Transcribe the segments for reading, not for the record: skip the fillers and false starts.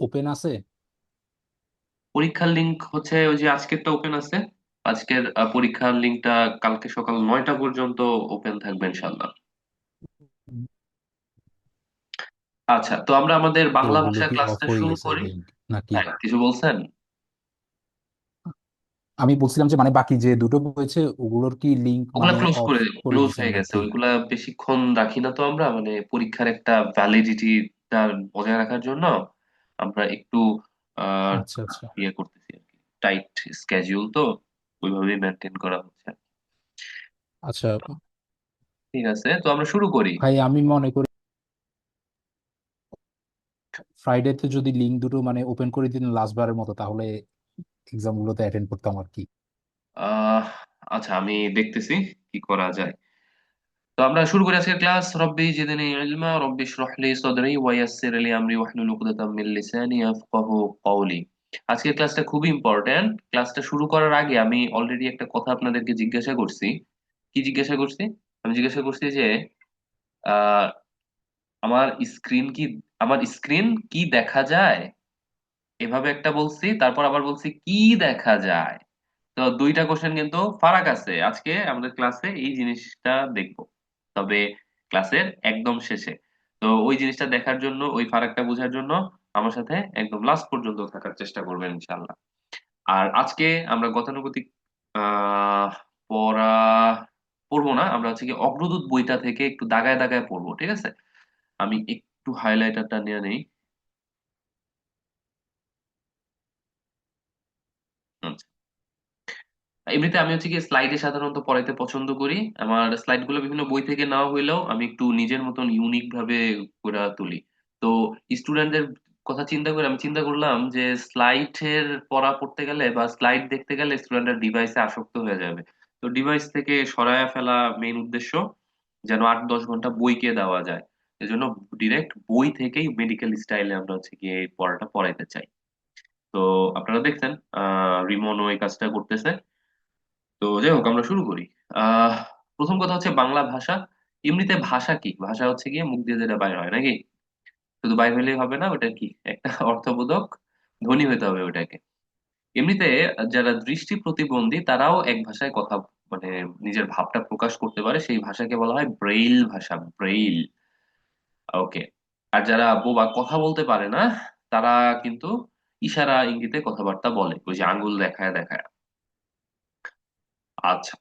Open আছে? পরীক্ষার link হচ্ছে ওই যে আজকেরটা ওপেন আছে। আজকের পরীক্ষার লিংকটা কালকে সকাল 9টা পর্যন্ত ওপেন থাকবে ইনশাল্লাহ। আচ্ছা, তো আমরা আমাদের তো বাংলা ওগুলো ভাষা কি অফ ক্লাসটা হয়ে শুরু গেছে করি। লিঙ্ক নাকি? হ্যাঁ, কিছু বলছেন? আমি বলছিলাম যে মানে বাকি যে দুটো হয়েছে ওগুলোর কি লিঙ্ক ওগুলা মানে ক্লোজ অফ করে করে ক্লোজ দিছেন হয়ে গেছে, নাকি? ওইগুলা বেশিক্ষণ রাখি না তো আমরা, মানে পরীক্ষার একটা ভ্যালিডিটিটা বজায় রাখার জন্য আমরা একটু আহ আচ্ছা আচ্ছা। ইয়ে করতেছি আর কি, টাইট স্কেজিউল তো, ওইভাবেই মেনটেন করা হচ্ছে। আচ্ছা ঠিক আছে, তো আমরা শুরু করি। ভাই, আমি মনে করি ফ্রাইডেতে যদি লিঙ্ক দুটো মানে ওপেন করে দিন লাস্ট বারের মতো, তাহলে এক্সাম গুলোতে অ্যাটেন্ড করতাম আর কি। আহ আচ্ছা, আমি দেখতেছি কি করা যায়। তো আমরা শুরু করি আজকের ক্লাস। রব্বি জিদনি ইলমা রব্বি ইশরাহ লি সাদরি ওয়া ইয়াসসির লি আমরি ওয়াহলুল উকদাতাম মিন লিসানি ইয়াফকাহু কওলি। আজকের ক্লাসটা খুবই ইম্পর্ট্যান্ট। ক্লাসটা শুরু করার আগে আমি অলরেডি একটা কথা আপনাদেরকে জিজ্ঞাসা করছি। কি জিজ্ঞাসা করছি? আমি জিজ্ঞাসা করছি যে আহ আমার স্ক্রিন কি আমার স্ক্রিন কি দেখা যায়, এভাবে একটা বলছি, তারপর আবার বলছি কি দেখা যায়। তো দুইটা কোশ্চেন কিন্তু ফারাক আছে। আজকে আমাদের ক্লাসে এই জিনিসটা দেখব, তবে ক্লাসের একদম শেষে। তো ওই জিনিসটা দেখার জন্য, ওই ফারাকটা বোঝার জন্য আমার সাথে একদম লাস্ট পর্যন্ত থাকার চেষ্টা করবেন ইনশাল্লাহ। আর আজকে আমরা গতানুগতিক আহ পড়া পড়বো না, আমরা হচ্ছে কি অগ্রদূত বইটা থেকে একটু দাগায় দাগায় পড়বো, ঠিক আছে? আমি একটু হাইলাইটারটা নিয়ে নেই। আচ্ছা। এমনিতে আমি হচ্ছে কি স্লাইডে সাধারণত পড়াইতে পছন্দ করি। আমার স্লাইড গুলো বিভিন্ন বই থেকে নেওয়া হইলেও আমি একটু নিজের মতন ইউনিক ভাবে করে তুলি। তো স্টুডেন্টদের কথা চিন্তা করে আমি চিন্তা করলাম যে স্লাইডের পড়া পড়তে গেলে বা স্লাইড দেখতে গেলে স্টুডেন্টরা ডিভাইসে আসক্ত হয়ে যাবে। তো ডিভাইস থেকে সরায়া ফেলা মেইন উদ্দেশ্য, যেন 8-10 ঘন্টা বইকে দেওয়া যায়। এজন্য ডিরেক্ট বই থেকেই মেডিকেল স্টাইলে আমরা হচ্ছে কি এই পড়াটা পড়াইতে চাই। তো আপনারা দেখছেন রিমন ওই কাজটা করতেছে। তো যাই হোক, আমরা শুরু করি। আহ প্রথম কথা হচ্ছে বাংলা ভাষা। এমনিতে ভাষা কি? ভাষা হচ্ছে গিয়ে মুখ দিয়ে যেটা বাইর হয় নাকি? শুধু বাইর হইলেই হবে না, ওটা কি একটা অর্থবোধক ধ্বনি হইতে হবে ওটাকে। এমনিতে যারা দৃষ্টি প্রতিবন্ধী তারাও এক ভাষায় কথা, মানে নিজের ভাবটা প্রকাশ করতে পারে, সেই ভাষাকে বলা হয় ব্রেইল ভাষা, ব্রেইল। ওকে। আর যারা বোবা, কথা বলতে পারে না, তারা কিন্তু ইশারা ইঙ্গিতে কথাবার্তা বলে, ওই যে আঙ্গুল দেখায় দেখায়। আচ্ছা,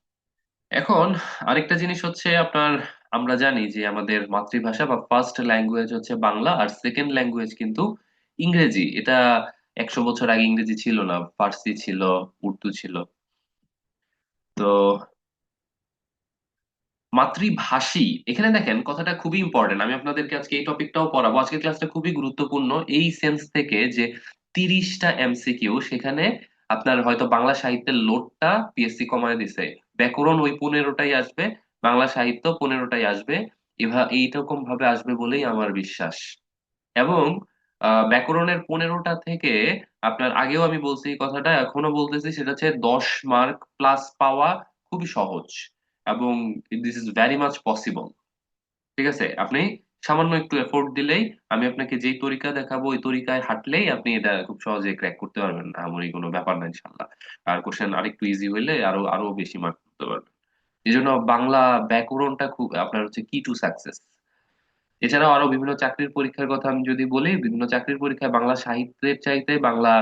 এখন আরেকটা জিনিস হচ্ছে আপনার, আমরা জানি যে আমাদের মাতৃভাষা বা ফার্স্ট ল্যাঙ্গুয়েজ হচ্ছে বাংলা, আর সেকেন্ড ল্যাঙ্গুয়েজ কিন্তু ইংরেজি। এটা 100 বছর আগে ইংরেজি ছিল না, ফার্সি ছিল, উর্দু ছিল। তো মাতৃভাষী, এখানে দেখেন কথাটা খুবই ইম্পর্টেন্ট। আমি আপনাদেরকে আজকে এই টপিকটাও পড়াবো। আজকের ক্লাসটা খুবই গুরুত্বপূর্ণ এই সেন্স থেকে যে 30টা এমসিকিউ সেখানে আপনার হয়তো বাংলা সাহিত্যের লোডটা পিএসসি কমায় দিছে, ব্যাকরণ ওই 15টাই আসবে, বাংলা সাহিত্য 15টাই আসবে। এইরকম ভাবে আসবে বলেই আমার বিশ্বাস। এবং ব্যাকরণের 15টা থেকে আপনার, আগেও আমি বলছি এই কথাটা, এখনো বলতেছি, সেটা হচ্ছে 10 মার্ক প্লাস পাওয়া খুবই সহজ। এবং this is very much possible. ঠিক আছে, আপনি সামান্য একটু এফোর্ট দিলেই, আমি আপনাকে যেই তরিকা দেখাবো ওই তরিকায় হাঁটলেই আপনি এটা খুব সহজে ক্র্যাক করতে পারবেন, এমনই কোনো ব্যাপার না ইনশাল্লাহ। আর কোশ্চেন আরেকটু ইজি হইলে আরো আরো বেশি মার্ক করতে পারবেন। এই জন্য বাংলা ব্যাকরণটা খুব আপনার হচ্ছে কি টু সাকসেস। এছাড়াও আরো বিভিন্ন চাকরির পরীক্ষার কথা আমি যদি বলি, বিভিন্ন চাকরির পরীক্ষায় বাংলা সাহিত্যের চাইতে বাংলা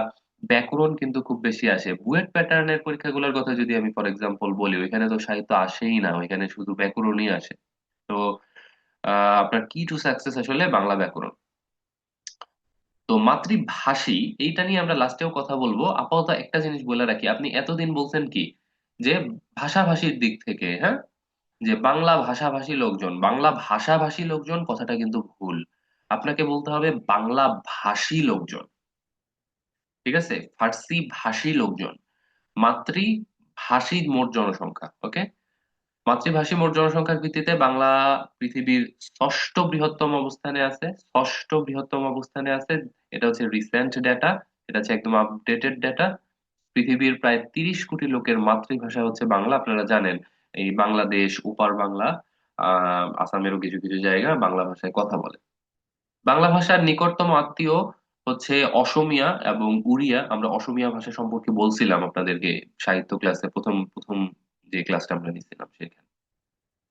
ব্যাকরণ কিন্তু খুব বেশি আসে। বুয়েট প্যাটার্নের পরীক্ষাগুলোর কথা যদি আমি ফর এক্সাম্পল বলি, ওইখানে তো সাহিত্য আসেই না, ওইখানে শুধু ব্যাকরণই আসে। তো আপনার কি টু সাকসেস আসলে বাংলা ব্যাকরণ। তো মাতৃভাষী, এইটা নিয়ে আমরা লাস্টেও কথা বলবো। আপাতত একটা জিনিস বলে রাখি, আপনি এতদিন বলছেন কি যে ভাষাভাষীর দিক থেকে, হ্যাঁ, যে বাংলা ভাষাভাষী লোকজন, বাংলা ভাষাভাষী লোকজন কথাটা কিন্তু ভুল। আপনাকে বলতে হবে বাংলা ভাষী লোকজন। ঠিক আছে, ফার্সি ভাষী লোকজন। মাতৃভাষী মোট জনসংখ্যা, ওকে? মাতৃভাষী মোট জনসংখ্যার ভিত্তিতে বাংলা পৃথিবীর ষষ্ঠ বৃহত্তম অবস্থানে আছে, ষষ্ঠ বৃহত্তম অবস্থানে আছে। এটা হচ্ছে রিসেন্ট ডেটা, এটা হচ্ছে একদম আপডেটেড ডেটা। পৃথিবীর প্রায় 30 কোটি লোকের মাতৃভাষা হচ্ছে বাংলা, আপনারা জানেন। এই বাংলাদেশ, ওপার বাংলা, আসামেরও কিছু কিছু জায়গা বাংলা ভাষায় কথা বলে। বাংলা ভাষার নিকটতম আত্মীয় হচ্ছে অসমীয়া এবং উড়িয়া। আমরা অসমীয়া ভাষা সম্পর্কে বলছিলাম আপনাদেরকে সাহিত্য ক্লাসে, প্রথম প্রথম যে ক্লাসটা আমরা নিছিলাম সেখানে।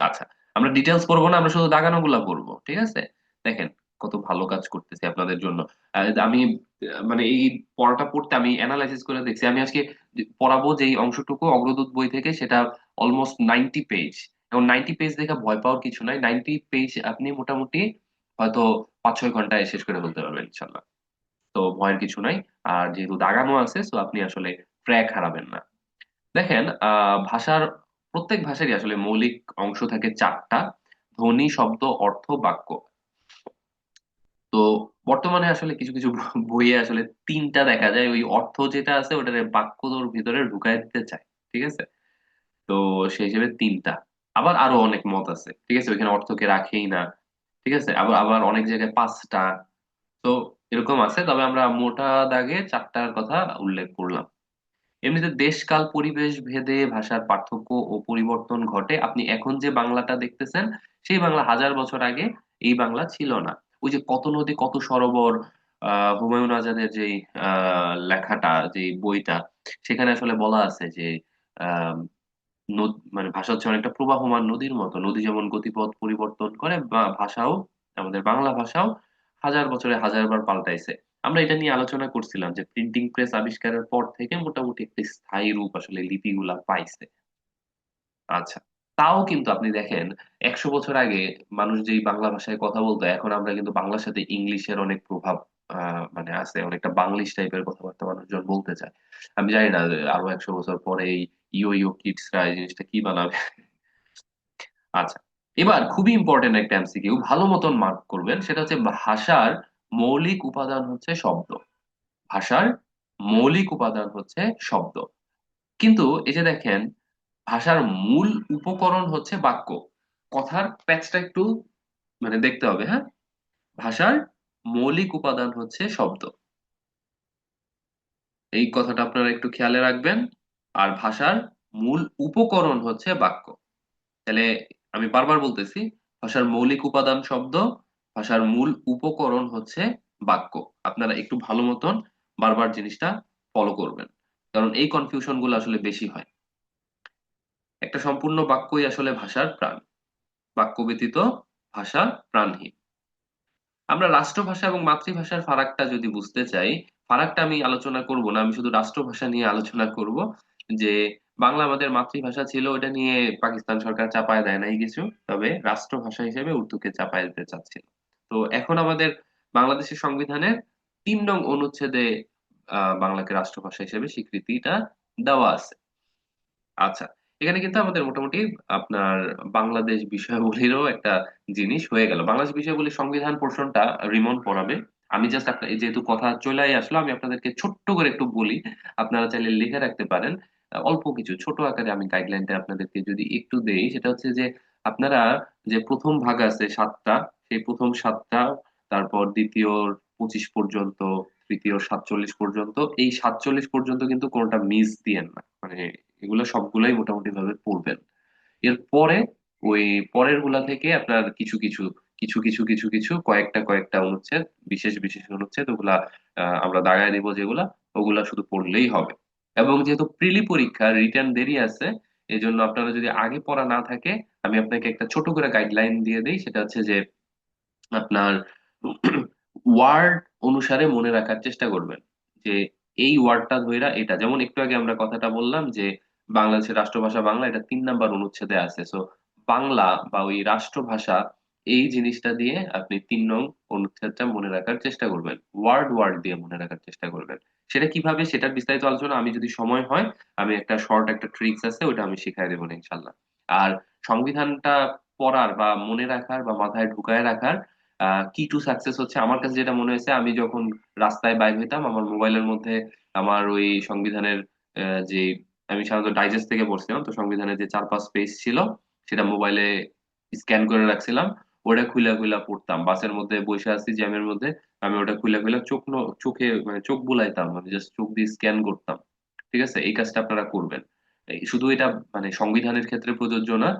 আচ্ছা, আমরা ডিটেলস পড়বো না, আমরা শুধু দাগানো গুলা পড়বো, ঠিক আছে? দেখেন কত ভালো কাজ করতেছি আপনাদের জন্য। আমি মানে এই পড়াটা পড়তে আমি অ্যানালাইসিস করে দেখছি। আমি আজকে যে পড়াবো যেই অংশটুকু অগ্রদূত বই থেকে, সেটা অলমোস্ট 90 পেজ। এবং 90 পেজ দেখে ভয় পাওয়ার কিছু নাই। 90 পেজ আপনি মোটামুটি হয়তো 5-6 ঘন্টায় শেষ করে ফেলতে পারবেন ইনশাল্লাহ। তো ভয়ের কিছু নাই। আর যেহেতু দাগানো আছে, তো আপনি আসলে ট্র্যাক হারাবেন না। দেখেন, ভাষার প্রত্যেক ভাষারই আসলে মৌলিক অংশ থাকে চারটা: ধ্বনি, শব্দ, অর্থ, বাক্য। তো বর্তমানে আসলে কিছু কিছু বইয়ে আসলে তিনটা দেখা যায়, ওই অর্থ যেটা আছে ওটার বাক্যর ভিতরে ঢুকাই দিতে চায়, ঠিক আছে? তো সেই হিসেবে তিনটা। আবার আরো অনেক মত আছে, ঠিক আছে, ওইখানে অর্থকে রাখেই না, ঠিক আছে, আবার আবার অনেক জায়গায় পাঁচটা। তো এরকম আছে, তবে আমরা মোটা দাগে চারটার কথা উল্লেখ করলাম। এমনিতে দেশকাল পরিবেশ ভেদে ভাষার পার্থক্য ও পরিবর্তন ঘটে। আপনি এখন যে বাংলাটা দেখতেছেন, সেই বাংলা 1000 বছর আগে এই বাংলা ছিল না। ওই যে কত নদী কত সরোবর, হুমায়ুন আজাদের যেই লেখাটা, যে বইটা, সেখানে আসলে বলা আছে যে আহ মানে ভাষা হচ্ছে অনেকটা প্রবাহমান নদীর মতো। নদী যেমন গতিপথ পরিবর্তন করে, বা ভাষাও, আমাদের বাংলা ভাষাও 1000 বছরে 1000 বার পাল্টাইছে। আমরা এটা নিয়ে আলোচনা করছিলাম যে প্রিন্টিং প্রেস আবিষ্কারের পর থেকে মোটামুটি একটা স্থায়ী রূপ আসলে লিপিগুলা পাইছে। আচ্ছা, তাও কিন্তু আপনি দেখেন 100 বছর আগে মানুষ যেই বাংলা ভাষায় কথা বলতো, এখন আমরা কিন্তু বাংলার সাথে ইংলিশের অনেক প্রভাব মানে আছে, অনেকটা বাংলিশ টাইপের কথাবার্তা মানুষজন বলতে চায়। আমি জানি না যে আরো 100 বছর পরে এই ইয়ো ইয়ো কিডসরা এই জিনিসটা কি বানাবে। আচ্ছা, এবার খুবই ইম্পর্টেন্ট একটা এমসিকিউ, ভালো মতন মার্ক করবেন। সেটা হচ্ছে ভাষার মৌলিক উপাদান হচ্ছে শব্দ। ভাষার মৌলিক উপাদান হচ্ছে শব্দ। কিন্তু এই যে দেখেন, ভাষার মূল উপকরণ হচ্ছে বাক্য। কথার প্যাচটা একটু মানে দেখতে হবে, হ্যাঁ? ভাষার মৌলিক উপাদান হচ্ছে শব্দ, এই কথাটা আপনারা একটু খেয়ালে রাখবেন। আর ভাষার মূল উপকরণ হচ্ছে বাক্য। তাহলে আমি বারবার বলতেছি, ভাষার মৌলিক উপাদান শব্দ, ভাষার মূল উপকরণ হচ্ছে বাক্য। আপনারা একটু ভালো মতন বারবার জিনিসটা ফলো করবেন, কারণ এই কনফিউশন গুলো আসলে বেশি হয়। একটা সম্পূর্ণ বাক্যই আসলে ভাষার প্রাণ। বাক্য ব্যতীত ভাষা প্রাণহীন। আমরা রাষ্ট্রভাষা এবং মাতৃভাষার ফারাকটা যদি বুঝতে চাই, ফারাকটা আমি আলোচনা করব না, আমি শুধু রাষ্ট্রভাষা নিয়ে আলোচনা করব। যে বাংলা আমাদের মাতৃভাষা ছিল, ওটা নিয়ে পাকিস্তান সরকার চাপায় দেয় নাই কিছু, তবে রাষ্ট্রভাষা হিসেবে উর্দুকে চাপায় দিতে চাচ্ছিল। তো এখন আমাদের বাংলাদেশের সংবিধানের 3 নং অনুচ্ছেদে বাংলাকে রাষ্ট্রভাষা হিসেবে স্বীকৃতিটা দেওয়া আছে। আচ্ছা, এখানে কিন্তু আমাদের মোটামুটি আপনার বাংলাদেশ বিষয়াবলীরও একটা জিনিস হয়ে গেল। বাংলাদেশ বিষয়াবলীর সংবিধান পোর্শনটা রিমন পড়াবে। আমি জাস্ট আপনার যেহেতু কথা চলেই আসলো, আমি আপনাদেরকে ছোট্ট করে একটু বলি, আপনারা চাইলে লিখে রাখতে পারেন। অল্প কিছু ছোট আকারে আমি গাইডলাইনটা আপনাদেরকে যদি একটু দেই, সেটা হচ্ছে যে আপনারা যে প্রথম ভাগ আছে 7টা, সেই প্রথম 7টা, তারপর দ্বিতীয় 25 পর্যন্ত, তৃতীয় 47 পর্যন্ত, এই 47 পর্যন্ত কিন্তু কোনোটা মিস দিয়েন না, মানে এগুলো সবগুলাই মোটামুটি ভাবে পড়বেন। এরপরে ওই পরের গুলা থেকে আপনার কিছু কিছু কিছু কিছু কিছু কিছু কয়েকটা কয়েকটা অনুচ্ছেদ, বিশেষ বিশেষ অনুচ্ছেদ, ওগুলা আমরা দাগায় দিব যেগুলা, ওগুলা শুধু পড়লেই হবে। এবং যেহেতু প্রিলি পরীক্ষা রিটার্ন দেরি আছে, এই জন্য আপনারা যদি আগে পড়া না থাকে, আমি আপনাকে একটা ছোট করে গাইডলাইন দিয়ে দিই। সেটা হচ্ছে যে আপনার ওয়ার্ড অনুসারে মনে রাখার চেষ্টা করবেন। যে এই ওয়ার্ডটা ধইরা, এটা যেমন একটু আগে আমরা কথাটা বললাম যে বাংলাদেশের রাষ্ট্রভাষা বাংলা, এটা 3 নাম্বার অনুচ্ছেদে আছে। সো বাংলা বা ওই রাষ্ট্রভাষা, এই জিনিসটা দিয়ে আপনি 3 নং অনুচ্ছেদটা মনে রাখার চেষ্টা করবেন, ওয়ার্ড ওয়ার্ড দিয়ে মনে রাখার চেষ্টা করবেন। সেটা কিভাবে, সেটার বিস্তারিত আলোচনা আমি যদি সময় হয়, আমি একটা শর্ট একটা ট্রিক্স আছে, ওটা আমি শিখাই দেবো না ইনশাল্লাহ। আর সংবিধানটা পড়ার বা মনে রাখার বা মাথায় ঢুকায় রাখার কি টু সাকসেস হচ্ছে, আমার কাছে যেটা মনে হয়েছে, আমি যখন রাস্তায় বাইর হইতাম, আমার মোবাইলের মধ্যে আমার ওই সংবিধানের যে, আমি সাধারণত ডাইজেস্ট থেকে পড়ছিলাম, তো সংবিধানের যে 4-5 পেজ ছিল, সেটা মোবাইলে স্ক্যান করে রাখছিলাম। ওটা খুইলা খুইলা পড়তাম, বাসের মধ্যে বসে আছি জ্যামের মধ্যে, আমি ওটা খুইলা খুইলা চোখে মানে চোখ বুলাইতাম, মানে জাস্ট চোখ দিয়ে স্ক্যান করতাম। ঠিক আছে, এই কাজটা আপনারা করবেন। শুধু এটা মানে সংবিধানের ক্ষেত্রে প্রযোজ্য না,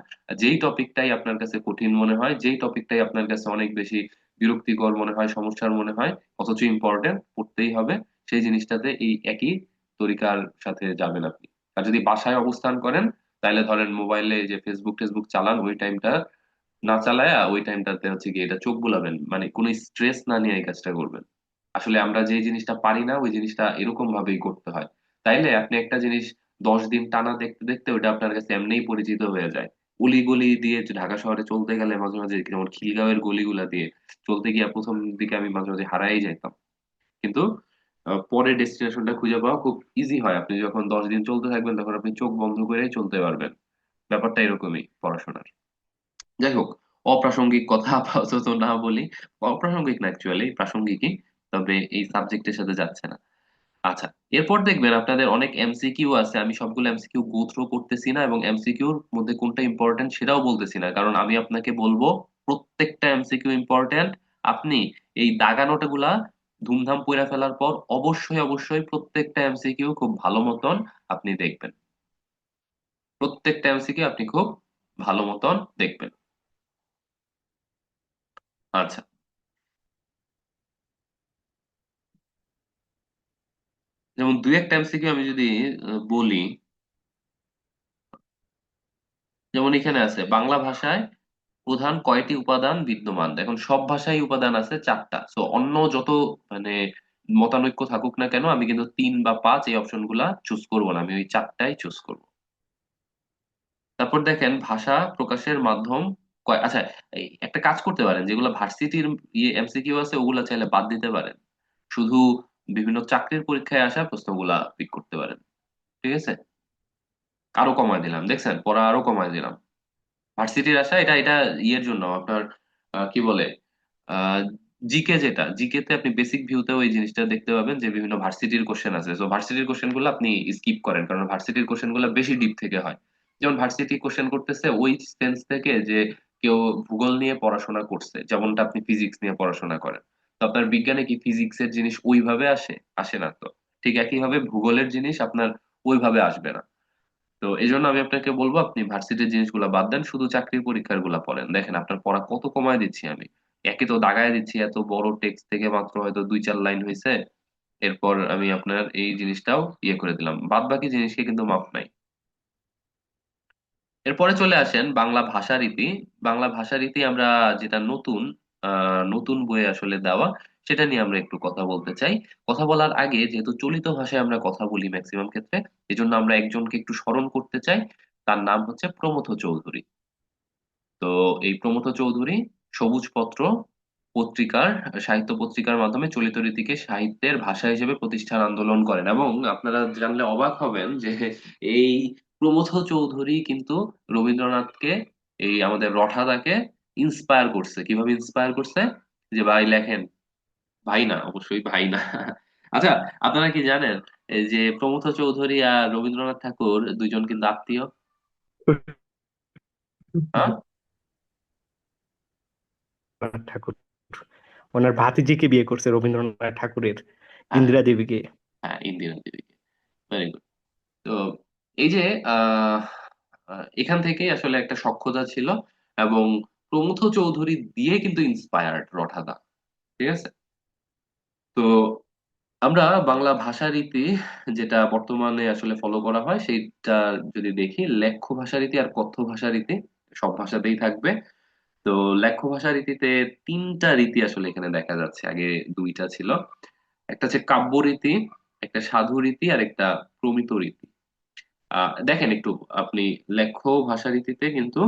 যেই টপিকটাই আপনার কাছে কঠিন মনে হয়, যেই টপিকটাই আপনার কাছে অনেক বেশি বিরক্তিকর মনে হয়, সমস্যার মনে হয়, অথচ ইম্পর্টেন্ট, পড়তেই হবে, সেই জিনিসটাতে এই একই তরিকার সাথে যাবেন আপনি। আর যদি বাসায় অবস্থান করেন, তাহলে ধরেন মোবাইলে যে ফেসবুক টেসবুক চালান, ওই টাইমটা না চালায়া ওই টাইমটাতে হচ্ছে কি এটা চোখ বুলাবেন, মানে কোনো স্ট্রেস না নিয়ে এই কাজটা করবেন। আসলে আমরা যে জিনিসটা পারি না ওই জিনিসটা এরকম ভাবেই করতে হয়। তাইলে আপনি একটা জিনিস 10 দিন টানা দেখতে দেখতে ওটা আপনার কাছে এমনিই পরিচিত হয়ে যায়। অলি গলি দিয়ে যে ঢাকা শহরে চলতে গেলে মাঝে মাঝে, যেমন খিলগাঁওয়ের গলিগুলা দিয়ে চলতে গিয়ে প্রথম দিকে আমি মাঝে মাঝে হারাই যাইতাম, কিন্তু পরে ডেস্টিনেশনটা খুঁজে পাওয়া খুব ইজি হয়। আপনি যখন 10 দিন চলতে থাকবেন তখন আপনি চোখ বন্ধ করেই চলতে পারবেন। ব্যাপারটা এরকমই পড়াশোনার। যাই হোক, অপ্রাসঙ্গিক কথা আপাতত না বলি। অপ্রাসঙ্গিক না, অ্যাকচুয়ালি প্রাসঙ্গিকই, তবে এই সাবজেক্টের সাথে যাচ্ছে না। আচ্ছা, এরপর দেখবেন আপনাদের অনেক এমসিকিউ আছে। আমি সবগুলো এমসিকিউ গো থ্রু করতেছি না, এবং এমসিকিউর মধ্যে কোনটা ইম্পর্টেন্ট সেটাও বলতেছি না, কারণ আমি আপনাকে বলবো প্রত্যেকটা এমসিকিউ ইম্পর্টেন্ট। আপনি এই দাগানোটা গুলা ধুমধাম পড়ে ফেলার পর অবশ্যই অবশ্যই প্রত্যেকটা এমসিকিউ খুব ভালো মতন আপনি দেখবেন। প্রত্যেকটা এমসিকিউ আপনি খুব ভালো মতন দেখবেন। আচ্ছা, যেমন দুই একটা এমসিকিউ আমি যদি বলি, যেমন এখানে আছে বাংলা ভাষায় প্রধান কয়টি উপাদান বিদ্যমান। এখন সব ভাষায় উপাদান আছে 4টা, সো অন্য যত মানে মতানৈক্য থাকুক না কেন, আমি কিন্তু 3 বা 5 এই অপশন গুলা চুজ করবো না, আমি ওই 4টাই চুজ করবো। তারপর দেখেন ভাষা প্রকাশের মাধ্যম আচ্ছা, এই একটা কাজ করতে পারেন, যেগুলো ভার্সিটির ইয়ে এমসিকিউ আছে ওগুলা চাইলে বাদ দিতে পারেন, শুধু বিভিন্ন চাকরির পরীক্ষায় আসা প্রশ্নগুলা পিক করতে পারেন। ঠিক আছে, আরো কমায় দিলাম, দেখছেন পড়া আরো কমায় দিলাম। ভার্সিটির আসা এটা এটা ইয়ের জন্য আপনার কি বলে আহ জিকে, যেটা জিকে তে আপনি বেসিক ভিউতেও এই জিনিসটা দেখতে পাবেন যে বিভিন্ন ভার্সিটির কোশ্চেন আছে। তো ভার্সিটির কোশ্চেন গুলো আপনি স্কিপ করেন, কারণ ভার্সিটির কোশ্চেন গুলো বেশি ডিপ থেকে হয়। যেমন ভার্সিটি কোশ্চেন করতেছে ওই সেন্স থেকে যে কেউ ভূগোল নিয়ে পড়াশোনা করছে, যেমনটা আপনি ফিজিক্স নিয়ে পড়াশোনা করেন। তো আপনার বিজ্ঞানে কি ফিজিক্সের জিনিস ওইভাবে আসে? আসে না তো। ঠিক একইভাবে ভূগোলের জিনিস আপনার ওইভাবে আসবে না। তো এই জন্য আমি আপনাকে বলবো আপনি ভার্সিটির জিনিসগুলো বাদ দেন, শুধু চাকরির পরীক্ষার গুলা পড়েন। দেখেন আপনার পড়া কত কমায় দিচ্ছি আমি। একে তো দাগায় দিচ্ছি, এত বড় টেক্সট থেকে মাত্র হয়তো 2-4 লাইন হয়েছে। এরপর আমি আপনার এই জিনিসটাও ইয়ে করে দিলাম, বাদ বাকি জিনিসকে কিন্তু মাপ নাই। এরপরে চলে আসেন বাংলা ভাষারীতি। বাংলা ভাষারীতি আমরা যেটা নতুন নতুন বইয়ে আসলে দেওয়া, সেটা নিয়ে আমরা একটু কথা বলতে চাই। কথা বলার আগে, যেহেতু চলিত ভাষায় আমরা কথা বলি ম্যাক্সিমাম ক্ষেত্রে, এজন্য আমরা একজনকে একটু স্মরণ করতে চাই। তার নাম হচ্ছে প্রমথ চৌধুরী। তো এই প্রমথ চৌধুরী সবুজ পত্র পত্রিকার, সাহিত্য পত্রিকার মাধ্যমে চলিত রীতিকে সাহিত্যের ভাষা হিসেবে প্রতিষ্ঠার আন্দোলন করেন। এবং আপনারা জানলে অবাক হবেন যে এই প্রমথ চৌধুরী কিন্তু রবীন্দ্রনাথকে, এই আমাদের রঠাদাকে ইন্সপায়ার করছে। কিভাবে ইন্সপায়ার করছে? যে ভাই লেখেন। ভাই না, অবশ্যই ভাই না। আচ্ছা, আপনারা কি জানেন এই যে প্রমথ চৌধুরী আর রবীন্দ্রনাথ ঠাকুর দুইজন কিন্তু আত্মীয়? হ্যাঁ, রবীন্দ্রনাথ ঠাকুর ওনার ভাতিজিকে বিয়ে করছে, রবীন্দ্রনাথ ঠাকুরের হ্যাঁ, ইন্দিরা দেবীকে। হ্যাঁ, ইন্দিরা দেবীকে। Very good. তো এই যে আহ এখান থেকেই আসলে একটা সখ্যতা ছিল, এবং প্রমথ চৌধুরী দিয়ে কিন্তু ইন্সপায়ার্ড রঠাদা। ঠিক আছে। তো আমরা বাংলা ভাষারীতি যেটা বর্তমানে আসলে ফলো করা হয় সেইটা যদি দেখি, লেখ্য ভাষারীতি আর কথ্য ভাষারীতি সব ভাষাতেই থাকবে। তো লেখ্য ভাষারীতিতে 3টা রীতি আসলে এখানে দেখা যাচ্ছে, আগে 2টা ছিল। একটা হচ্ছে কাব্য রীতি, একটা সাধু রীতি, আর একটা প্রমিত রীতি। দেখেন একটু আপনি, লেখ্য ভাষারীতিতে কিন্তু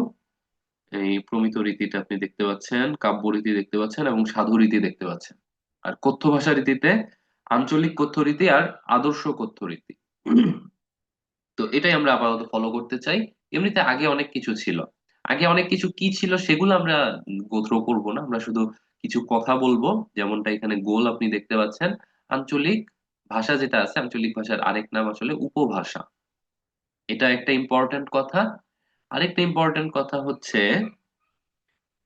এই প্রমিত রীতিটা আপনি দেখতে পাচ্ছেন, কাব্য রীতি দেখতে পাচ্ছেন, এবং সাধু রীতি দেখতে পাচ্ছেন। আর কথ্য ভাষা রীতিতে আঞ্চলিক কথ্য রীতি আর আদর্শ কথ্য রীতি। তো এটাই আমরা আপাতত ফলো করতে চাই। এমনিতে আগে অনেক কিছু ছিল। আগে অনেক কিছু কি ছিল সেগুলো আমরা গোত্র করব না, আমরা শুধু কিছু কথা বলবো। যেমনটা এখানে গোল আপনি দেখতে পাচ্ছেন, আঞ্চলিক ভাষা যেটা আছে, আঞ্চলিক ভাষার আরেক নাম আসলে উপভাষা। এটা একটা ইম্পর্ট্যান্ট কথা। আরেকটা ইম্পর্ট্যান্ট কথা হচ্ছে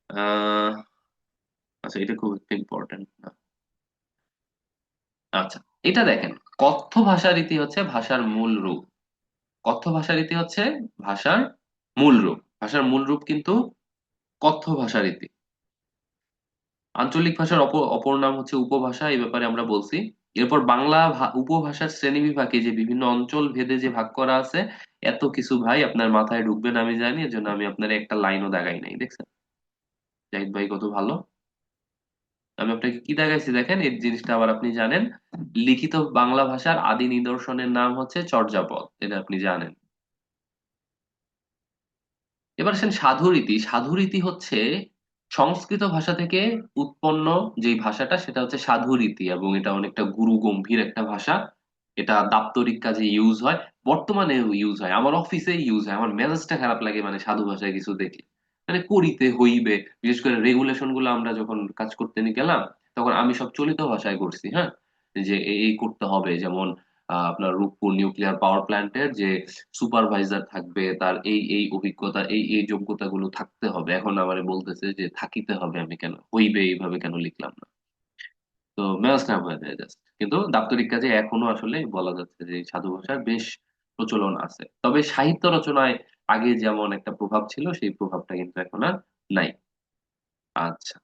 আহ আচ্ছা, এটা খুব একটা ইম্পর্ট্যান্ট না। আচ্ছা, এটা দেখেন, কথ্য ভাষা রীতি হচ্ছে ভাষার মূল রূপ। কথ্য ভাষা রীতি হচ্ছে ভাষার মূল রূপ। ভাষার মূল রূপ কিন্তু কথ্য ভাষা রীতি। আঞ্চলিক ভাষার অপর নাম হচ্ছে উপভাষা, এই ব্যাপারে আমরা বলছি। এরপর বাংলা উপভাষার শ্রেণীবিভাগে যে বিভিন্ন অঞ্চল ভেদে যে ভাগ করা আছে, এত কিছু ভাই আপনার মাথায় ঢুকবে না আমি জানি, এর জন্য আমি আপনার একটা লাইনও দাগাই নাই, দেখছেন জাহিদ ভাই কত ভালো। আমি আপনাকে কি দেখাইছি দেখেন, এই জিনিসটা আবার আপনি জানেন। লিখিত বাংলা ভাষার আদি নিদর্শনের নাম হচ্ছে চর্যাপদ, এটা আপনি জানেন। এবার আসেন সাধুরীতি। সাধুরীতি হচ্ছে সংস্কৃত ভাষা থেকে উৎপন্ন যে ভাষাটা, সেটা হচ্ছে সাধুরীতি, এবং এটা অনেকটা গুরু গম্ভীর একটা ভাষা। এটা দাপ্তরিক কাজে ইউজ হয়, বর্তমানে ইউজ হয়, আমার অফিসে ইউজ হয়। আমার মেজাজটা খারাপ লাগে মানে সাধু ভাষায় কিছু দেখলে, মানে করিতে হইবে। বিশেষ করে রেগুলেশন গুলো আমরা যখন কাজ করতে নিয়ে গেলাম, তখন আমি সব চলিত ভাষায় করছি, হ্যাঁ, যে এই করতে হবে। যেমন আপনার রূপপুর নিউক্লিয়ার পাওয়ার প্ল্যান্টের যে সুপারভাইজার থাকবে, তার এই অভিজ্ঞতা, এই যোগ্যতাগুলো থাকতে হবে। এখন আমারে বলতেছে যে থাকিতে হবে, আমি কেন হইবে এইভাবে কেন লিখলাম না? তো মেজাজ খারাপ হয়ে যায় জাস্ট। কিন্তু দাপ্তরিক কাজে এখনো আসলে বলা যাচ্ছে যে এই সাধু ভাষার বেশ প্রচলন আছে, তবে সাহিত্য রচনায় আগে যেমন একটা প্রভাব ছিল, সেই প্রভাবটা কিন্তু এখন আর নাই। আচ্ছা।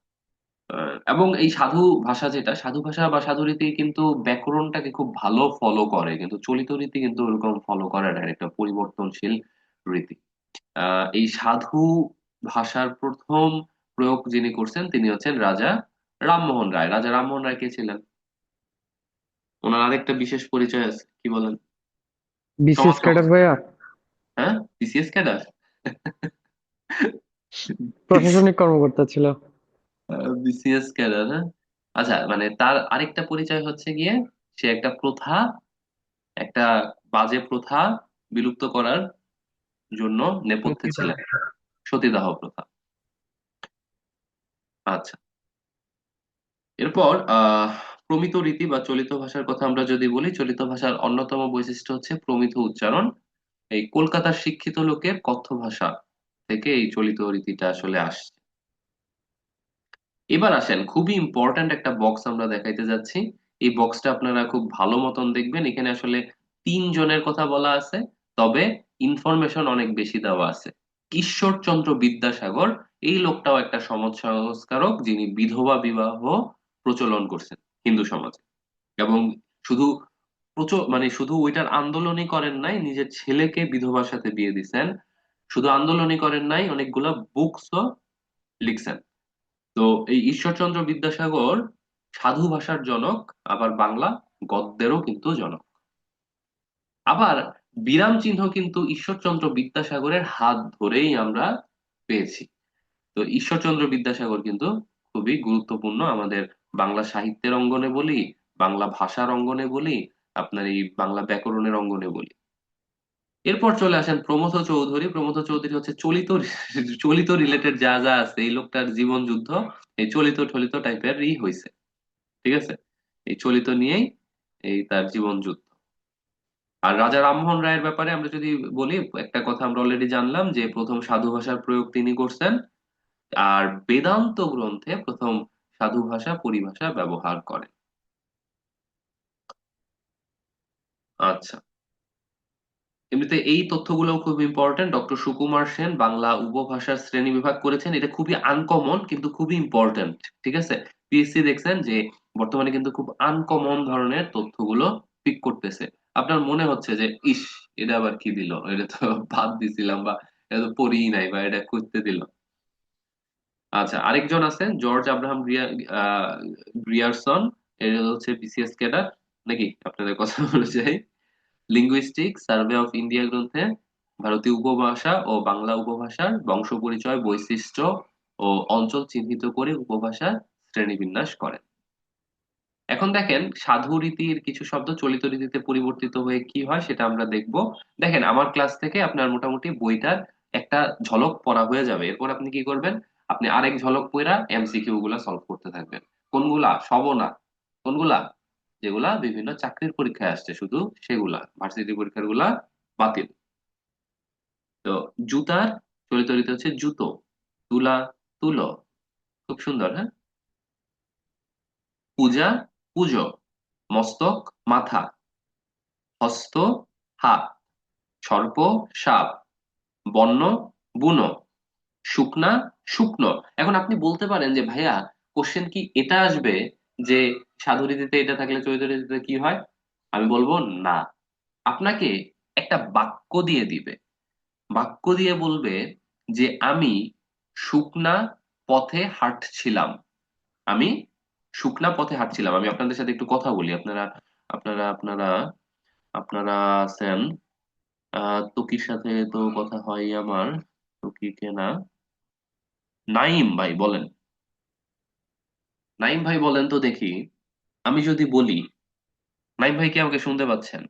এবং এই সাধু ভাষা, যেটা সাধু ভাষা বা সাধুরীতি, কিন্তু ব্যাকরণটাকে খুব ভালো ফলো করে, কিন্তু চলিত রীতি কিন্তু ওরকম ফলো করে না, একটা পরিবর্তনশীল রীতি। এই সাধু ভাষার প্রথম প্রয়োগ যিনি করছেন তিনি হচ্ছেন রাজা রামমোহন রায়। রাজা রামমোহন রায় কে ছিলেন? ওনার আরেকটা বিশেষ পরিচয় আছে, কি বলেন? সমাজ বিসিএস ক্যাডার সংস্কার। ভাইয়া। হ্যাঁ, বিসিএস ক্যাডার। প্রশাসনিক কর্মকর্তা ছিল। বিসিএস ক্যাডার, হ্যাঁ। আচ্ছা, মানে তার আরেকটা পরিচয় হচ্ছে গিয়ে সে একটা প্রথা, একটা বাজে প্রথা বিলুপ্ত করার জন্য নেপথ্যে ছিলেন, সতীদাহ প্রথা। আচ্ছা। এরপর প্রমিত রীতি বা চলিত ভাষার কথা আমরা যদি বলি, চলিত ভাষার অন্যতম বৈশিষ্ট্য হচ্ছে প্রমিত উচ্চারণ। এই কলকাতার শিক্ষিত লোকের কথ্য ভাষা থেকে এই চলিত রীতিটা আসলে আসছে। এবার আসেন, খুবই ইম্পর্ট্যান্ট একটা বক্স আমরা দেখাইতে যাচ্ছি। এই বক্সটা আপনারা খুব ভালো মতন দেখবেন। এখানে আসলে তিনজনের কথা বলা আছে, তবে ইনফরমেশন অনেক বেশি দেওয়া আছে। ঈশ্বরচন্দ্র বিদ্যাসাগর, এই লোকটাও একটা সমাজ সংস্কারক, যিনি বিধবা বিবাহ প্রচলন করছেন হিন্দু সমাজে। এবং শুধু মানে শুধু ওইটার আন্দোলনই করেন নাই, নিজের ছেলেকে বিধবার সাথে বিয়ে দিছেন। শুধু আন্দোলনই করেন নাই, অনেকগুলা বুকসও লিখছেন। তো এই ঈশ্বরচন্দ্র বিদ্যাসাগর সাধু ভাষার জনক, আবার বাংলা গদ্যেরও কিন্তু জনক। আবার বিরাম চিহ্ন কিন্তু ঈশ্বরচন্দ্র বিদ্যাসাগরের হাত ধরেই আমরা পেয়েছি। তো ঈশ্বরচন্দ্র বিদ্যাসাগর কিন্তু খুবই গুরুত্বপূর্ণ আমাদের বাংলা সাহিত্যের অঙ্গনে বলি, বাংলা ভাষার অঙ্গনে বলি, আপনার এই বাংলা ব্যাকরণের অঙ্গনে বলি। এরপর চলে আসেন প্রমথ চৌধুরী। প্রমথ চৌধুরী হচ্ছে চলিত চলিত রিলেটেড যা যা আছে, এই লোকটার জীবন যুদ্ধ এই চলিত টলিত টাইপেরই হয়েছে, ঠিক আছে? এই চলিত নিয়েই এই তার জীবন যুদ্ধ। আর রাজা রামমোহন রায়ের ব্যাপারে আমরা যদি বলি, একটা কথা আমরা অলরেডি জানলাম যে প্রথম সাধু ভাষার প্রয়োগ তিনি করছেন, আর বেদান্ত গ্রন্থে প্রথম সাধু ভাষা পরিভাষা ব্যবহার করেন। আচ্ছা। এমনিতে এই তথ্যগুলো খুব ইম্পর্টেন্ট। ডক্টর সুকুমার সেন বাংলা উপভাষার শ্রেণী বিভাগ করেছেন, এটা খুবই আনকমন কিন্তু খুবই ইম্পর্টেন্ট, ঠিক আছে? পিএসসি দেখছেন যে বর্তমানে কিন্তু খুব আনকমন ধরনের তথ্যগুলো পিক করতেছে। আপনার মনে হচ্ছে যে ইস, এটা আবার কি দিল, এটা তো বাদ দিছিলাম, বা এটা তো পড়িই নাই, বা এটা করতে দিল। আচ্ছা, আরেকজন আছেন জর্জ আব্রাহাম গ্রিয়ারসন, এটা হচ্ছে বিসিএস ক্যাডার নাকি, আপনাদের কথা অনুযায়ী। লিঙ্গুইস্টিক সার্ভে অফ ইন্ডিয়া গ্রন্থে ভারতীয় উপভাষা ও বাংলা উপভাষার বংশ পরিচয়, বৈশিষ্ট্য ও অঞ্চল চিহ্নিত করে উপভাষার শ্রেণীবিন্যাস করেন। এখন দেখেন, সাধু রীতির কিছু শব্দ চলিত রীতিতে পরিবর্তিত হয়ে কি হয় সেটা আমরা দেখব। দেখেন, আমার ক্লাস থেকে আপনার মোটামুটি বইটার একটা ঝলক পড়া হয়ে যাবে। এরপর আপনি কি করবেন? আপনি আরেক ঝলক পড়া এমসিকিউ গুলা সলভ করতে থাকবেন। কোনগুলা? সবও না। কোনগুলা? যেগুলা বিভিন্ন চাকরির পরীক্ষায় আসছে শুধু সেগুলা, ভার্সিটি পরীক্ষার গুলা বাতিল। তো জুতার চলিত রীতি হচ্ছে জুতো, তুলা তুলো। খুব সুন্দর, হ্যাঁ। পূজা পুজো, মস্তক মাথা, হস্ত হাত, সর্প সাপ, বন্য বুনো, শুকনা শুকনো। এখন আপনি বলতে পারেন যে ভাইয়া, কোশ্চেন কি এটা আসবে যে সাধুরীতিতে এটা থাকলে চরিত্ররীতিতে কি হয়? আমি বলবো না। আপনাকে একটা বাক্য দিয়ে দিবে, বাক্য দিয়ে বলবে যে আমি শুকনা পথে হাঁটছিলাম। আমি শুকনা পথে হাঁটছিলাম। আমি আপনাদের সাথে একটু কথা বলি। আপনারা আপনারা আপনারা আপনারা আছেন। ত্বকির সাথে তো কথা হয় আমার। ত্বকিকে না, নাইম ভাই বলেন। নাইম ভাই বলেন তো দেখি, আমি যদি বলি, নাইম ভাই কি আমাকে শুনতে পাচ্ছেন?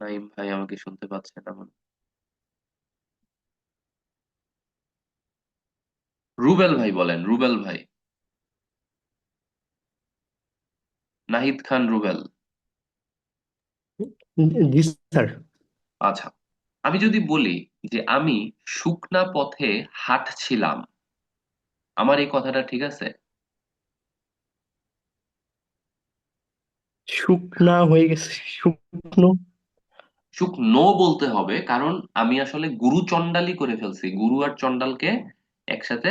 নাইম ভাই আমাকে শুনতে পাচ্ছেন না মনে হয়। রুবেল ভাই বলেন, রুবেল ভাই। নাহিদ খান রুবেল। জি স্যার। আচ্ছা, আমি যদি বলি যে আমি শুকনা পথে হাঁটছিলাম, আমার এই কথাটা ঠিক আছে? শুকনা হয়ে গেছে, শুকনো। শুকনো বলতে হবে, কারণ আমি আসলে গুরু চণ্ডালি করে ফেলছি, গুরু আর চণ্ডালকে একসাথে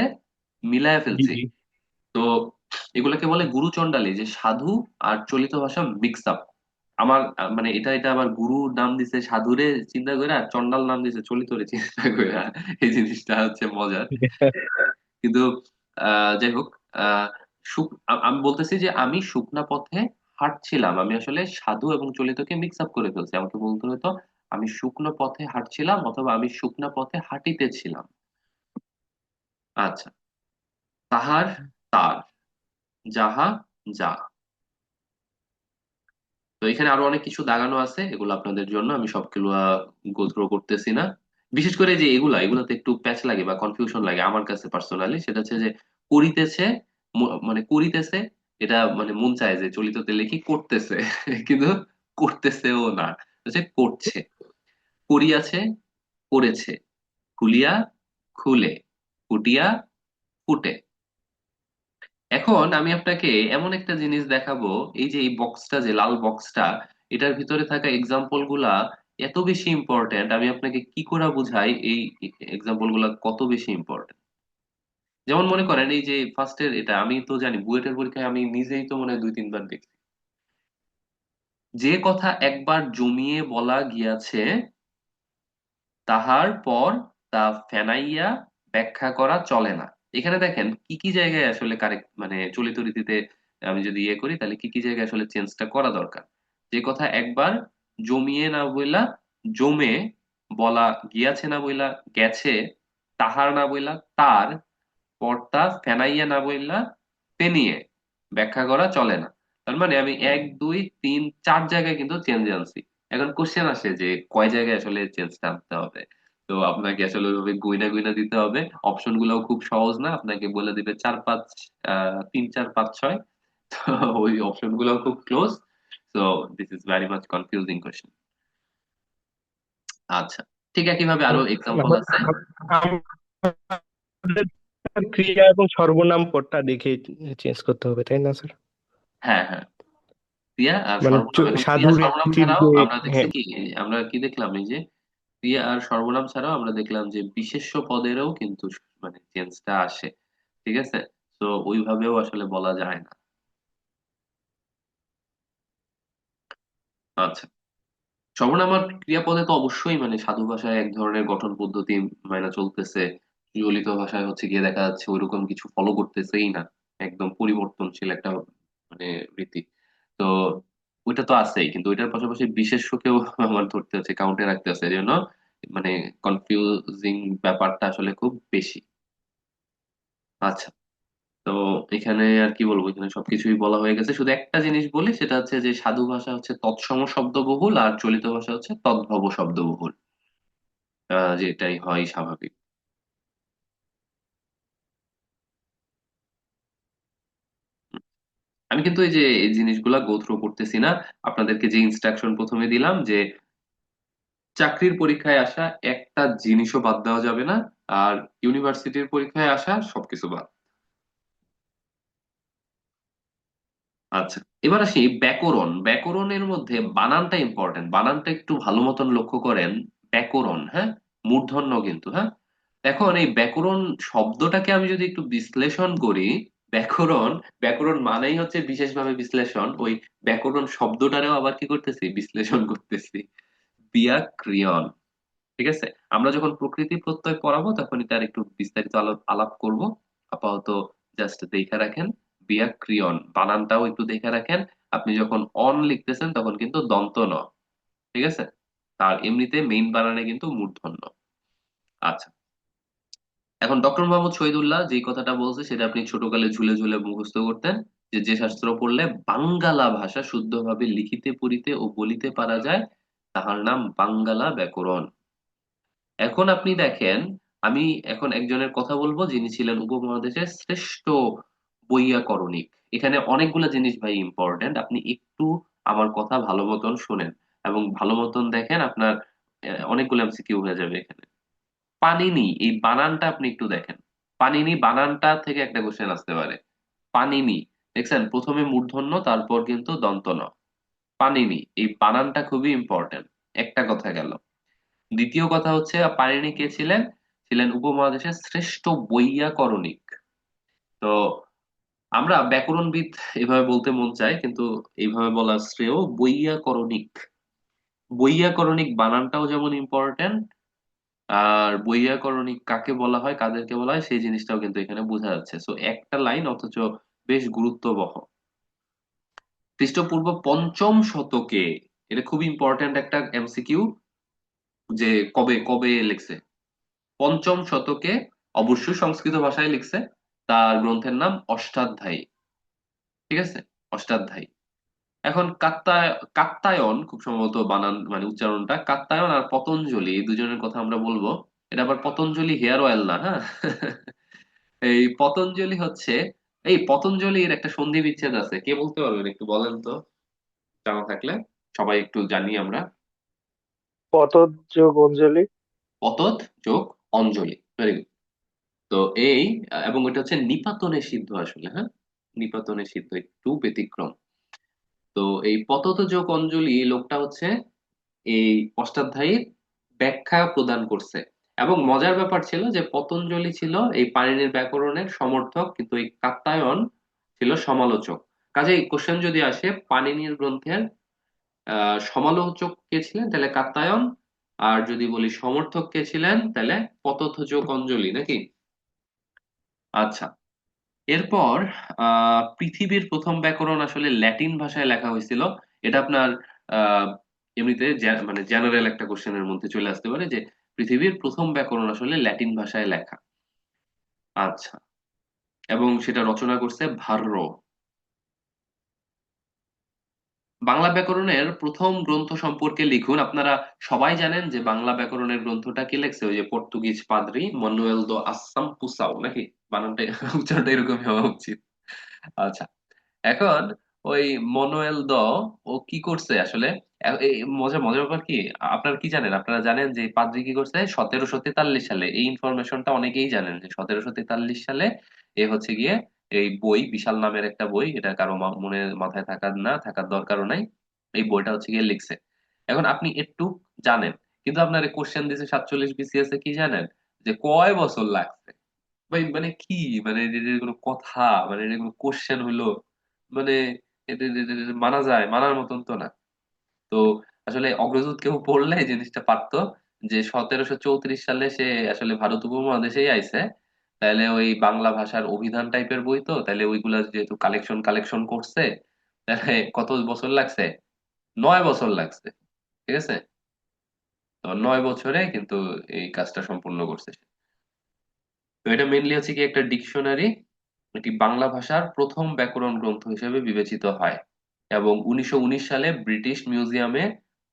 মিলায় জি ফেলছি। জি। তো এগুলোকে বলে গুরু চণ্ডালী, যে সাধু আর চলিত ভাষা মিক্স আপ। আমার মানে এটা আবার গুরু নাম দিছে সাধুরে চিন্তা করে, আর চণ্ডাল নাম দিছে চলিতরে চিন্তা করে। এই জিনিসটা হচ্ছে মজার। কিন্তু যাই হোক, আহ আমি বলতেছি যে আমি শুকনা পথে হাঁটছিলাম, আমি আসলে সাধু এবং চলিতকে মিক্স আপ করে ফেলছি। আমাকে বলতে হতো আমি শুকনো পথে হাঁটছিলাম, অথবা আমি শুকনা পথে হাঁটিতেছিলাম। আচ্ছা, তাহার, তার, যাহা, যা। তো এখানে আরো অনেক কিছু দাগানো আছে, এগুলো আপনাদের জন্য, আমি সবগুলো গো থ্রু করতেছি না। বিশেষ করে যে এগুলাতে একটু প্যাচ লাগে বা কনফিউশন লাগে আমার কাছে পার্সোনালি, সেটা হচ্ছে যে করিতেছে, মানে করিতেছে, এটা মানে মন চায় যে চলিততে লিখি করতেছে, কিন্তু করতেছেও না, হচ্ছে করছে। করিয়াছে, করেছে। খুলিয়া, খুলে। ফুটিয়া, ফুটে। এখন আমি আপনাকে এমন একটা জিনিস দেখাবো, এই যে এই বক্সটা, যে লাল বক্সটা, এটার ভিতরে থাকা এক্সাম্পল গুলা এত বেশি ইম্পর্ট্যান্ট। আমি আপনাকে কি করে বুঝাই এই এক্সাম্পল গুলা কত বেশি ইম্পর্ট্যান্ট। যেমন মনে করেন এই যে ফার্স্টের এটা, আমি তো জানি বুয়েটের পরীক্ষায় আমি নিজেই তো মনে হয় 2-3 বার দেখছি। যে কথা একবার জমিয়ে বলা গিয়াছে, তাহার পর তা ফেনাইয়া ব্যাখ্যা করা চলে না। এখানে দেখেন কি কি জায়গায় আসলে কারেক্ট, মানে চলিত রীতিতে আমি যদি ইয়ে করি, তাহলে কি কি জায়গায় আসলে চেঞ্জটা করা দরকার। যে কথা একবার জমিয়ে না বইলা জমে বলা গিয়াছে না বইলা গেছে, তাহার না বইলা তার, পর্দা ফেনাইয়া না বইলা ফেনিয়ে ব্যাখ্যা করা চলে না। তার মানে আমি 1 2 3 4 জায়গায় কিন্তু চেঞ্জ আনছি। এখন কোশ্চেন আসে যে কয় জায়গায় আসলে চেঞ্জটা আনতে হবে। তো আপনাকে আসলে ওইভাবে গুইনা গুইনা দিতে হবে। অপশন গুলাও খুব সহজ না, আপনাকে বলে দিবে 4 5, 3 4 5 6। তো ওই অপশন গুলাও খুব ক্লোজ। তো this is very much confusing question. আচ্ছা, ঠিক একইভাবে আরো এক্সাম্পল আছে। আমাদের ক্রিয়া এবং সর্বনাম পদটা দেখে চেঞ্জ করতে হবে, তাই না স্যার? হ্যাঁ, হ্যাঁ, ক্রিয়া আর মানে সর্বনাম, এবং ক্রিয়া সাধু সর্বনাম রীতির ছাড়াও যে, আমরা দেখছি হ্যাঁ। কি, আমরা কি দেখলাম, এই যে ক্রিয়া আর সর্বনাম ছাড়াও আমরা দেখলাম যে বিশেষ্য পদেরও কিন্তু মানে চেঞ্জটা আসে। ঠিক আছে, তো ওইভাবেও আসলে বলা যায় না। আচ্ছা, সর্বনাম আর ক্রিয়াপদে তো অবশ্যই মানে সাধু ভাষায় এক ধরনের গঠন পদ্ধতি মাইনা চলতেছে, চলিত ভাষায় হচ্ছে গিয়ে দেখা যাচ্ছে ওইরকম কিছু ফলো করতেছেই না, একদম পরিবর্তনশীল একটা মানে রীতি। তো ওইটা তো আছেই, কিন্তু ওইটার পাশাপাশি বিশেষ্যকেও আমার ধরতে হচ্ছে, কাউন্টে রাখতে হচ্ছে, এই জন্য মানে কনফিউজিং ব্যাপারটা আসলে খুব বেশি। আচ্ছা, তো এখানে আর কি বলবো, এখানে সবকিছুই বলা হয়ে গেছে, শুধু একটা জিনিস বলি, সেটা হচ্ছে যে সাধু ভাষা হচ্ছে তৎসম শব্দবহুল, আর চলিত ভাষা হচ্ছে তদ্ভব শব্দবহুল। যেটাই হয় স্বাভাবিক। আমি কিন্তু এই যে এই জিনিসগুলা গো থ্রু করতেছি না, আপনাদেরকে যে ইনস্ট্রাকশন প্রথমে দিলাম যে চাকরির পরীক্ষায় আসা একটা জিনিসও বাদ দেওয়া যাবে না, আর ইউনিভার্সিটির পরীক্ষায় আসা সবকিছু বাদ। আচ্ছা, এবার আসি ব্যাকরণ। ব্যাকরণের মধ্যে বানানটা ইম্পর্টেন্ট, বানানটা একটু ভালো মতন লক্ষ্য করেন। ব্যাকরণ, হ্যাঁ, মূর্ধন্য কিন্তু, হ্যাঁ। এখন এই ব্যাকরণ শব্দটাকে আমি যদি একটু বিশ্লেষণ করি, ব্যাকরণ ব্যাকরণ মানেই হচ্ছে বিশেষভাবে বিশ্লেষণ, ওই ব্যাকরণ শব্দটারেও আবার কি করতেছি, বিশ্লেষণ করতেছি। ব্যাকরণ, ঠিক আছে। আমরা যখন প্রকৃতি প্রত্যয় পড়াবো তখন এটার একটু বিস্তারিত আলাপ আলাপ করব। আপাতত জাস্ট দেখে রাখেন, ব্যাকরণ বানানটাও একটু দেখে রাখেন। আপনি যখন অন লিখতেছেন তখন কিন্তু দন্ত ন, ঠিক আছে। আর এমনিতে মেইন বানানে কিন্তু মূর্ধন্য। আচ্ছা, এখন ডক্টর মোহাম্মদ শহীদুল্লাহ যে কথাটা বলছে সেটা আপনি ছোটকালে ঝুলে ঝুলে মুখস্থ করতেন, যে যে শাস্ত্র পড়লে বাঙ্গালা ভাষা শুদ্ধভাবে লিখিতে পড়িতে ও বলিতে পারা যায় তাহার নাম বাঙ্গালা ব্যাকরণ। এখন আপনি দেখেন, আমি এখন একজনের কথা বলবো যিনি ছিলেন উপমহাদেশের শ্রেষ্ঠ বৈয়াকরণিক। এখানে অনেকগুলো জিনিস ভাই ইম্পর্টেন্ট, আপনি একটু আমার কথা ভালো মতন শোনেন এবং ভালো মতন দেখেন, আপনার অনেকগুলো এমসিকিউ হয়ে যাবে এখানে। পানিনি এই বানানটা আপনি একটু দেখেন, পানিনি বানানটা থেকে একটা কোশ্চেন আসতে পারে। পানিনি, দেখছেন প্রথমে মূর্ধন্য তারপর কিন্তু দন্ত ন। পানিনি এই বানানটা খুবই ইম্পর্টেন্ট, একটা কথা গেল। দ্বিতীয় কথা হচ্ছে পানিনি কে ছিলেন, ছিলেন উপমহাদেশের শ্রেষ্ঠ বৈয়াকরণিক। তো আমরা ব্যাকরণবিদ এভাবে বলতে মন চায়, কিন্তু এইভাবে বলা শ্রেয়। বৈয়াকরণিক, বৈয়াকরণিক বানানটাও যেমন ইম্পর্টেন্ট, আর বৈয়াকরণিক কাকে বলা হয় কাদেরকে বলা হয় সেই জিনিসটাও কিন্তু এখানে বোঝা যাচ্ছে। সো একটা লাইন অথচ বেশ গুরুত্ববহ। খ্রিস্টপূর্ব পঞ্চম শতকে, এটা খুব ইম্পর্ট্যান্ট একটা এমসিকিউ, যে কবে কবে লিখছে। পঞ্চম শতকে, অবশ্যই সংস্কৃত ভাষায় লিখছে। তার গ্রন্থের নাম অষ্টাধ্যায়ী, ঠিক আছে, অষ্টাধ্যায়ী। এখন কাত্তায়ন খুব সম্ভবত বানান মানে উচ্চারণটা কাত্তায়ন, আর পতঞ্জলি এই দুজনের কথা আমরা বলবো। এটা আবার পতঞ্জলি হেয়ার অয়েল না, হ্যাঁ। এই পতঞ্জলি হচ্ছে, এই পতঞ্জলির একটা সন্ধি বিচ্ছেদ আছে, কে বলতে পারবেন একটু বলেন তো, জানা থাকলে সবাই একটু জানি আমরা। পতযোগ অঞ্জলি। পতত যোগ অঞ্জলি, ভেরি গুড। তো এই এবং এটা হচ্ছে নিপাতনে সিদ্ধ আসলে, হ্যাঁ, নিপাতনে সিদ্ধ, একটু ব্যতিক্রম। তো এই পতত যোগ অঞ্জলি এই লোকটা হচ্ছে এই অষ্টাধ্যায়ীর ব্যাখ্যা প্রদান করছে। এবং মজার ব্যাপার ছিল যে পতঞ্জলি ছিল এই পাণিনির ব্যাকরণের সমর্থক, কিন্তু এই কাত্যায়ন ছিল সমালোচক। কাজেই কোশ্চেন যদি আসে পাণিনির গ্রন্থের সমালোচক কে ছিলেন তাহলে কাত্যায়ন, আর যদি বলি সমর্থক কে ছিলেন তাহলে পতথযোগ অঞ্জলি, নাকি? আচ্ছা, এরপর পৃথিবীর প্রথম ব্যাকরণ আসলে ল্যাটিন ভাষায় লেখা হয়েছিল। এটা আপনার আহ এমনিতে মানে জেনারেল একটা কোশ্চেনের মধ্যে চলে আসতে পারে যে পৃথিবীর প্রথম ব্যাকরণ আসলে ল্যাটিন ভাষায় লেখা। আচ্ছা, এবং সেটা রচনা করছে ভার্রো। বাংলা ব্যাকরণের প্রথম গ্রন্থ সম্পর্কে লিখুন। আপনারা সবাই জানেন যে বাংলা ব্যাকরণের গ্রন্থটা কে লিখছে, ওই যে পর্তুগিজ পাদ্রী মানুয়েল দো আসাম পুসাও, নাকি? বানানটা উচ্চারণটা এরকমই হওয়া উচিত। আচ্ছা, এখন ওই মনুয়েল দ, ও কি করছে আসলে, এই মজার মজার ব্যাপার কি, আপনারা কি জানেন, আপনারা জানেন যে পাদ্রী কি করছে 1743 সালে, এই ইনফরমেশনটা অনেকেই জানেন যে 1743 সালে এ হচ্ছে গিয়ে এই বই বিশাল নামের একটা বই, এটা কারো মনে মাথায় থাকার না, থাকার দরকারও নাই, এই বইটা হচ্ছে গিয়ে লিখছে। এখন আপনি একটু জানেন, কিন্তু আপনার কোশ্চেন দিছে 47 বিসিএস এ, কি জানেন যে কয় বছর লাগছে? ভাই মানে কি, মানে এটা কোনো কথা, মানে এটা কোনো কোশ্চেন হইলো, মানে এটা মানা যায়, মানার মতন তো না। তো আসলে অগ্রদূত কেউ পড়লে এই জিনিসটা পারতো, যে 1734 সালে সে আসলে ভারত উপমহাদেশেই আইছে। তাহলে ওই বাংলা ভাষার অভিধান টাইপের বই, তো তাহলে ওইগুলা যেহেতু কালেকশন কালেকশন করছে, তাহলে কত বছর লাগছে? 9 বছর লাগছে, ঠিক আছে। তো 9 বছরে কিন্তু এই কাজটা সম্পূর্ণ করছে সে। তো এটা মেইনলি হচ্ছে কি একটা ডিকশনারি, এটি বাংলা ভাষার প্রথম ব্যাকরণ গ্রন্থ হিসেবে বিবেচিত হয়। এবং 1919 সালে ব্রিটিশ মিউজিয়ামে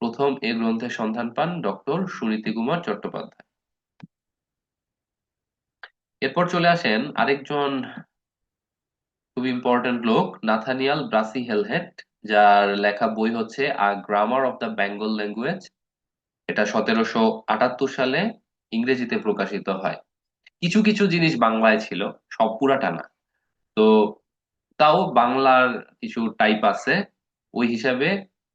প্রথম এ গ্রন্থের সন্ধান পান ডক্টর সুনীতি কুমার চট্টোপাধ্যায়। এরপর চলে আসেন আরেকজন খুব ইম্পর্ট্যান্ট লোক, নাথানিয়াল ব্রাসি হেলহেট, যার লেখা বই হচ্ছে a grammar of the Bengal language. এটা 1778 সালে ইংরেজিতে প্রকাশিত হয়। কিছু কিছু জিনিস বাংলায় ছিল, সব পুরাটা না। তো তাও বাংলার কিছু টাইপ আছে, ওই হিসাবে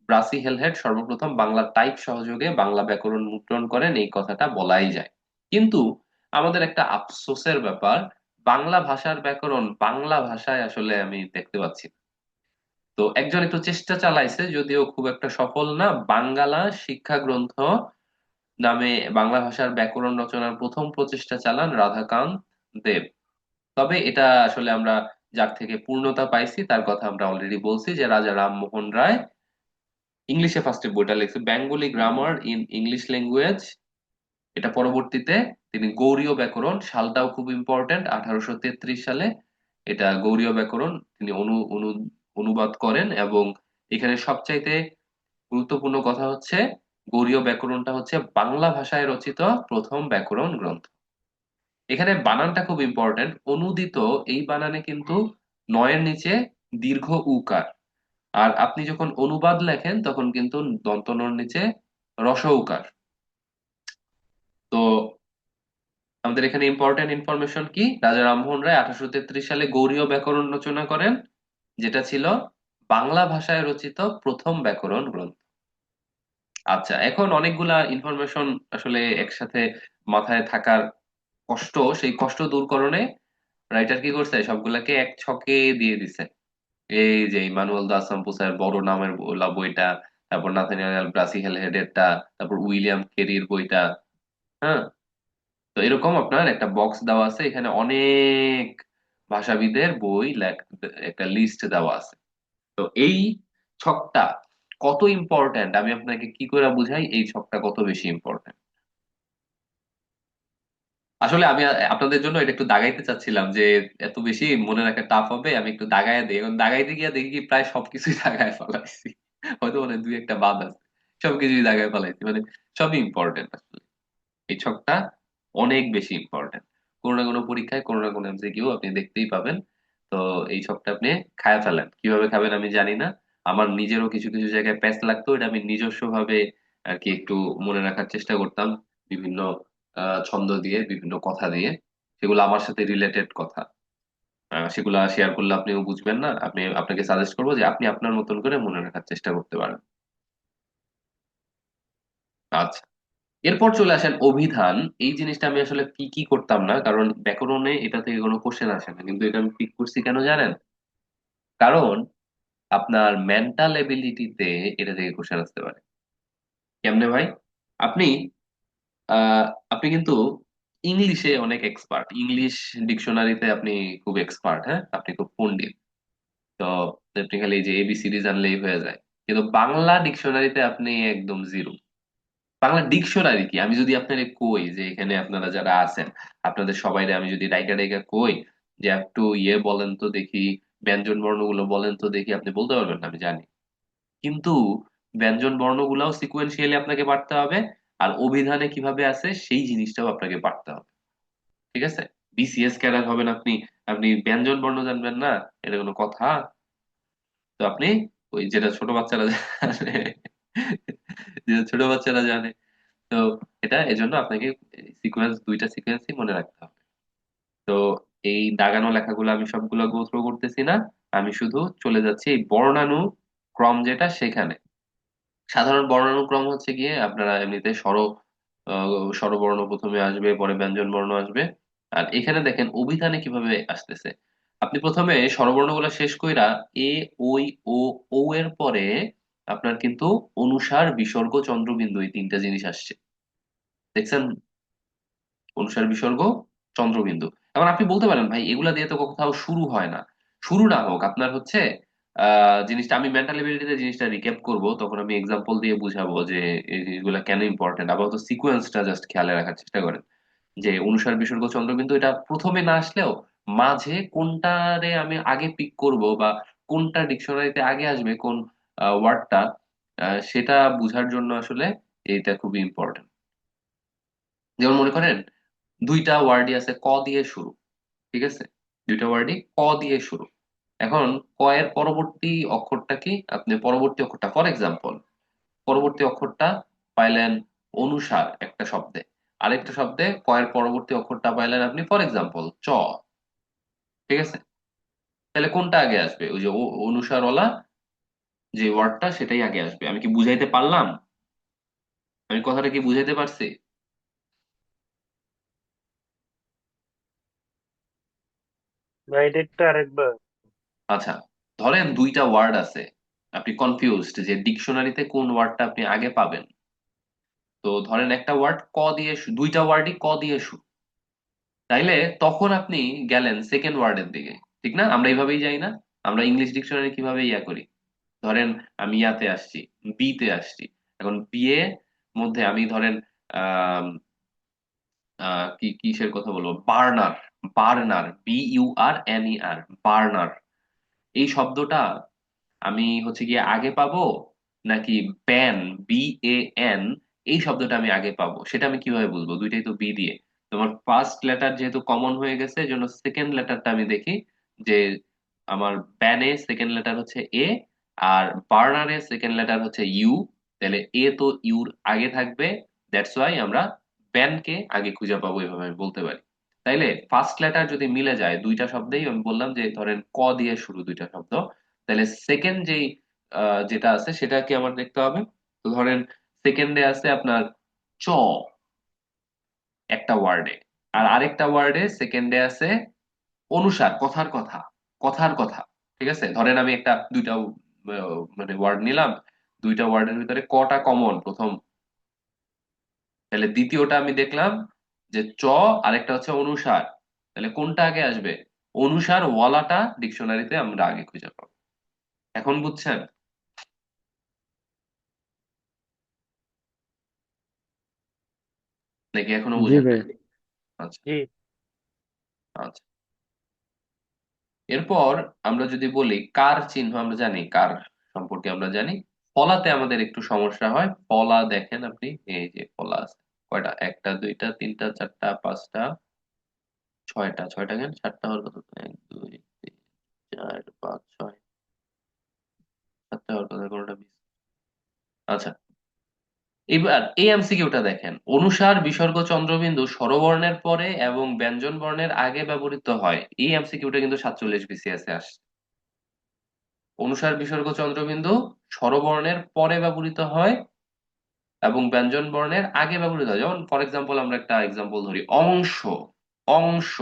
ব্রাসি হেলহেড সর্বপ্রথম বাংলা টাইপ সহযোগে বাংলা ব্যাকরণ মুদ্রণ করেন, এই কথাটা বলাই যায়। কিন্তু আমাদের একটা আফসোসের ব্যাপার, বাংলা ভাষার ব্যাকরণ বাংলা ভাষায় আসলে আমি দেখতে পাচ্ছি না। তো একজন একটু চেষ্টা চালাইছে, যদিও খুব একটা সফল না, বাঙ্গালা শিক্ষা গ্রন্থ নামে বাংলা ভাষার ব্যাকরণ রচনার প্রথম প্রচেষ্টা চালান রাধাকান্ত দেব। তবে এটা আসলে আমরা যার থেকে পূর্ণতা পাইছি তার কথা আমরা অলরেডি বলছি, যে রাজা রামমোহন রায় ইংলিশে ফার্স্টে বইটা লিখছে, Bengali grammar in English language. এটা পরবর্তীতে তিনি গৌড়ীয় ব্যাকরণ, সালটাও খুব ইম্পর্ট্যান্ট, 1833 সালে এটা গৌড়ীয় ব্যাকরণ তিনি অনুবাদ করেন। এবং এখানে সবচাইতে গুরুত্বপূর্ণ কথা হচ্ছে, গৌড়ীয় ব্যাকরণটা হচ্ছে বাংলা ভাষায় রচিত প্রথম ব্যাকরণ গ্রন্থ। এখানে বানানটা খুব ইম্পর্ট্যান্ট, অনুদিত এই বানানে কিন্তু নয়ের নিচে দীর্ঘ উকার, আর আপনি যখন অনুবাদ লেখেন তখন কিন্তু দন্ত নর নিচে রস উকার। তো আমাদের এখানে ইম্পর্টেন্ট ইনফরমেশন কি, রাজা রামমোহন রায় 1833 সালে গৌড়ীয় ব্যাকরণ রচনা করেন, যেটা ছিল বাংলা ভাষায় রচিত প্রথম ব্যাকরণ গ্রন্থ। আচ্ছা, এখন অনেকগুলা ইনফরমেশন আসলে একসাথে মাথায় থাকার কষ্ট, সেই কষ্ট দূরকরণে রাইটার কি করছে, সবগুলাকে এক ছকে দিয়ে দিছে। এই যে ইমানুয়েল দা সাম্পুসার বড় নামের বইটা, তারপর নাথানিয়েল ব্রাসিহেল হেডেরটা, তারপর উইলিয়াম কেরির বইটা, হ্যাঁ। তো এরকম আপনার একটা বক্স দেওয়া আছে, এখানে অনেক ভাষাবিদের বই একটা লিস্ট দেওয়া আছে। তো এই ছকটা কত ইম্পর্ট্যান্ট আমি আপনাকে কি করে বুঝাই, এই ছকটা কত বেশি ইম্পর্ট্যান্ট। আসলে আমি আপনাদের জন্য এটা একটু দাগাইতে চাচ্ছিলাম, যে এত বেশি মনে রাখা টাফ হবে, আমি একটু দাগায় দিই। এখন দাগাইতে গিয়ে দেখি কি প্রায় সবকিছুই দাগায় ফেলাইছি, হয়তো মানে দুই একটা বাদ আছে, সবকিছুই দাগায় ফেলাইছি, মানে সবই ইম্পর্টেন্ট আসলে। এই ছকটা অনেক বেশি ইম্পর্টেন্ট, কোনো না কোনো পরীক্ষায় কোনো না কোনো এমসিকিউ আপনি দেখতেই পাবেন। তো এই ছকটা আপনি খায়া ফেলেন, কিভাবে খাবেন আমি জানি না, আমার নিজেরও কিছু কিছু জায়গায় প্যাচ লাগতো, এটা আমি নিজস্ব ভাবে আর কি একটু মনে রাখার চেষ্টা করতাম, বিভিন্ন ছন্দ দিয়ে, বিভিন্ন কথা দিয়ে, সেগুলো আমার সাথে রিলেটেড কথা। সেগুলা শেয়ার করলে আপনিও বুঝবেন না, আপনাকে সাজেস্ট করবো যে আপনি আপনার মতন করে মনে রাখার চেষ্টা করতে পারেন। আচ্ছা, এরপর চলে আসেন অভিধান। এই জিনিসটা আমি আসলে কি কি করতাম না, কারণ ব্যাকরণে এটা থেকে কোনো কোশ্চেন আসে না, কিন্তু এটা আমি পিক করছি কেন জানেন? কারণ আপনার মেন্টাল এবিলিটিতে এটা থেকে কোশ্চেন আসতে পারে। কেমনে ভাই? আপনি আহ আপনি কিন্তু ইংলিশে অনেক এক্সপার্ট, ইংলিশ ডিকশনারিতে আপনি খুব এক্সপার্ট, হ্যাঁ, আপনি খুব পণ্ডিত। তো আপনি খালি এই যে এবিসিডি জানলেই হয়ে যায়, কিন্তু বাংলা ডিকশনারিতে আপনি একদম জিরো। বাংলা ডিকশনারি কি, আমি যদি আপনাদের কই যে এখানে আপনারা যারা আছেন, আপনাদের সবাই আমি যদি ডাইকা ডাইকা কই যে একটু বলেন তো দেখি, ব্যঞ্জন বর্ণগুলো বলেন তো দেখি, আপনি বলতে পারবেন না আমি জানি। কিন্তু ব্যঞ্জন বর্ণগুলাও সিকুয়েন্সিয়ালি আপনাকে পারতে হবে, আর অভিধানে কিভাবে আছে সেই জিনিসটাও আপনাকে পারতে হবে। ঠিক আছে? বিসিএস ক্যাডার হবেন আপনি, আপনি ব্যঞ্জন বর্ণ জানবেন না, এটা কোনো কথা? তো আপনি ওই যেটা ছোট বাচ্চারা জানে, যেটা ছোট বাচ্চারা জানে, তো এটা এজন্য আপনাকে দুইটা সিকোয়েন্সই মনে রাখতে হবে। তো এই দাগানো লেখাগুলো আমি সবগুলো গো থ্রু করতেছি না, আমি শুধু চলে যাচ্ছি এই বর্ণানুক্রম যেটা সেখানে। সাধারণ বর্ণানুক্রম হচ্ছে গিয়ে আপনারা এমনিতে স্বরবর্ণ প্রথমে আসবে, পরে ব্যঞ্জন বর্ণ আসবে। আর এখানে দেখেন অভিধানে কিভাবে আসতেছে, আপনি প্রথমে স্বরবর্ণগুলো শেষ কইরা এ, ওই, ও, ও এর পরে আপনার কিন্তু অনুসার, বিসর্গ, চন্দ্রবিন্দু এই তিনটা জিনিস আসছে, দেখছেন? অনুসার, বিসর্গ, চন্দ্রবিন্দু। এখন আপনি বলতে পারেন ভাই এগুলা দিয়ে তো কোথাও শুরু হয় না। শুরু না হোক, আপনার হচ্ছে জিনিসটা আমি মেন্টাল এবিলিটিতে জিনিসটা রিক্যাপ করব, তখন আমি এক্সাম্পল দিয়ে বুঝাবো যে এই জিনিসগুলো কেন ইম্পর্টেন্ট। আপাতত সিকোয়েন্সটা জাস্ট খেয়ালে রাখার চেষ্টা করেন, যে অনুসার, বিসর্গ, চন্দ্রবিন্দু এটা প্রথমে না আসলেও মাঝে কোনটারে আমি আগে পিক করব, বা কোনটা ডিকশনারিতে আগে আসবে, কোন ওয়ার্ডটা, সেটা বুঝার জন্য আসলে এটা খুবই ইম্পর্টেন্ট। যেমন মনে করেন দুইটা ওয়ার্ডই আছে ক দিয়ে শুরু, ঠিক আছে? দুইটা ওয়ার্ডই ক দিয়ে শুরু। এখন ক এর পরবর্তী অক্ষরটা কি, আপনি পরবর্তী অক্ষরটা, ফর এক্সাম্পল পরবর্তী অক্ষরটা পাইলেন অনুসার একটা শব্দে, আরেকটা শব্দে ক এর পরবর্তী অক্ষরটা পাইলেন আপনি ফর এক্সাম্পল চ, ঠিক আছে? তাহলে কোনটা আগে আসবে, ওই যে অনুসারওয়ালা যে ওয়ার্ডটা সেটাই আগে আসবে। আমি কি বুঝাইতে পারলাম? আমি কথাটা কি বুঝাইতে পারছি? ভাই এটা একটু আরেকবার। আচ্ছা, ধরেন দুইটা ওয়ার্ড আছে, আপনি কনফিউজড যে ডিকশনারিতে কোন ওয়ার্ডটা আপনি আগে পাবেন। তো ধরেন একটা ওয়ার্ড ক দিয়ে দুইটা ওয়ার্ডই ক দিয়ে শুরু, তাইলে তখন আপনি গেলেন সেকেন্ড ওয়ার্ডের দিকে, ঠিক না? আমরা এইভাবেই যাই না? আমরা ইংলিশ ডিকশনারি কিভাবে ইয়া করি? ধরেন আমি ইয়াতে আসছি, বি তে আসছি। এখন বি এর মধ্যে আমি ধরেন আহ কি কিসের কথা বলবো, বার্নার। Burner, BURNER, burner. এই শব্দটা আমি হচ্ছে গিয়ে আগে পাবো, নাকি ব্যান, BAN, এই শব্দটা আমি আগে পাবো, সেটা আমি কিভাবে বুঝবো? দুইটাই তো বি দিয়ে। তোমার ফার্স্ট লেটার যেহেতু কমন হয়ে গেছে, এই জন্য সেকেন্ড লেটারটা আমি দেখি যে আমার ব্যানে সেকেন্ড লেটার হচ্ছে এ, আর বার্নারে সেকেন্ড লেটার হচ্ছে ইউ। তাহলে এ তো ইউর আগে থাকবে, দ্যাটস ওয়াই আমরা ব্যানকে আগে খুঁজে পাবো, এভাবে আমি বলতে পারি। তাইলে ফার্স্ট লেটার যদি মিলে যায় দুইটা শব্দেই, আমি বললাম যে ধরেন ক দিয়ে শুরু দুইটা শব্দ, তাহলে সেকেন্ড যেই যেটা আছে সেটা কি আমার দেখতে হবে। তো ধরেন সেকেন্ডে আছে আপনার চ, একটা ওয়ার্ডে। আর আরেকটা ওয়ার্ডে সেকেন্ডে আছে অনুসার, কথার কথা, কথার কথা। ঠিক আছে, ধরেন আমি একটা দুইটা মানে ওয়ার্ড নিলাম, দুইটা ওয়ার্ডের ভিতরে কটা কমন প্রথম, তাহলে দ্বিতীয়টা আমি দেখলাম যে চ, আরেকটা হচ্ছে অনুসার। তাহলে কোনটা আগে আসবে? অনুসার ওয়ালাটা ডিকশনারিতে আমরা আগে খুঁজে পাবো। এখন বুঝছেন নাকি এখনো জি বুঝেন ভাই। নাই? আচ্ছা। জি। আচ্ছা, এরপর আমরা যদি বলি কার চিহ্ন, আমরা জানি কার সম্পর্কে, আমরা জানি ফলাতে আমাদের একটু সমস্যা হয়। ফলা দেখেন আপনি, এই যে ফলা আছে কয়টা, একটা দুইটা তিনটা চারটা পাঁচটা ছয়টা, ছয়টা কেন সাতটা হওয়ার কথা তো? এক দুই তিন চার পাঁচ ছয়, সাতটা হওয়ার কথা, কোনোটা মিস। আচ্ছা, এবার এই এমসিকিউটা দেখেন, অনুসার বিসর্গ চন্দ্রবিন্দু স্বরবর্ণের পরে এবং ব্যঞ্জন বর্ণের আগে ব্যবহৃত হয়। এই এমসিকিউটা কিন্তু 47 BCS এ আসে। অনুসার বিসর্গ চন্দ্রবিন্দু স্বরবর্ণের পরে ব্যবহৃত হয় এবং ব্যঞ্জন বর্ণের আগে ব্যবহৃত হয়। যেমন ফর এক্সাম্পল আমরা একটা এক্সাম্পল ধরি, অংশ। অংশ,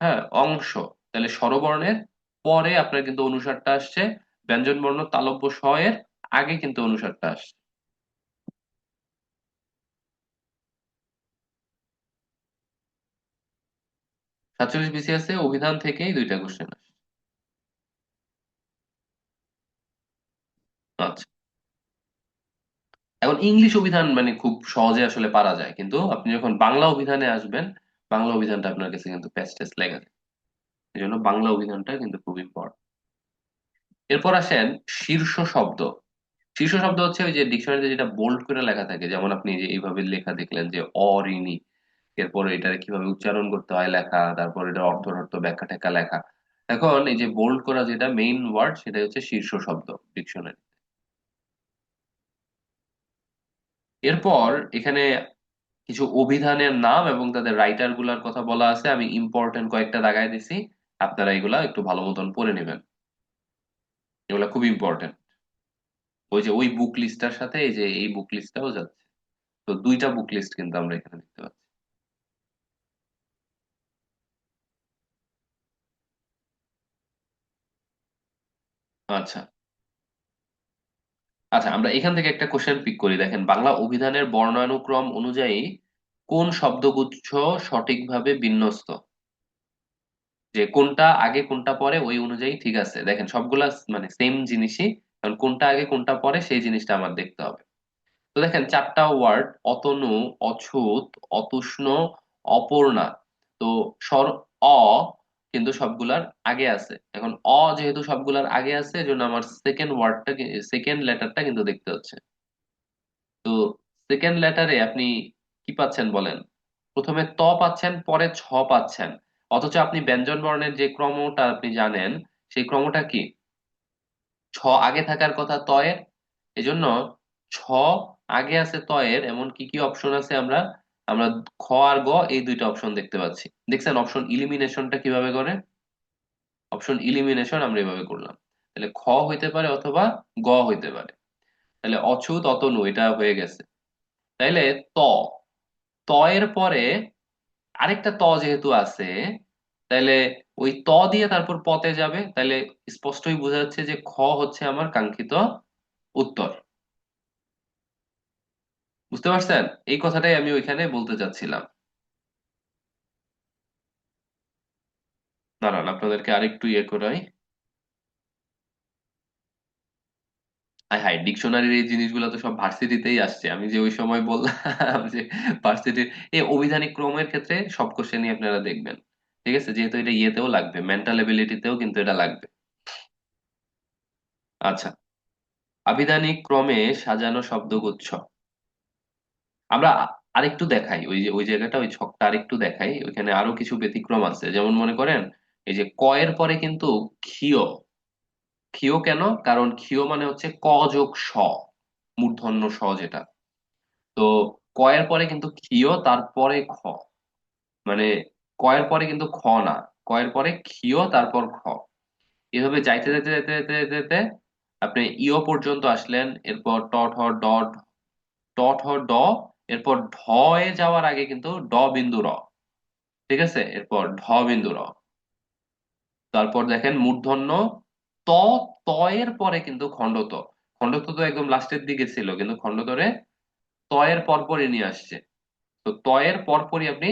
হ্যাঁ অংশ। তাহলে স্বরবর্ণের পরে আপনার কিন্তু অনুসারটা আসছে, ব্যঞ্জন বর্ণ তালব্য স এর আগে কিন্তু অনুসারটা আসছে। 47 BCS এ অভিধান থেকেই দুইটা কোশ্চেন আসে। আচ্ছা, এখন ইংলিশ অভিধান মানে খুব সহজে আসলে পারা যায়, কিন্তু আপনি যখন বাংলা অভিধানে আসবেন, বাংলা অভিধানটা আপনার কাছে কিন্তু প্যাচ ট্যাচ লেগে যায়। এই জন্য বাংলা অভিধানটা কিন্তু খুব ইম্পর্টেন্ট। এরপর আসেন শীর্ষ শব্দ। শীর্ষ শব্দ হচ্ছে ওই যে ডিকশনারিতে যেটা বোল্ড করে লেখা থাকে, যেমন আপনি যে এইভাবে লেখা দেখলেন যে অঋণী, এরপর এটার কিভাবে উচ্চারণ করতে হয় লেখা, তারপর এটার অর্থ অর্থ ব্যাখ্যা ট্যাখ্যা লেখা। এখন এই যে বোল্ড করা যেটা মেইন ওয়ার্ড, সেটা হচ্ছে শীর্ষ শব্দ ডিকশনারি। এরপর এখানে কিছু অভিধানের নাম এবং তাদের রাইটার গুলার কথা বলা আছে, আমি ইম্পর্টেন্ট কয়েকটা দাগায় দিছি, আপনারা এগুলা একটু ভালো মতন পড়ে নেবেন। এগুলা খুব ইম্পর্টেন্ট। ওই যে ওই বুক লিস্টটার সাথে এই যে এই বুক লিস্টটাও যাচ্ছে। তো দুইটা বুক লিস্ট কিন্তু আমরা এখানে দেখতে পাচ্ছি। আচ্ছা। আচ্ছা, আমরা এখান থেকে একটা কোশ্চেন পিক করি, দেখেন বাংলা অভিধানের বর্ণানুক্রম অনুযায়ী কোন শব্দগুচ্ছ সঠিকভাবে বিন্যস্ত, যে কোনটা আগে কোনটা পরে ওই অনুযায়ী ঠিক আছে। দেখেন সবগুলা মানে সেম জিনিসই, কারণ কোনটা আগে কোনটা পরে সেই জিনিসটা আমার দেখতে হবে। তো দেখেন চারটা ওয়ার্ড, অতনু, অছুত, অতুষ্ণ, অপর্ণা। তো স্বর অ কিন্তু সবগুলার আগে আছে। এখন অ যেহেতু সবগুলার আগে আছে, এজন্য আমার সেকেন্ড ওয়ার্ডটা, সেকেন্ড লেটারটা কিন্তু দেখতে হচ্ছে। তো সেকেন্ড লেটারে আপনি কি পাচ্ছেন বলেন? প্রথমে ত পাচ্ছেন, পরে ছ পাচ্ছেন। অথচ আপনি ব্যঞ্জন বর্ণের যে ক্রমটা আপনি জানেন, সেই ক্রমটা কি? ছ আগে থাকার কথা ত এর, এজন্য ছ আগে আছে ত এর। এমন কি কি অপশন আছে, আমরা আমরা খ আর গ এই দুইটা অপশন দেখতে পাচ্ছি। দেখছেন অপশন ইলিমিনেশনটা কিভাবে করে? অপশন ইলিমিনেশন আমরা এভাবে করলাম। তাহলে খ হইতে পারে অথবা গ হইতে পারে। তাহলে অচ্যুত অতনু এটা হয়ে গেছে। তাইলে ত, ত এর পরে আরেকটা ত যেহেতু আছে, তাইলে ওই ত দিয়ে তারপর পতে যাবে, তাইলে স্পষ্টই বোঝা যাচ্ছে যে খ হচ্ছে আমার কাঙ্ক্ষিত উত্তর। বুঝতে পারছেন? এই কথাটাই আমি ওইখানে বলতে চাচ্ছিলাম। দাঁড়ান, আপনাদেরকে আরেকটু ইয়ে করাই। হাই হাই, ডিকশনারির এই জিনিসগুলো তো সব ভার্সিটিতেই আসছে। আমি যে ওই সময় বললাম যে ভার্সিটির এই অভিধানিক ক্রমের ক্ষেত্রে সব কোশ্চেনই আপনারা দেখবেন। ঠিক আছে, যেহেতু এটা ইয়েতেও লাগবে, মেন্টাল এবিলিটিতেও কিন্তু এটা লাগবে। আচ্ছা, আভিধানিক ক্রমে সাজানো শব্দগুচ্ছ। আমরা আরেকটু দেখাই, ওই যে ওই জায়গাটা, ওই ছকটা আরেকটু দেখাই। ওইখানে আরো কিছু ব্যতিক্রম আছে, যেমন মনে করেন এই যে ক এর পরে কিন্তু ক্ষীয়। ক্ষীয় কেন? কারণ ক্ষীয় মানে হচ্ছে ক যোগ স, মূর্ধন্য স যেটা। তো ক এর পরে কিন্তু ক্ষীয়, তারপরে খ, মানে ক এর পরে কিন্তু খ না, ক এর পরে ক্ষীয় তারপর খ। এভাবে যাইতে যাইতে যাইতে যাইতে যাইতে যাইতে আপনি ইয় পর্যন্ত আসলেন। এরপর ট ঠ ড, ট ঠ ড, এরপর ঢ এ যাওয়ার আগে কিন্তু ড বিন্দু র। ঠিক আছে, এরপর ঢ বিন্দু র। তারপর দেখেন মূর্ধন্য ত, ত এর পরে কিন্তু খণ্ডত। খণ্ডত তো একদম লাস্টের দিকে ছিল, কিন্তু খণ্ডতরে ত এর পরপরই নিয়ে আসছে। তো ত এর পরপরই আপনি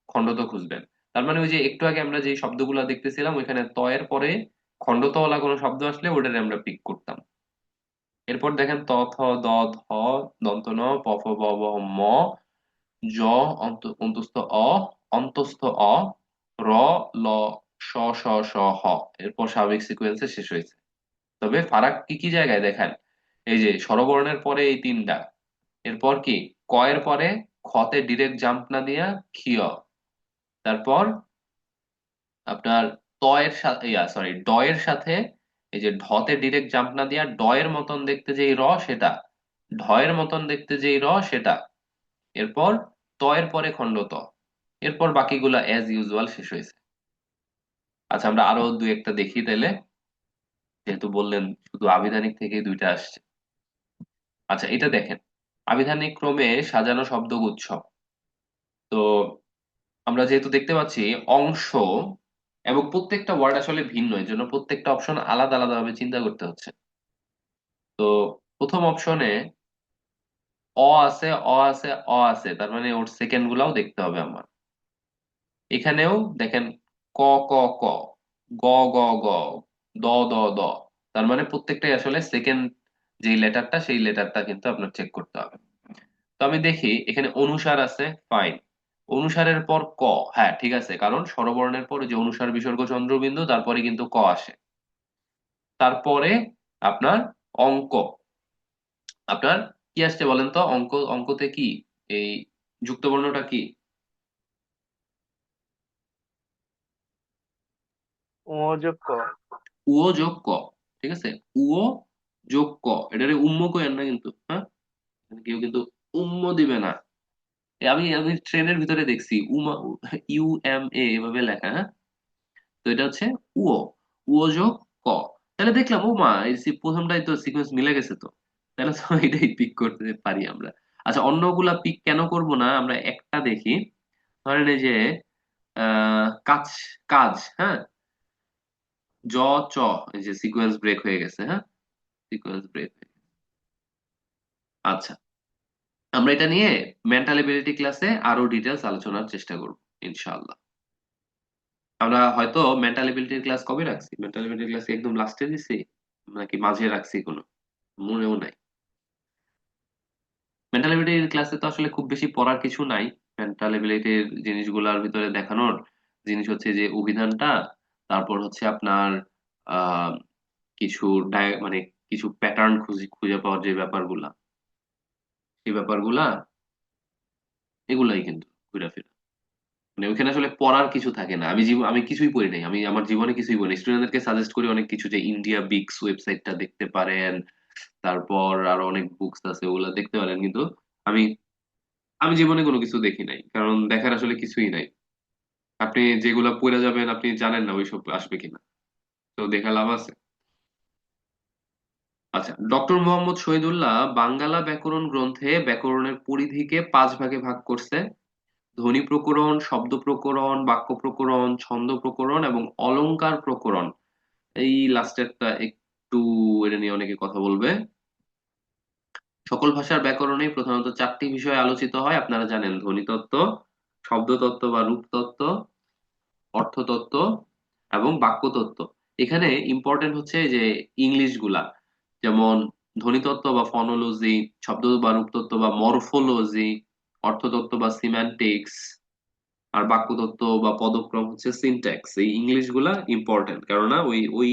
খণ্ডত খুঁজবেন। তার মানে ওই যে একটু আগে আমরা যে শব্দগুলো দেখতেছিলাম, ওইখানে ত এর পরে খণ্ডতওয়ালা কোনো শব্দ আসলে ওটারে আমরা পিক করতাম। এরপর দেখেন ত থ দ ধ দন্ত ন প ফ ব ভ ম, জ অন্তস্থ অ, অন্তস্থ অ, র, ল, স স স হ। এরপর স্বাভাবিক সিকোয়েন্সে শেষ হয়েছে। তবে ফারাক কি কি জায়গায় দেখেন, এই যে স্বরবর্ণের পরে এই তিনটা, এরপর কি ক এর পরে খতে ডিরেক্ট জাম্প না দিয়া ক্ষিয়, তারপর আপনার ত এর সাথে, সরি, ড এর সাথে এই যে ঢতে ডিরেক্ট জাম্প না দিয়া ড এর মতন দেখতে যেই র সেটা, ঢ এর মতন দেখতে যেই র সেটা, এরপর ত এর পরে খণ্ড ত, এরপর বাকিগুলা অ্যাজ ইউজুয়াল শেষ হয়েছে। আচ্ছা, আমরা আরো দুই একটা দেখি তাইলে, যেহেতু বললেন শুধু আভিধানিক থেকে দুইটা আসছে। আচ্ছা, এটা দেখেন, আভিধানিক ক্রমে সাজানো শব্দগুচ্ছ। তো আমরা যেহেতু দেখতে পাচ্ছি অংশ, এবং প্রত্যেকটা ওয়ার্ড আসলে ভিন্ন, এর জন্য প্রত্যেকটা অপশন আলাদা আলাদা ভাবে চিন্তা করতে হচ্ছে। তো প্রথম অপশনে অ আছে, অ আছে, অ আছে, তার মানে ওর সেকেন্ড গুলাও দেখতে হবে আমার। এখানেও দেখেন ক, ক, ক, গ, গ, গ, দ, দ, দ, তার মানে প্রত্যেকটাই আসলে সেকেন্ড যেই লেটারটা সেই লেটারটা কিন্তু আপনার চেক করতে হবে। তো আমি দেখি এখানে অনুসার আছে, ফাইন। অনুসারের পর ক, হ্যাঁ ঠিক আছে, কারণ স্বরবর্ণের পর যে অনুসার বিসর্গ চন্দ্রবিন্দু তারপরে কিন্তু ক আসে। তারপরে আপনার অঙ্ক, আপনার কি আসছে বলেন তো? অঙ্ক, অঙ্কতে কি এই যুক্ত বর্ণটা কি? মনোযোগ ক। উও যোগ ক। ঠিক আছে, উও যোগ ক, এটারে উম্ম কইেন না কিন্তু, হ্যাঁ? কেউ কিন্তু উম্ম দিবে না। আমি আমি ট্রেনের ভিতরে দেখছি উমা, ইউ এম এ এভাবে লেখা, হ্যাঁ? তো এটা হচ্ছে উও, উও যোগ ক। তাহলে দেখলাম ও মা, এই প্রথমটাই তো সিকোয়েন্স মিলে গেছে তো, তাহলে তো এটাই পিক করতে পারি আমরা। আচ্ছা, অন্যগুলা পিক কেন করব না, আমরা একটা দেখি। ধরেন এই যে কাজ, কাজ, হ্যাঁ, জ, চ, এই যে সিকোয়েন্স ব্রেক হয়ে গেছে, হ্যাঁ, সিকোয়েন্স ব্রেক। আচ্ছা, আমরা এটা নিয়ে মেন্টাল এবিলিটি ক্লাসে আরো ডিটেলস আলোচনার চেষ্টা করব ইনশাআল্লাহ। আমরা হয়তো মেন্টাল এবিলিটির ক্লাস কবে রাখছি, মেন্টাল এবিলিটির ক্লাস একদম লাস্টে দিছি নাকি মাঝে রাখছি কোনো মনেও নাই। মেন্টাল এবিলিটির ক্লাসে তো আসলে খুব বেশি পড়ার কিছু নাই। মেন্টাল এবিলিটির জিনিসগুলোর ভিতরে দেখানোর জিনিস হচ্ছে যে অভিধানটা, তারপর হচ্ছে আপনার আহ কিছু মানে কিছু প্যাটার্ন খুঁজে খুঁজে পাওয়ার যে ব্যাপারগুলা, সেই ব্যাপারগুলা, এগুলাই কিন্তু ঘুরে, মানে ওইখানে আসলে পড়ার কিছু থাকে না। আমি কিছুই পড়ি নাই, আমি আমার জীবনে কিছুই পড়ি নাই। স্টুডেন্টদেরকে সাজেস্ট করি অনেক কিছু, যে ইন্ডিয়া বিক্স ওয়েবসাইটটা দেখতে পারেন, তারপর আরো অনেক বুকস আছে ওগুলা দেখতে পারেন, কিন্তু আমি আমি জীবনে কোনো কিছু দেখি নাই, কারণ দেখার আসলে কিছুই নাই। আপনি যেগুলা পড়ে যাবেন আপনি জানেন না ওইসব আসবে কিনা, তো দেখা লাভ আছে? আচ্ছা, ডক্টর মোহাম্মদ শহীদুল্লাহ বাঙ্গালা ব্যাকরণ গ্রন্থে ব্যাকরণের পরিধিকে 5 ভাগে ভাগ করছে। ধ্বনি প্রকরণ, শব্দ প্রকরণ, বাক্য প্রকরণ, ছন্দ প্রকরণ এবং অলংকার প্রকরণ। এই লাস্টেরটা একটু, এটা নিয়ে অনেকে কথা বলবে। সকল ভাষার ব্যাকরণে প্রধানত চারটি বিষয় আলোচিত হয়, আপনারা জানেন: ধ্বনিতত্ত্ব, শব্দতত্ত্ব বা রূপতত্ত্ব, অর্থতত্ত্ব এবং বাক্যতত্ত্ব। এখানে ইম্পর্টেন্ট হচ্ছে যে ইংলিশ গুলা, যেমন ধ্বনিতত্ত্ব বা ফনোলজি, শব্দ বা রূপতত্ত্ব বা মরফোলজি, অর্থতত্ত্ব বা সিম্যান্টিক্স, আর বাক্যতত্ত্ব বা পদক্রম হচ্ছে সিনট্যাক্স। এই ইংলিশ গুলা ইম্পর্টেন্ট, কেননা ওই ওই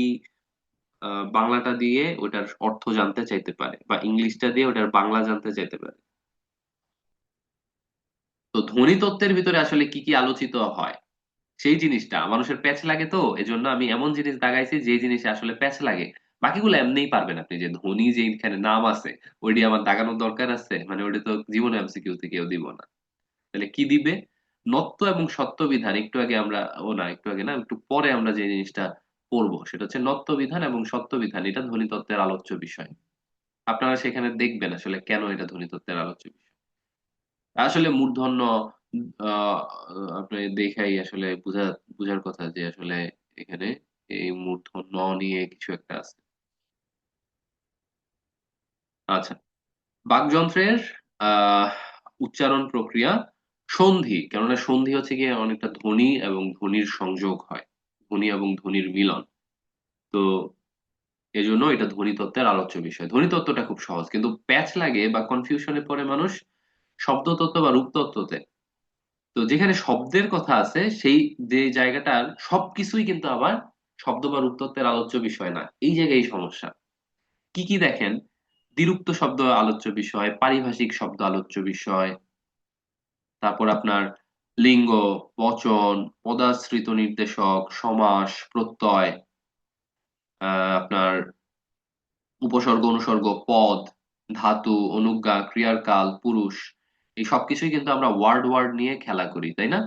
বাংলাটা দিয়ে ওটার অর্থ জানতে চাইতে পারে, বা ইংলিশটা দিয়ে ওটার বাংলা জানতে চাইতে পারে। তো ধ্বনিতত্ত্বের ভিতরে আসলে কি কি আলোচিত হয়, সেই জিনিসটা মানুষের প্যাচ লাগে, তো এজন্য আমি এমন জিনিস দাগাইছি যে জিনিসে আসলে প্যাচ লাগে। বাকিগুলো এমনিই পারবেন আপনি, যে ধ্বনি যে এখানে নাম আছে ওইটি আমার দাগানোর দরকার আছে? মানে ওইটা তো জীবনে এমসিকিউ তে কেউ দিব না। তাহলে কি দিবে? নত্ব এবং সত্য বিধান। একটু আগে আমরা, ও না একটু আগে না, একটু পরে আমরা যে জিনিসটা পড়বো সেটা হচ্ছে নত্ব বিধান এবং সত্য বিধান। এটা ধ্বনিতত্ত্বের আলোচ্য বিষয়। আপনারা সেখানে দেখবেন আসলে কেন এটা ধ্বনিতত্ত্বের আলোচ্য বিষয়। আসলে মূর্ধন্য আহ আপনি দেখাই আসলে বুঝার কথা যে আসলে এখানে এই মূর্ধন্য নিয়ে কিছু একটা আছে। আচ্ছা, বাকযন্ত্রের আহ উচ্চারণ প্রক্রিয়া। সন্ধি, কেননা সন্ধি হচ্ছে গিয়ে অনেকটা ধ্বনি এবং ধ্বনির সংযোগ হয়, ধ্বনি এবং ধ্বনির মিলন। তো এজন্য এটা ধ্বনিতত্ত্বের আলোচ্য বিষয়। ধ্বনিতত্ত্বটা খুব সহজ, কিন্তু প্যাচ লাগে বা কনফিউশনে পড়ে মানুষ শব্দতত্ত্ব বা রূপতত্ত্বতে। তো যেখানে শব্দের কথা আছে সেই যে জায়গাটার সবকিছুই কিন্তু আবার শব্দ বা রূপতত্ত্বের আলোচ্য বিষয় না, এই জায়গায় সমস্যা। কি কি দেখেন: দ্বিরুক্ত শব্দ আলোচ্য বিষয়, পারিভাষিক শব্দ আলোচ্য বিষয়, তারপর আপনার লিঙ্গ, বচন, পদাশ্রিত নির্দেশক, সমাস, প্রত্যয়, আপনার উপসর্গ, অনুসর্গ, পদ, ধাতু, অনুজ্ঞা, ক্রিয়ার কাল, পুরুষ। এই সবকিছুই কিন্তু আমরা ওয়ার্ড ওয়ার্ড নিয়ে খেলা করি, তাই না?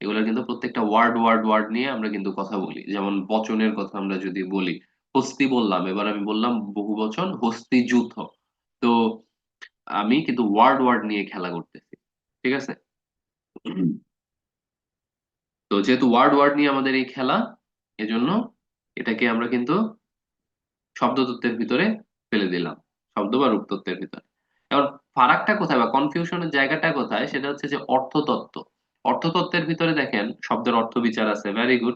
এগুলো কিন্তু প্রত্যেকটা ওয়ার্ড ওয়ার্ড ওয়ার্ড নিয়ে আমরা কিন্তু কথা বলি। যেমন বচনের কথা আমরা যদি বলি, হস্তি বললাম, এবার আমি বললাম বহু বচন হস্তিযুথ। তো আমি কিন্তু ওয়ার্ড ওয়ার্ড নিয়ে খেলা করতেছি, ঠিক আছে? তো যেহেতু ওয়ার্ড ওয়ার্ড নিয়ে আমাদের এই খেলা, এজন্য এটাকে আমরা কিন্তু শব্দতত্ত্বের ভিতরে ফেলে দিলাম, শব্দ বা রূপতত্ত্বের ভিতরে। এবার ফারাকটা কোথায় বা কনফিউশনের জায়গাটা কোথায়, সেটা হচ্ছে যে অর্থতত্ত্ব। অর্থতত্ত্বের ভিতরে দেখেন শব্দের অর্থ বিচার আছে, ভেরি গুড।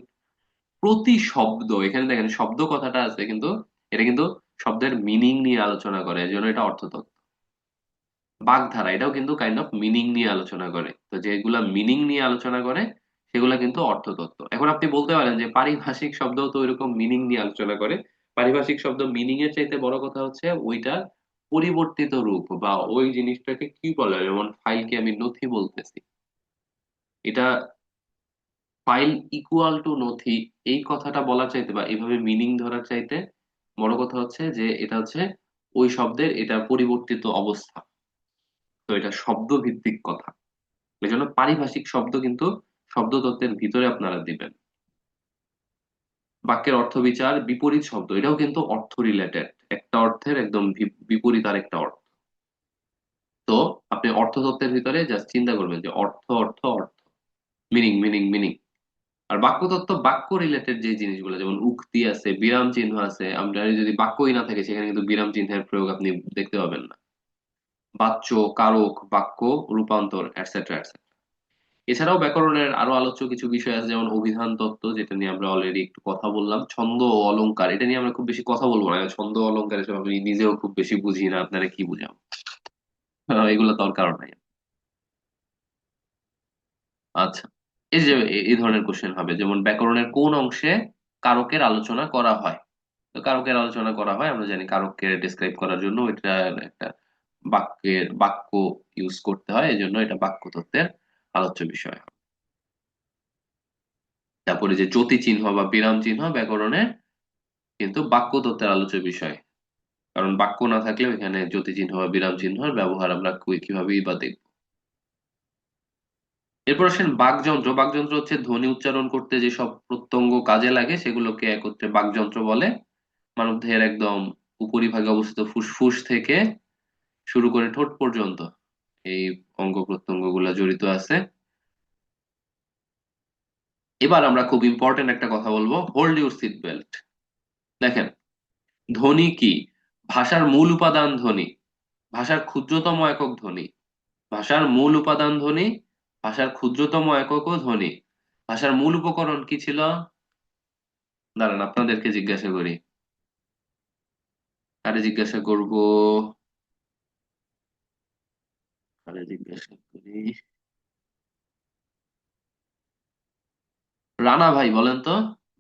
প্রতি শব্দ, এখানে দেখেন শব্দ কথাটা আছে, কিন্তু এটা কিন্তু শব্দের মিনিং নিয়ে আলোচনা করে, এই জন্য এটা অর্থতত্ত্ব। বাগধারা, এটাও কিন্তু কাইন্ড অফ মিনিং নিয়ে আলোচনা করে। তো যেগুলা মিনিং নিয়ে আলোচনা করে সেগুলা কিন্তু অর্থতত্ত্ব। এখন আপনি বলতে পারেন যে পারিভাষিক শব্দও তো এরকম মিনিং নিয়ে আলোচনা করে। পারিভাষিক শব্দ মিনিং এর চাইতে বড় কথা হচ্ছে ওইটার পরিবর্তিত রূপ, বা ওই জিনিসটাকে কি বলে। যেমন ফাইলকে আমি নথি বলতেছি, এটা ফাইল ইকুয়াল টু নথি, এই কথাটা বলার চাইতে বা এইভাবে মিনিং ধরার চাইতে বড় কথা হচ্ছে যে এটা হচ্ছে ওই শব্দের এটা পরিবর্তিত অবস্থা। তো এটা শব্দ ভিত্তিক কথা। এই জন্য পারিভাষিক শব্দ কিন্তু শব্দতত্ত্বের ভিতরে আপনারা দিবেন। বাক্যের অর্থ বিচার, বিপরীত শব্দ, এটাও কিন্তু অর্থ রিলেটেড। একটা অর্থের একদম বিপরীত আর একটা অর্থ। তো আপনি অর্থতত্ত্বের ভিতরে জাস্ট চিন্তা করবেন যে অর্থ অর্থ অর্থ, মিনিং মিনিং মিনিং। আর বাক্যতত্ত্ব বাক্য রিলেটেড যে জিনিসগুলো, যেমন উক্তি আছে, বিরাম চিহ্ন আছে। আমরা যদি বাক্যই না থাকে সেখানে কিন্তু বিরাম চিহ্নের প্রয়োগ আপনি দেখতে পাবেন না। বাচ্য, কারক, বাক্য, রূপান্তর, এটসেট্রা এটসেট্রা। এছাড়াও ব্যাকরণের আরো আলোচ্য কিছু বিষয় আছে, যেমন অভিধান তত্ত্ব, যেটা নিয়ে আমরা অলরেডি একটু কথা বললাম। ছন্দ ও অলংকার, এটা নিয়ে আমরা খুব বেশি কথা বলবো না, ছন্দ ও অলংকার এসব আমি নিজেও খুব বেশি বুঝি না, আপনারা কি বুঝাবো। এগুলো দরকার নাই। আচ্ছা, এই যে এই ধরনের কোশ্চেন হবে, যেমন ব্যাকরণের কোন অংশে কারকের আলোচনা করা হয়। তো কারকের আলোচনা করা হয়, আমরা জানি কারককে ডিসক্রাইব করার জন্য এটা একটা বাক্য ইউজ করতে হয়, এই জন্য এটা বাক্য তত্ত্বের আলোচ্য বিষয়। তারপরে যে জ্যোতি চিহ্ন বা বিরাম চিহ্ন ব্যাকরণের কিন্তু বাক্য তত্ত্বের আলোচ্য বিষয়, কারণ বাক্য না থাকলে এখানে জ্যোতি চিহ্ন বা বিরাম চিহ্নের ব্যবহার আমরা কিভাবেই বা দেখব। এরপর আসেন বাকযন্ত্র। বাকযন্ত্র হচ্ছে ধ্বনি উচ্চারণ করতে যেসব প্রত্যঙ্গ কাজে লাগে সেগুলোকে একত্রে বাকযন্ত্র বলে। মানবদেহের একদম উপরিভাগে অবস্থিত ফুসফুস থেকে শুরু করে ঠোঁট পর্যন্ত এই অঙ্গ প্রত্যঙ্গ গুলা জড়িত আছে। এবার আমরা খুব ইম্পর্টেন্ট একটা কথা বলবো, হোল্ড ইউর সিট বেল্ট। দেখেন, ধ্বনি কি? ভাষার মূল উপাদান ধ্বনি, ভাষার ক্ষুদ্রতম একক ধ্বনি, ভাষার মূল উপাদান ধ্বনি, ভাষার ক্ষুদ্রতম এককও ধ্বনি। ভাষার মূল উপকরণ কি ছিল? দাঁড়ান আপনাদেরকে জিজ্ঞাসা করি, আরে জিজ্ঞাসা করব, আরে জিজ্ঞাসা করি, রানা ভাই বলেন তো,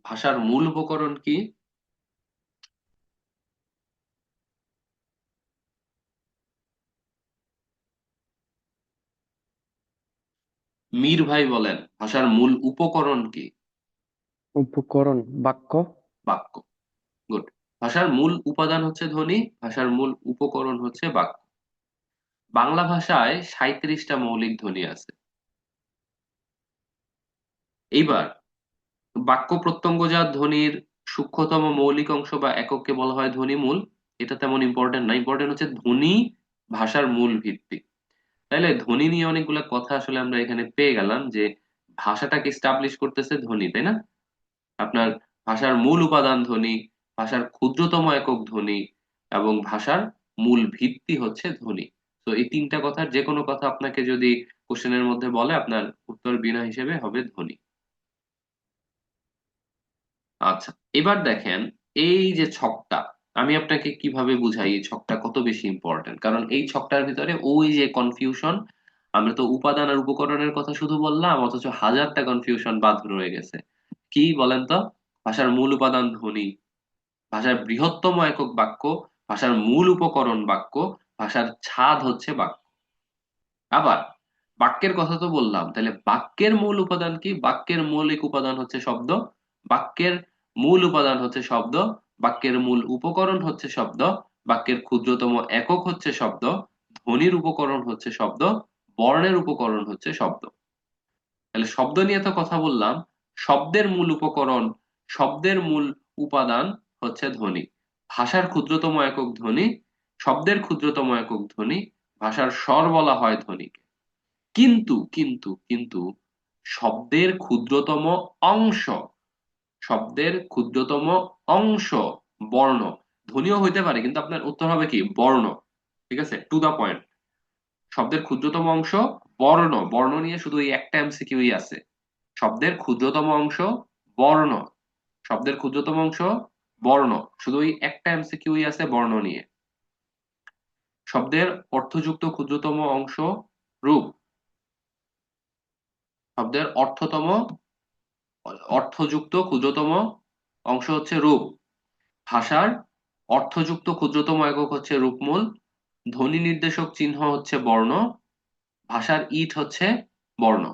ভাষার মূল উপকরণ কি? মীর ভাই বলেন, ভাষার মূল উপকরণ কি? উপকরণ বাক্য। বাক্য। গুড। ভাষার মূল উপাদান হচ্ছে ধ্বনি, ভাষার মূল উপকরণ হচ্ছে বাক্য। বাংলা ভাষায় 37টা মৌলিক ধ্বনি আছে। এইবার বাক্য প্রত্যঙ্গজাত ধ্বনির সূক্ষ্মতম মৌলিক অংশ বা একককে বলা হয় ধ্বনিমূল। এটা তেমন ইম্পর্টেন্ট না, ইম্পর্টেন্ট হচ্ছে ধ্বনি ভাষার মূল ভিত্তি। তাইলে ধ্বনি নিয়ে অনেকগুলা কথা আসলে আমরা এখানে পেয়ে গেলাম, যে ভাষাটাকে স্টাবলিশ করতেছে ধ্বনি, তাই না? আপনার ভাষার মূল উপাদান ধ্বনি, ভাষার ক্ষুদ্রতম একক ধ্বনি, এবং ভাষার মূল ভিত্তি হচ্ছে ধ্বনি। তো এই তিনটা কথার যে কোনো কথা আপনাকে যদি কোশ্চেনের মধ্যে বলে, আপনার উত্তর বিনা হিসেবে হবে ধ্বনি। আচ্ছা, এবার দেখেন, এই যে ছকটা, আমি আপনাকে কিভাবে বুঝাই এই ছকটা কত বেশি ইম্পর্টেন্ট, কারণ এই ছকটার ভিতরে ওই যে কনফিউশন, আমরা তো উপাদান আর উপকরণের কথা শুধু বললাম, অথচ হাজারটা কনফিউশন বাদ রয়ে গেছে। কি বলেন তো? ভাষার মূল উপাদান ধ্বনি, ভাষার বৃহত্তম একক বাক্য, ভাষার মূল উপকরণ বাক্য, ভাষার ছাদ হচ্ছে বাক্য। আবার বাক্যের কথা তো বললাম, তাহলে বাক্যের মূল উপাদান কি? বাক্যের মৌলিক উপাদান হচ্ছে শব্দ, বাক্যের মূল উপাদান হচ্ছে শব্দ, বাক্যের মূল উপকরণ হচ্ছে শব্দ, বাক্যের ক্ষুদ্রতম একক হচ্ছে শব্দ, ধ্বনির উপকরণ হচ্ছে শব্দ, বর্ণের উপকরণ হচ্ছে শব্দ। তাহলে শব্দ নিয়ে তো কথা বললাম, শব্দের মূল উপকরণ, শব্দের মূল উপাদান হচ্ছে ধ্বনি। ভাষার ক্ষুদ্রতম একক ধ্বনি, শব্দের ক্ষুদ্রতম একক ধ্বনি, ভাষার স্বর বলা হয় ধ্বনিকে। কিন্তু শব্দের ক্ষুদ্রতম অংশ, শব্দের ক্ষুদ্রতম অংশ বর্ণ। ধ্বনিও হইতে পারে, কিন্তু আপনার উত্তর হবে কি? বর্ণ। ঠিক আছে, টু দা পয়েন্ট। শব্দের ক্ষুদ্রতম অংশ বর্ণ, বর্ণ নিয়ে শুধু এই একটা এমসিকিউই আছে। শব্দের ক্ষুদ্রতম অংশ বর্ণ, শব্দের ক্ষুদ্রতম অংশ বর্ণ, শুধু এই একটা এমসিকিউই আছে বর্ণ নিয়ে। শব্দের অর্থযুক্ত ক্ষুদ্রতম অংশ রূপ, শব্দের অর্থযুক্ত ক্ষুদ্রতম অংশ হচ্ছে রূপ। ভাষার অর্থযুক্ত ক্ষুদ্রতম একক হচ্ছে রূপমূল। ধ্বনি নির্দেশক চিহ্ন হচ্ছে বর্ণ। ভাষার ইট হচ্ছে বর্ণ।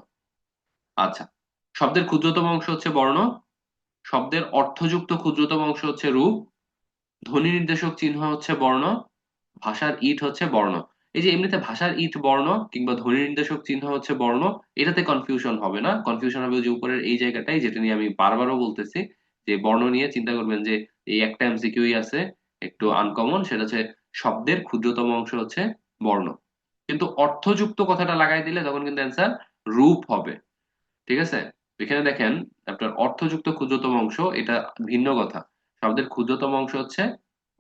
আচ্ছা, শব্দের ক্ষুদ্রতম অংশ হচ্ছে বর্ণ, শব্দের অর্থযুক্ত ক্ষুদ্রতম অংশ হচ্ছে রূপ, ধ্বনি নির্দেশক চিহ্ন হচ্ছে বর্ণ, ভাষার ইট হচ্ছে বর্ণ। এই যে এমনিতে ভাষার ইট বর্ণ কিংবা ধ্বনি নির্দেশক চিহ্ন হচ্ছে বর্ণ, এটাতে কনফিউশন হবে না। কনফিউশন হবে ওই যে উপরের এই জায়গাটাই, যেটা নিয়ে আমি বারবারও বলতেছি, যে বর্ণ নিয়ে চিন্তা করবেন যে এই একটা এমসিকিউই আছে একটু আনকমন, সেটা হচ্ছে শব্দের ক্ষুদ্রতম অংশ হচ্ছে বর্ণ। কিন্তু অর্থযুক্ত কথাটা লাগাই দিলে তখন কিন্তু অ্যান্সার রূপ হবে। ঠিক আছে, এখানে দেখেন, আপনার অর্থযুক্ত ক্ষুদ্রতম অংশ এটা ভিন্ন কথা, শব্দের ক্ষুদ্রতম অংশ হচ্ছে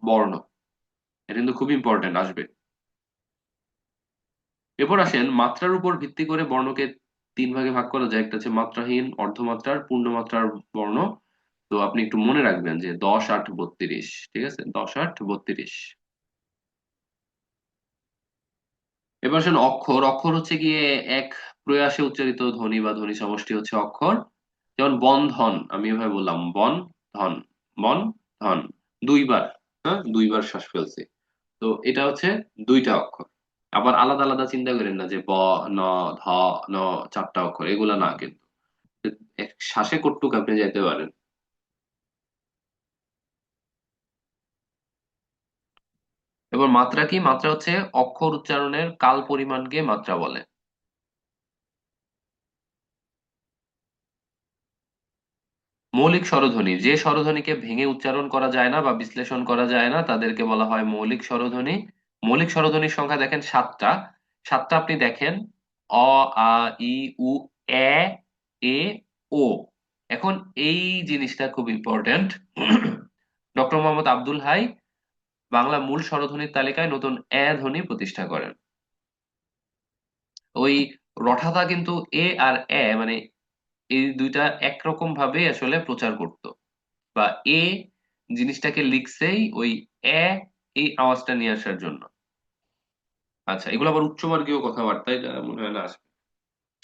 বর্ণ। এটা কিন্তু খুব ইম্পর্টেন্ট, আসবে। এরপর আসেন, মাত্রার উপর ভিত্তি করে বর্ণকে তিন ভাগে ভাগ করা যায়। একটা হচ্ছে মাত্রাহীন, অর্ধমাত্রার, পূর্ণমাত্রার বর্ণ। তো আপনি একটু মনে রাখবেন যে 10, 8, 32। ঠিক আছে, 10, 8, 32। এবার আসেন অক্ষর। অক্ষর হচ্ছে গিয়ে এক প্রয়াসে উচ্চারিত ধ্বনি বা ধ্বনি সমষ্টি হচ্ছে অক্ষর। যেমন বন্ধন, আমি এভাবে বললাম বন ধন, বন ধন, দুইবার, হ্যাঁ দুইবার শ্বাস ফেলছি। তো এটা হচ্ছে দুইটা অক্ষর। আবার আলাদা আলাদা চিন্তা করেন না যে ব, ন, ধ, ন, চারটা অক্ষর, এগুলা না কিন্তু। এক শ্বাসে কতটুকু আপনি যাইতে পারেন। এবার মাত্রা কি? মাত্রা হচ্ছে অক্ষর উচ্চারণের কাল পরিমাণকে মাত্রা বলে। মৌলিক স্বরধ্বনি, যে স্বরধ্বনিকে ভেঙে উচ্চারণ করা যায় না বা বিশ্লেষণ করা যায় না তাদেরকে বলা হয় মৌলিক স্বরধ্বনি। মৌলিক স্বরধ্বনির সংখ্যা দেখেন সাতটা। সাতটা আপনি দেখেন: অ, আ, ই, উ, এ, এ, ও। এখন এই জিনিসটা খুব ইম্পর্ট্যান্ট। ডক্টর মোহাম্মদ আব্দুল হাই বাংলা মূল স্বরধ্বনির তালিকায় নতুন এ ধ্বনি প্রতিষ্ঠা করেন। ওই রঠাটা কিন্তু এ আর এ মানে এই দুইটা একরকম ভাবে আসলে প্রচার করত, বা এ জিনিসটাকে লিখছেই ওই এ এই আওয়াজটা নিয়ে আসার জন্য। আচ্ছা, এগুলো আবার উচ্চবর্গীয় কথাবার্তা, এটা মনে হয় না আসবে।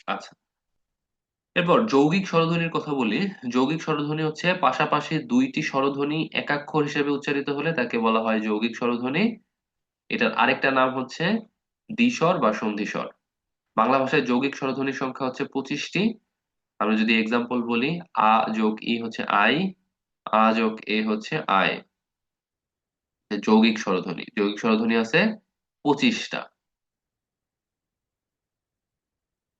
আচ্ছা, এরপর যৌগিক স্বরধ্বনির কথা বলি। যৌগিক স্বরধ্বনি হচ্ছে পাশাপাশি দুইটি স্বরধ্বনি একাক্ষর হিসেবে উচ্চারিত হলে তাকে বলা হয় যৌগিক স্বরধ্বনি। এটার আরেকটা নাম হচ্ছে দ্বিস্বর বা সন্ধিস্বর। বাংলা ভাষায় যৌগিক স্বরধ্বনির সংখ্যা হচ্ছে 25টি। আমরা যদি এক্সাম্পল বলি, আ যোগ ই হচ্ছে আই, আ যোগ এ হচ্ছে আয়। যৌগিক স্বরধ্বনি, যৌগিক স্বরধ্বনি আছে 25টা।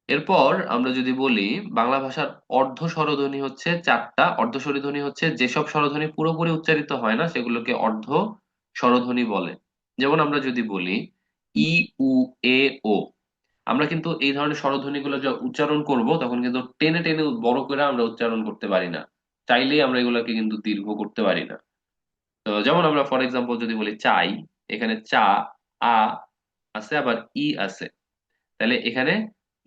এরপর আমরা যদি বলি বাংলা ভাষার অর্ধ স্বরধ্বনি হচ্ছে 4টা। অর্ধ স্বরধ্বনি হচ্ছে যেসব স্বরধ্বনি পুরোপুরি উচ্চারিত হয় না সেগুলোকে অর্ধ স্বরধ্বনি বলে। যেমন আমরা যদি বলি ই, উ, এ, ও, আমরা কিন্তু এই ধরনের স্বরধ্বনিগুলো যা উচ্চারণ করব তখন কিন্তু টেনে টেনে বড় করে আমরা উচ্চারণ করতে পারি না। চাইলেই আমরা এগুলোকে কিন্তু দীর্ঘ করতে পারি না। তো যেমন আমরা ফর এক্সাম্পল যদি বলি চাই, এখানে চা, আ আছে, আবার ই আছে। তাহলে এখানে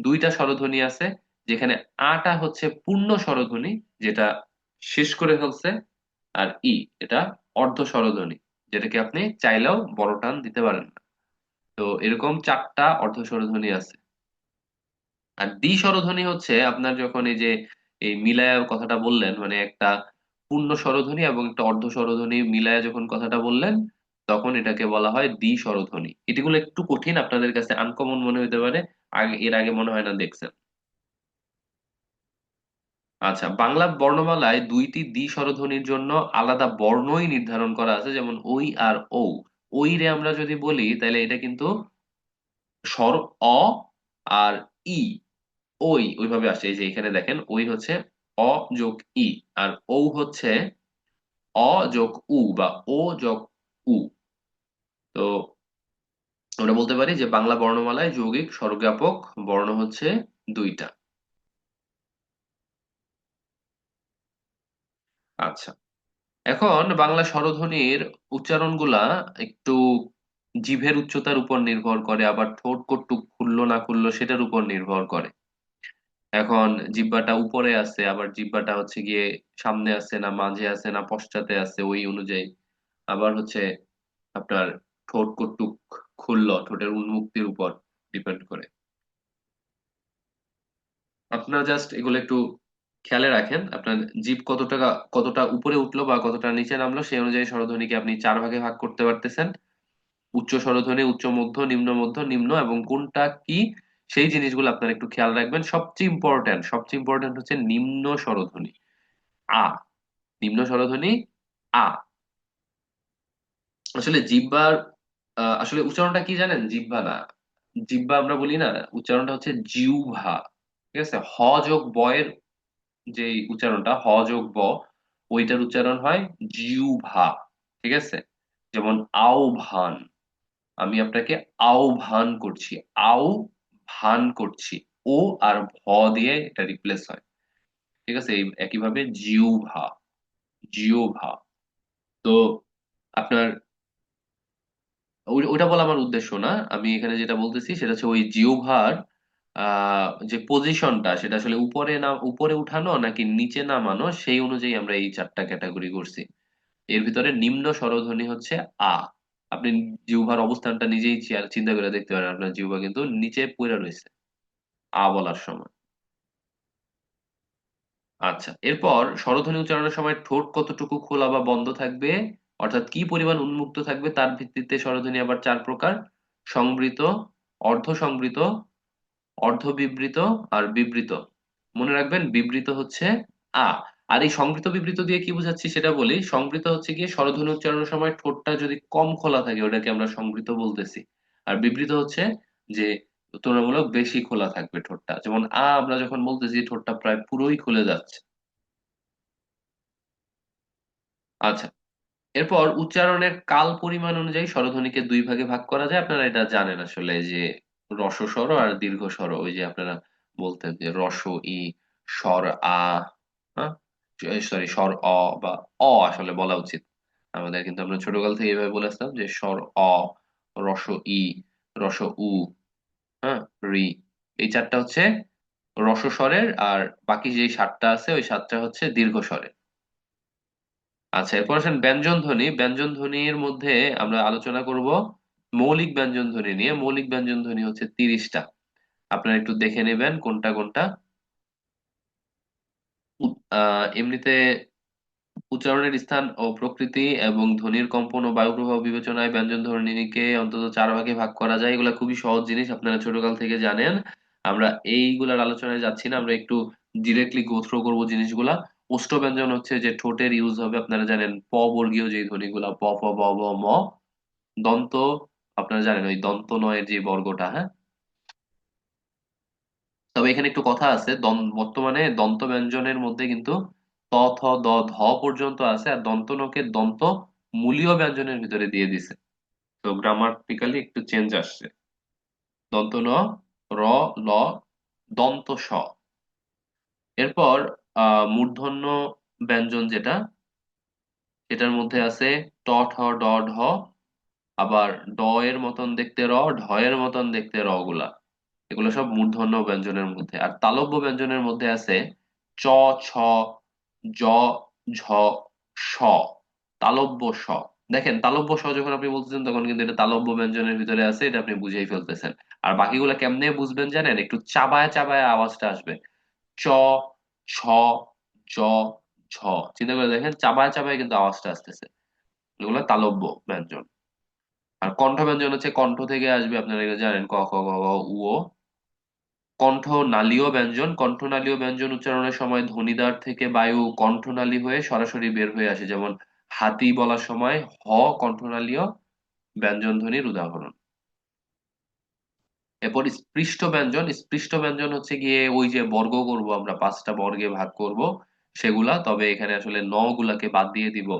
দুইটা স্বরধ্বনি আছে, যেখানে আটা হচ্ছে পূর্ণ স্বরধ্বনি, যেটা শেষ করে ফেলছে, আর ই এটা অর্ধ স্বরধ্বনি, যেটাকে আপনি চাইলেও বড় টান দিতে পারেন না। তো এরকম 4টা অর্ধ স্বরধ্বনি আছে। আর দ্বি স্বরধ্বনি হচ্ছে আপনার যখন এই যে এই মিলায়া কথাটা বললেন, মানে একটা পূর্ণ স্বরধ্বনি এবং একটা অর্ধ স্বরধ্বনি মিলায়া যখন কথাটা বললেন, তখন এটাকে বলা হয় দ্বি স্বরধ্বনি। এটিগুলো একটু কঠিন, আপনাদের কাছে আনকমন মনে হতে পারে, এর আগে মনে হয় না দেখছেন। আচ্ছা, বাংলা বর্ণমালায় দুইটি দ্বি স্বরধ্বনির জন্য আলাদা বর্ণই নির্ধারণ করা আছে, যেমন ওই আর ও। ওই রে আমরা যদি বলি তাহলে এটা কিন্তু স্বর অ, আর ই, ওই ওইভাবে আসে। এই যে এখানে দেখেন, ওই হচ্ছে অ যোগ ই, আর ও হচ্ছে অ যোগ উ বা ও যোগ উ। তো আমরা বলতে পারি যে বাংলা বর্ণমালায় যৌগিক স্বরজ্ঞাপক বর্ণ হচ্ছে দুইটা। আচ্ছা, এখন বাংলা স্বরধ্বনির উচ্চারণগুলা একটু জিভের উচ্চতার উপর নির্ভর করে, আবার ঠোঁট কটটুক খুললো না খুললো সেটার উপর নির্ভর করে। এখন জিহ্বাটা উপরে আছে, আবার জিহ্বাটা হচ্ছে গিয়ে সামনে আছে না মাঝে আছে না পশ্চাতে আছে, ওই অনুযায়ী। আবার হচ্ছে আপনার ঠোঁট কটটুক খুললো, ঠোঁটের উন্মুক্তির উপর ডিপেন্ড করে। আপনারা জাস্ট এগুলো একটু খেয়ালে রাখেন, আপনার জিভ কতটা উপরে উঠলো বা কতটা নিচে নামলো সেই অনুযায়ী স্বরধ্বনিকে আপনি 4 ভাগে ভাগ করতে পারতেছেন। উচ্চ স্বরধ্বনি, উচ্চ মধ্য নিম্ন, এবং কোনটা কি সেই জিনিসগুলো আপনারা একটু খেয়াল রাখবেন। সবচেয়ে ইম্পর্টেন্ট হচ্ছে নিম্ন স্বরধ্বনি আ। নিম্ন স্বরধ্বনি আ। আসলে জিহ্বার আসলে উচ্চারণটা কি জানেন? জিহ্বা না, জিহ্বা আমরা বলি না, উচ্চারণটা হচ্ছে জিহ্বা। ঠিক আছে, হ যোগ ব এর যে উচ্চারণটা, হ যোগ ব, ওইটার উচ্চারণ হয় জিহ্বা। ঠিক আছে, যেমন আহ্বান, আমি আপনাকে আহ্বান করছি, আউ ভান করছি, ও আর ভ দিয়ে এটা রিপ্লেস হয়। ঠিক আছে, এই একইভাবে জিহ্বা, জিহ্বা। তো আপনার ওইটা বলা আমার উদ্দেশ্য না। আমি এখানে যেটা বলতেছি সেটা হচ্ছে ওই জিহ্বার যে পজিশনটা, সেটা আসলে উপরে উঠানো নাকি নিচে নামানো, সেই অনুযায়ী আমরা এই 4টা ক্যাটাগরি করছি। এর ভিতরে নিম্ন স্বরধ্বনি হচ্ছে আ। আপনি জিহ্বার অবস্থানটা নিজেই চিন্তা করে দেখতে পারেন, আপনার জিহ্বা কিন্তু নিচে পড়ে রয়েছে আ বলার সময়। আচ্ছা, এরপর স্বরধ্বনি উচ্চারণের সময় ঠোঁট কতটুকু খোলা বা বন্ধ থাকবে, অর্থাৎ কি পরিমাণ উন্মুক্ত থাকবে, তার ভিত্তিতে স্বরধ্বনি আবার 4 প্রকার: সংবৃত, অর্ধ সংবৃত, অর্ধবিবৃত, আর বিবৃত। মনে রাখবেন, বিবৃত হচ্ছে আ। আর এই সংবৃত বিবৃত দিয়ে কি বোঝাচ্ছি সেটা বলি। সংবৃত হচ্ছে গিয়ে স্বরধ্বনি উচ্চারণের সময় ঠোঁটটা যদি কম খোলা থাকে ওটাকে আমরা সংবৃত বলতেছি। আর বিবৃত হচ্ছে যে তুলনামূলক বেশি খোলা থাকবে ঠোঁটটা, যেমন আমরা যখন বলতেছি ঠোঁটটা প্রায় পুরোই খুলে যাচ্ছে। আচ্ছা, এরপর উচ্চারণের কাল পরিমাণ অনুযায়ী স্বরধ্বনিকে 2 ভাগে ভাগ করা যায়। আপনারা এটা জানেন আসলে, যে রস্ব স্বর আর দীর্ঘ স্বর। ওই যে আপনারা বলতেন যে রস্ব ই, স্বর আ, হ্যাঁ, সরি, স্বর অ বা অ আসলে বলা উচিত আমাদের, কিন্তু আমরা ছোটকাল থেকে এভাবে বলে আসতাম যে স্বর অ, রস ই, রস উ, হ্যাঁ, রি। এই চারটা হচ্ছে রস স্বরের, আর বাকি যে সাতটা আছে ওই সাতটা হচ্ছে দীর্ঘ স্বরের। আচ্ছা, এরপর আসেন ব্যঞ্জন ধ্বনি। ব্যঞ্জন ধ্বনির মধ্যে আমরা আলোচনা করব মৌলিক ব্যঞ্জন ধ্বনি নিয়ে। মৌলিক ব্যঞ্জন ধ্বনি হচ্ছে 30টা। আপনারা একটু দেখে নেবেন কোনটা কোনটা। এমনিতে উচ্চারণের স্থান ও প্রকৃতি এবং ধ্বনির কম্পন ও বায়ু প্রবাহ বিবেচনায় ব্যঞ্জন ধ্বনিকে অন্তত 4 ভাগে ভাগ করা যায়। এগুলা খুবই সহজ জিনিস, আপনারা ছোটকাল থেকে জানেন। আমরা এইগুলার আলোচনায় যাচ্ছি না, আমরা একটু ডিরেক্টলি গো থ্রু করবো জিনিসগুলা। ওষ্ঠ ব্যঞ্জন হচ্ছে যে ঠোঁটের ইউজ হবে, আপনারা জানেন প বর্গীয় যে ধ্বনিগুলা প ফ ব ব ম। দন্ত, আপনারা জানেন ওই দন্ত নয়ের যে বর্গটা, হ্যাঁ। তবে এখানে একটু কথা আছে, বর্তমানে দন্ত ব্যঞ্জনের মধ্যে কিন্তু ত থ দ ধ পর্যন্ত আছে, আর দন্ত নকে দন্ত মূলীয় ব্যঞ্জনের ভিতরে দিয়ে দিছে। তো গ্রামাটিক্যালি একটু চেঞ্জ আসছে। দন্ত ন, র, ল, দন্ত স। এরপর মূর্ধন্য ব্যঞ্জন যেটা, সেটার মধ্যে আছে ট ঠ ড ঢ, আবার ড এর মতন দেখতে র, ঢ এর মতন দেখতে র গুলা। এগুলো সব মূর্ধন্য ব্যঞ্জনের মধ্যে। আর তালব্য ব্যঞ্জনের মধ্যে আছে চ, ছ, জ, ঝ, স। তালব্য স। দেখেন তালব্য স যখন আপনি বলতেছেন তখন কিন্তু এটা তালব্য ব্যঞ্জনের ভিতরে আছে, এটা আপনি বুঝেই ফেলতেছেন। আর বাকিগুলো কেমনে বুঝবেন জানেন? একটু চাবায় চাবায় আওয়াজটা আসবে। চ, ছ, জ, ঝ। চিন্তা করে দেখেন, চাবায় চাবায় কিন্তু আওয়াজটা আসতেছে। এগুলো তালব্য ব্যঞ্জন। আর কণ্ঠ ব্যঞ্জন হচ্ছে কণ্ঠ থেকে আসবে, আপনারা এটা জানেন, ক খ গ ঘ উ ও। কণ্ঠনালীয় ব্যঞ্জন। কণ্ঠনালীয় ব্যঞ্জন উচ্চারণের সময় ধ্বনিদ্বার থেকে বায়ু কণ্ঠনালী হয়ে সরাসরি বের হয়ে আসে, যেমন হাতি বলার সময় হ কণ্ঠনালীয় ব্যঞ্জন ধ্বনির উদাহরণ। এরপর স্পৃষ্ট ব্যঞ্জন। স্পৃষ্ট ব্যঞ্জন হচ্ছে গিয়ে ওই যে বর্গ করব আমরা, 5টা বর্গে ভাগ করব সেগুলা, তবে এখানে আসলে ন গুলাকে বাদ দিয়ে দিব।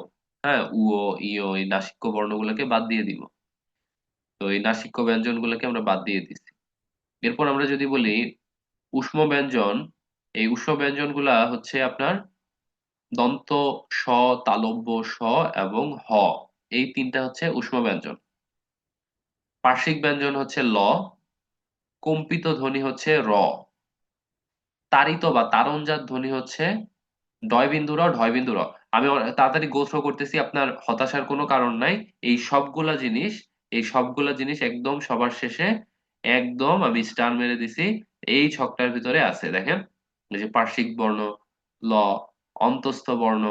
হ্যাঁ, উ ও ই ও এই নাসিক্য বর্ণগুলোকে বাদ দিয়ে দিব। তো এই নাসিক্য ব্যঞ্জন গুলোকে আমরা বাদ দিয়ে দিচ্ছি। এরপর আমরা যদি বলি উষ্ম ব্যঞ্জন, এই উষ্ম ব্যঞ্জন গুলা হচ্ছে আপনার দন্ত স, তালব্য স এবং হ। এই তিনটা হচ্ছে উষ্ম ব্যঞ্জন। পার্শ্বিক ব্যঞ্জন হচ্ছে ল, কম্পিত ধ্বনি হচ্ছে র, তাড়িত বা তারণজাত ধ্বনি হচ্ছে ডয় বিন্দু র, ঢয় বিন্দু র। আমি তাড়াতাড়ি গো থ্রো করতেছি, আপনার হতাশার কোনো কারণ নাই। এই সবগুলা জিনিস, এই সবগুলা জিনিস একদম সবার শেষে একদম আমি স্টার মেরে দিছি এই ছকটার ভিতরে আছে, দেখেন। এই যে পার্শ্বিক বর্ণ ল, অন্তস্থ বর্ণ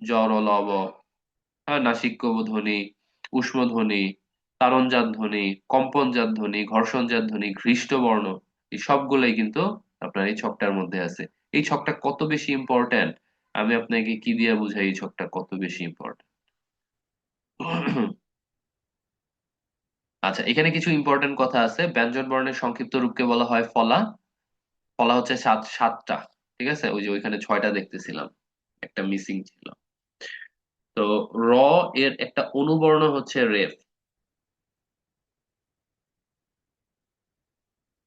জ র ল ব, হ্যাঁ, নাসিক্য ধ্বনি, ঊষ্ম ধ্বনি, তারণজাত ধ্বনি, কম্পনজাত ধ্বনি, ঘর্ষণজাত ধ্বনি, ঘৃষ্ট বর্ণ, এই সবগুলাই কিন্তু আপনার এই ছকটার মধ্যে আছে। এই ছকটা কত বেশি ইম্পর্ট্যান্ট, আমি আপনাকে কি দিয়ে বুঝাই এই ছকটা কত বেশি ইম্পর্ট্যান্ট। আচ্ছা, এখানে কিছু ইম্পর্ট্যান্ট কথা আছে। ব্যঞ্জন বর্ণের সংক্ষিপ্ত রূপকে বলা হয় ফলা। ফলা হচ্ছে সাতটা, ঠিক আছে? ওই যে ওইখানে 6টা দেখতেছিলাম, একটা মিসিং ছিল। তো র এর একটা অনুবর্ণ হচ্ছে রেফ।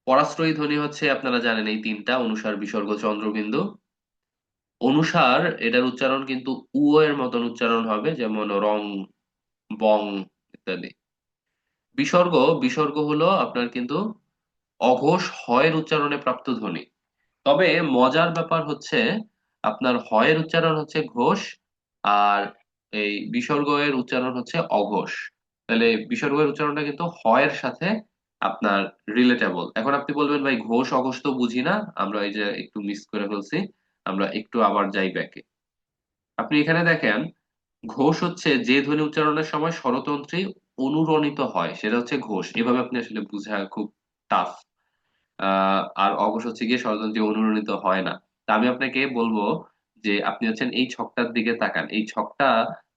পরাশ্রয়ী ধ্বনি হচ্ছে আপনারা জানেন এই তিনটা, অনুসার, বিসর্গ, চন্দ্রবিন্দু। অনুসার, এটার উচ্চারণ কিন্তু উ এর মতন উচ্চারণ হবে, যেমন রং, বং ইত্যাদি। বিসর্গ, বিসর্গ হলো আপনার কিন্তু অঘোষ হয়ের উচ্চারণে প্রাপ্ত ধ্বনি। তবে মজার ব্যাপার হচ্ছে আপনার হয়ের উচ্চারণ হচ্ছে ঘোষ, আর এই বিসর্গ এর উচ্চারণ হচ্ছে অঘোষ। তাহলে বিসর্গ এর উচ্চারণটা কিন্তু হয়ের সাথে আপনার রিলেটেবল। এখন আপনি বলবেন ভাই ঘোষ অঘোষ তো বুঝি না, আমরা এই যে একটু মিস করে ফেলছি। আমরা একটু আবার যাই ব্যাকে। আপনি এখানে দেখেন, ঘোষ হচ্ছে যে ধ্বনি উচ্চারণের সময় স্বরতন্ত্রী অনুরণিত হয়, সেটা হচ্ছে ঘোষ। এভাবে আপনি আসলে বুঝা খুব টাফ। আর অঘোষ হচ্ছে গিয়ে স্বরতন্ত্রী অনুরণিত হয় না। তা আমি আপনাকে বলবো যে আপনি হচ্ছেন এই ছকটার দিকে তাকান, এই ছকটা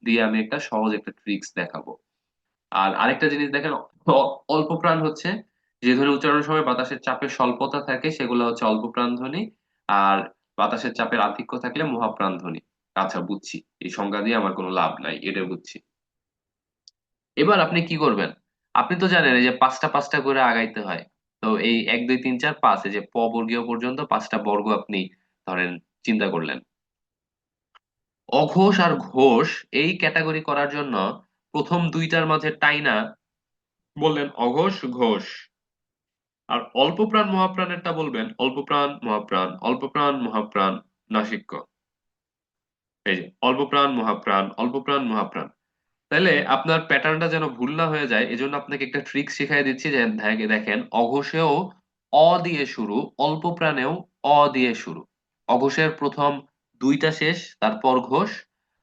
দিয়ে আমি একটা সহজ একটা ট্রিক্স দেখাবো। আর আরেকটা জিনিস দেখেন, অল্প প্রাণ হচ্ছে যে ধ্বনি উচ্চারণের সময় বাতাসের চাপের স্বল্পতা থাকে সেগুলো হচ্ছে অল্প প্রাণ ধ্বনি, আর বাতাসের চাপের আধিক্য থাকলে মহাপ্রাণ ধ্বনি। আচ্ছা, বুঝছি, এই সংজ্ঞা দিয়ে আমার কোনো লাভ নাই, এটা বুঝছি। এবার আপনি কি করবেন? আপনি তো জানেন এই যে 5টা 5টা করে আগাইতে হয়। তো এই 1 2 3 4 5, এই যে প বর্গীয় পর্যন্ত 5টা বর্গ আপনি ধরেন চিন্তা করলেন। অঘোষ আর ঘোষ এই ক্যাটাগরি করার জন্য প্রথম দুইটার মাঝে টাইনা বললেন অঘোষ ঘোষ, আর অল্পপ্রাণ মহাপ্রাণেরটা বলবেন অল্পপ্রাণ মহাপ্রাণ অল্পপ্রাণ মহাপ্রাণ নাসিক্য। এই যে অল্পপ্রাণ মহাপ্রাণ অল্পপ্রাণ মহাপ্রাণ। তাহলে আপনার প্যাটার্নটা যেন ভুল না হয়ে যায়, এজন্য আপনাকে একটা ট্রিক শিখাই দিচ্ছি যে দেখেন অঘোষেও অ দিয়ে শুরু, অল্প প্রাণেও অ দিয়ে শুরু। অঘোষের প্রথম দুইটা শেষ, তারপর ঘোষ,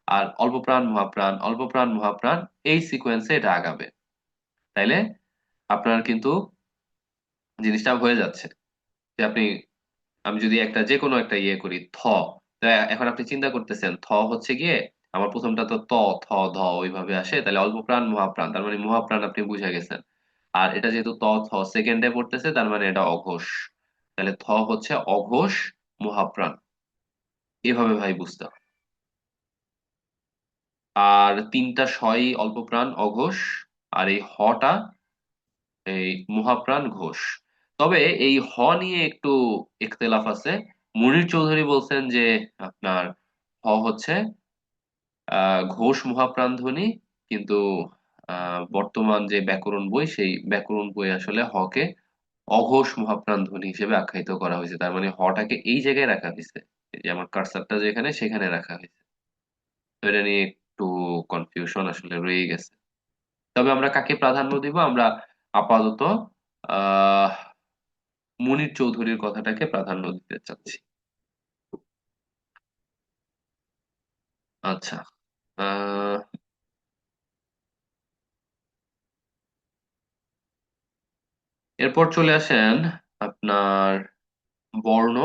আর অল্প প্রাণ মহাপ্রাণ অল্প প্রাণ মহাপ্রাণ, এই সিকোয়েন্সে এটা আগাবে। তাইলে আপনার কিন্তু জিনিসটা হয়ে যাচ্ছে যে আপনি, আমি যদি একটা যে কোনো একটা ইয়ে করি থ, তা এখন আপনি চিন্তা করতেছেন থ হচ্ছে গিয়ে আমার প্রথমটা তো ত থ ধ ওইভাবে আসে, তাহলে অল্প প্রাণ মহাপ্রাণ তার মানে মহাপ্রাণ আপনি বুঝে গেছেন। আর এটা যেহেতু ত থ সেকেন্ডে পড়তেছে তার মানে এটা অঘোষ, তাহলে থ হচ্ছে অঘোষ মহাপ্রাণ, এভাবে ভাই বুঝতে হবে। আর তিনটা শই অল্প প্রাণ অঘোষ, আর এই হটা এই মহাপ্রাণ ঘোষ। তবে এই হ নিয়ে একটু ইখতিলাফ আছে। মুনির চৌধুরী বলছেন যে আপনার হ হচ্ছে ঘোষ মহাপ্রাণ ধ্বনি, কিন্তু বর্তমান যে ব্যাকরণ বই সেই ব্যাকরণ বই আসলে হকে অঘোষ মহাপ্রাণ ধ্বনি হিসেবে আখ্যায়িত করা হয়েছে, তার মানে হটাকে এই জায়গায় রাখা হয়েছে, এই যে আমার কার্সারটা যেখানে সেখানে রাখা হয়েছে। তো এটা নিয়ে একটু কনফিউশন আসলে রয়ে গেছে। তবে আমরা কাকে প্রাধান্য দিব, আমরা আপাতত আহ মুনির চৌধুরীর কথাটাকে প্রাধান্য দিতে চাচ্ছি। আচ্ছা, আহ এরপর চলে আসেন আপনার বর্ণ।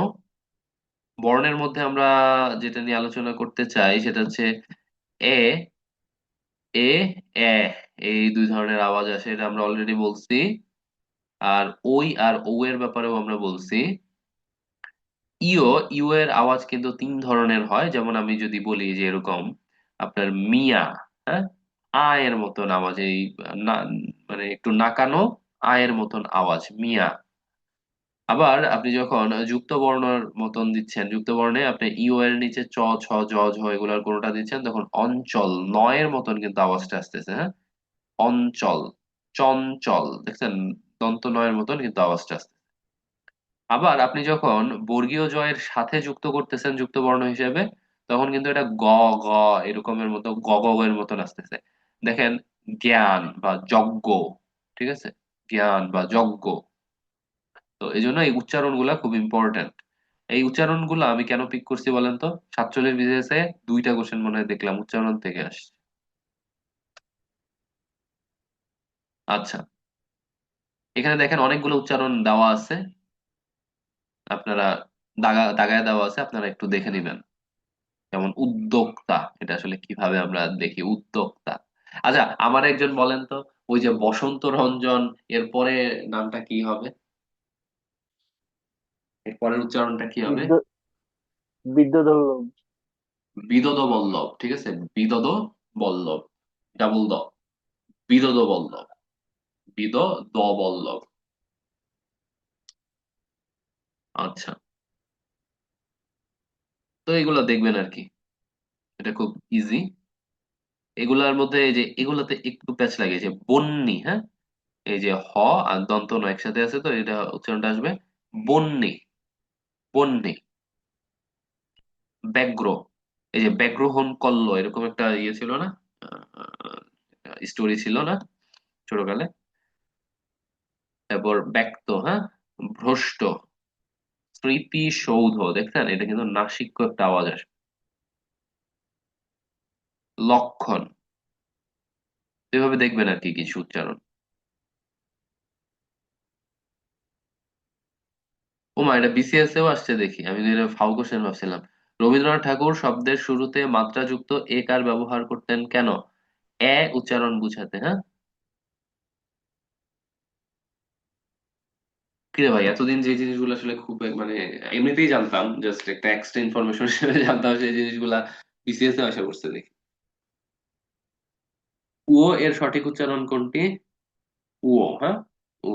বর্ণের মধ্যে আমরা যেটা নিয়ে আলোচনা করতে চাই সেটা হচ্ছে এ, এ, এ, এই দুই ধরনের আওয়াজ আসে, এটা আমরা অলরেডি বলছি। আর ওই আর ও এর ব্যাপারেও আমরা বলছি। ইও, ইউ এর আওয়াজ কিন্তু তিন ধরনের হয়, যেমন আমি যদি বলি যে এরকম আপনার মিয়া, হ্যাঁ, আয়ের মতন আওয়াজ, এই না মানে একটু নাকানো আয়ের মতন আওয়াজ মিয়া। আবার আপনি যখন যুক্ত বর্ণের মতন দিচ্ছেন, যুক্ত বর্ণে আপনি ইউ এর নিচে চ ছ জ ঝ এগুলার কোনোটা দিচ্ছেন, তখন অঞ্চল নয়ের মতন কিন্তু আওয়াজটা আসতেছে, হ্যাঁ, অঞ্চল, চঞ্চল, দেখছেন দন্ত নয়ের মতন কিন্তু আওয়াজটা আসতেছে। আবার আপনি যখন বর্গীয় জয়ের সাথে যুক্ত করতেছেন যুক্ত বর্ণ হিসেবে, তখন কিন্তু এটা গ, গ এরকমের মতো গ গ গ এর মতন আসতেছে। দেখেন জ্ঞান বা যজ্ঞ, ঠিক আছে, জ্ঞান বা যজ্ঞ। তো এই জন্য এই উচ্চারণগুলা খুব ইম্পর্ট্যান্ট। এই উচ্চারণগুলো আমি কেন পিক করছি বলেন তো, 47 বিসিএসে দুইটা কোশ্চেন মনে হয় দেখলাম উচ্চারণ থেকে আসছে। আচ্ছা, এখানে দেখেন অনেকগুলো উচ্চারণ দেওয়া আছে, আপনারা দাগায় দেওয়া আছে, আপনারা একটু দেখে নিবেন। যেমন উদ্যোক্তা, এটা আসলে কিভাবে আমরা দেখি উদ্যোক্তা। আচ্ছা, আমার একজন বলেন তো, ওই যে বসন্ত রঞ্জন এর পরে নামটা কি হবে, এর পরের উচ্চারণটা কি হবে? বিদ্যুৎ বিদ্যুৎ। বিদোদ বল্লভ, ঠিক আছে, বিদোদ বল্লভ, ডাবল দ, বিদোদ বল্লভ, বিদ দ বল্লভ। আচ্ছা, তো এগুলা দেখবেন আর কি, এটা খুব ইজি। এগুলার মধ্যে এই যে এগুলাতে একটু প্যাচ লাগে, যে বন্যি, হ্যাঁ, এই যে হ আর দন্ত ন একসাথে আছে, তো এটা উচ্চারণটা আসবে বন্যি, বন্যি। ব্যাঘ্র, এই যে ব্যাঘ্রহণ কল্ল এরকম একটা ইয়ে ছিল না, স্টোরি ছিল না ছোটকালে। তারপর ব্যক্ত, হ্যাঁ, ভ্রষ্ট, স্মৃতিসৌধ, দেখছেন এটা কিন্তু নাসিক্য একটা আওয়াজ আসে। লক্ষণ, এভাবে দেখবেন আর কি কিছু উচ্চারণ। ওমা, এটা বিসিএস এও আসছে দেখি, আমি তো এটা ফাউ কোশ্চেন ভাবছিলাম। রবীন্দ্রনাথ ঠাকুর শব্দের শুরুতে মাত্রাযুক্ত এ কার ব্যবহার করতেন কেন? এ উচ্চারণ বুঝাতে, হ্যাঁ। কিরে ভাই, এতদিন যে জিনিসগুলো আসলে খুব মানে এমনিতেই জানতাম, জাস্ট একটা এক্সট্রা ইনফরমেশন হিসেবে জানতাম, সেই জিনিসগুলা বিসিএস এ আসা করছে দেখি। ও এর সঠিক উচ্চারণ কোনটি? ও, হ্যাঁ, ও।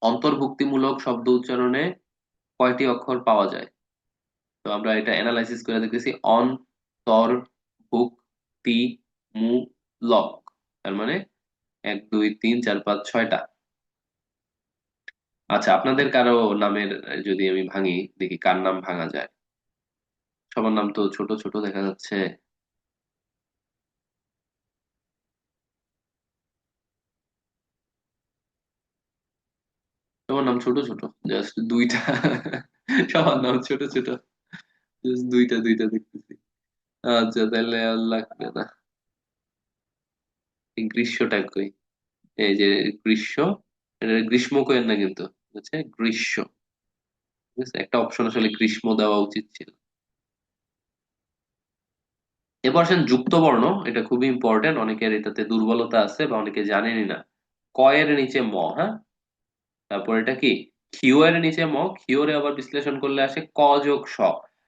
অন্তর্ভুক্তিমূলক শব্দ উচ্চারণে কয়টি অক্ষর পাওয়া যায়? তো আমরা এটা অ্যানালাইসিস করে দেখতেছি অন, তর, ভুক, তি, মু, লক। তার মানে 1 2 3 4 5 6টা। আচ্ছা, আপনাদের কারো নামের যদি আমি ভাঙি, দেখি কার নাম ভাঙা যায়। সবার নাম তো ছোট ছোট দেখা যাচ্ছে। সবার নাম ছোট ছোট, জাস্ট দুইটা। সবার নাম ছোট ছোট, জাস্ট দুইটা দুইটা দেখতেছি। আচ্ছা, তাহলে আর লাগবে না। এই গ্রীষ্মটা কই? এই যে গ্রীষ্ম, এটা গ্রীষ্ম কইেন না কিন্তু, হচ্ছে গ্রীষ্ম। ঠিক আছে, একটা অপশন আসলে গ্রীষ্ম দেওয়া উচিত ছিল। এরপর আসেন যুক্ত বর্ণ, এটা খুবই ইম্পর্টেন্ট, অনেকের এটাতে দুর্বলতা আছে বা অনেকে জানেনই না। ক এর নিচে ম, হ্যাঁ। তারপর এটা কি, ক্ষিয় এর নিচে ম, ক্ষিয়রে আবার বিশ্লেষণ করলে আসে ক যোগ স।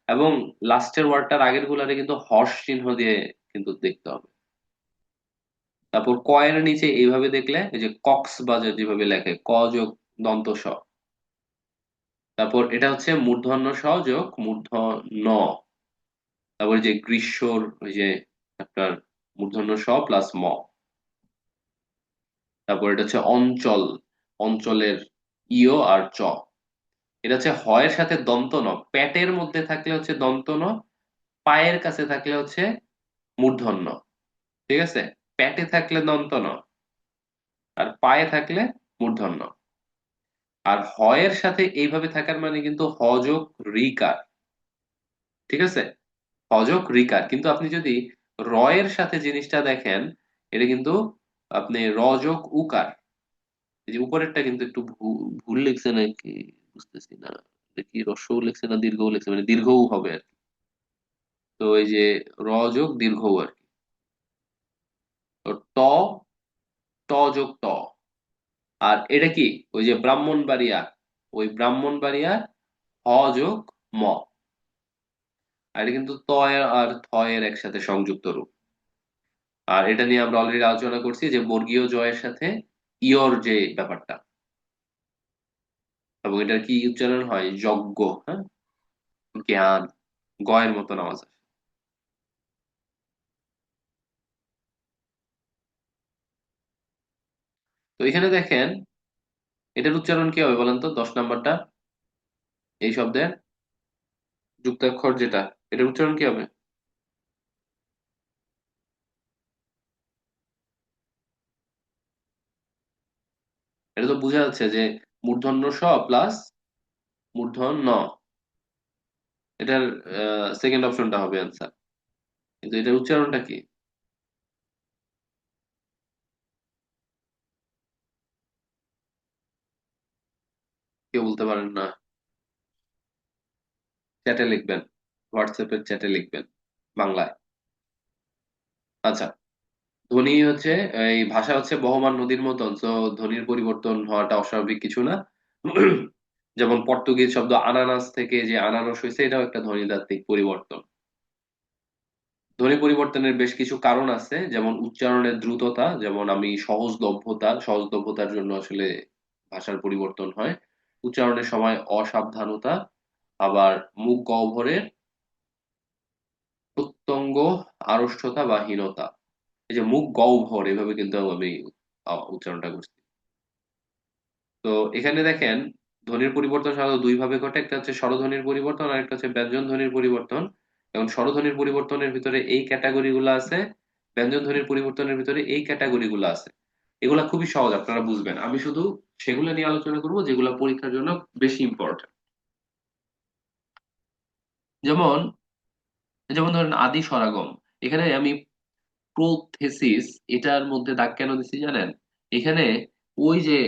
এবং লাস্টের ওয়ার্ডটার আগের গুলারে কিন্তু হর্ষ চিহ্ন দিয়ে কিন্তু দেখতে হবে। তারপর ক এর নিচে এইভাবে দেখলে, এই যে কক্সবাজার যেভাবে লেখে, ক যোগ দন্ত স। তারপর এটা হচ্ছে মূর্ধন্য স যোগ মূর্ধন্য। তারপর যে গ্রীষ্মর ওই যে আপনার মূর্ধন্য স প্লাস ম। তারপর এটা হচ্ছে অঞ্চল, অঞ্চলের ইয় আর চ। এটা হচ্ছে হয়ের সাথে দন্ত ন, পেটের মধ্যে থাকলে হচ্ছে দন্ত ন, পায়ের কাছে থাকলে হচ্ছে মূর্ধন্য। ঠিক আছে, পেটে থাকলে দন্ত ন, আর পায়ে থাকলে মূর্ধন্য। আর হয়ের সাথে এইভাবে থাকার মানে কিন্তু হযোগ রিকার। ঠিক আছে, হযোগ রিকার। কিন্তু আপনি যদি রয়ের সাথে জিনিসটা দেখেন, এটা কিন্তু আপনি রযোগ উকার। এই যে উপরেরটা কিন্তু একটু ভুল লিখছে নাকি, বুঝতেছি না। দেখি রস্যও লিখছে না দীর্ঘও লিখছে, মানে দীর্ঘও হবে আর কি। তো এই যে র যোগ দীর্ঘ আর কি। তো ট, ট যোগ ট। আর এটা কি, ওই যে ব্রাহ্মণবাড়িয়া, ওই ব্রাহ্মণবাড়িয়া হ যোগ ম। আর এটা কিন্তু ত এর আর থ এর একসাথে সংযুক্ত রূপ। আর এটা নিয়ে আমরা অলরেডি আলোচনা করছি যে বর্গীয় জয়ের সাথে ইয়র যে ব্যাপারটা, এবং এটার কি উচ্চারণ হয়, যজ্ঞ, হ্যাঁ, জ্ঞান, গয়ের মতো নামাজ আসে। তো এখানে দেখেন, এটার উচ্চারণ কি হবে বলেন তো, 10 নাম্বারটা, এই শব্দের যুক্তাক্ষর যেটা, এটার উচ্চারণ কি হবে? এটা তো বোঝা যাচ্ছে যে মূর্ধন্য স প্লাস মূর্ধন্য ন। এটার সেকেন্ড অপশনটা হবে অ্যান্সার। কিন্তু এটার উচ্চারণটা কি? কেউ বলতে পারেন না? চ্যাটে লিখবেন, হোয়াটসঅ্যাপের চ্যাটে লিখবেন বাংলায়। আচ্ছা, ধ্বনি হচ্ছে, এই ভাষা হচ্ছে বহমান নদীর মতন, তো ধ্বনির পরিবর্তন হওয়াটা অস্বাভাবিক কিছু না। যেমন পর্তুগিজ শব্দ আনানাস থেকে যে আনারস হয়েছে, এটাও একটা ধ্বনিতাত্ত্বিক পরিবর্তন। ধ্বনি পরিবর্তনের বেশ কিছু কারণ আছে, যেমন উচ্চারণের দ্রুততা, যেমন আমি সহজলভ্যতার জন্য আসলে ভাষার পরিবর্তন হয়। উচ্চারণের সময় অসাবধানতা, আবার মুখ গহ্বরের প্রত্যঙ্গ আড়ষ্টতা বা হীনতা। এই যে মুখ গহ্বর, এভাবে কিন্তু আমি উচ্চারণটা করছি। তো এখানে দেখেন, ধ্বনির পরিবর্তন সাধারণত দুই ভাবে ঘটে, একটা হচ্ছে স্বরধ্বনির পরিবর্তন আর একটা হচ্ছে ব্যঞ্জন ধ্বনির পরিবর্তন। এবং স্বরধ্বনির পরিবর্তনের ভিতরে এই ক্যাটাগরি গুলো আছে, ব্যঞ্জন ধ্বনির পরিবর্তনের ভিতরে এই ক্যাটাগরি গুলো আছে। এগুলা খুবই সহজ, আপনারা বুঝবেন। আমি শুধু সেগুলো নিয়ে আলোচনা করবো যেগুলো পরীক্ষার জন্য বেশি ইম্পর্টেন্ট। যেমন, যেমন ধরেন আদি স্বরাগম। এখানে আমি প্রোথেসিস, এটার মধ্যে দাগ কেন দিচ্ছি জানেন? এখানে ওই যে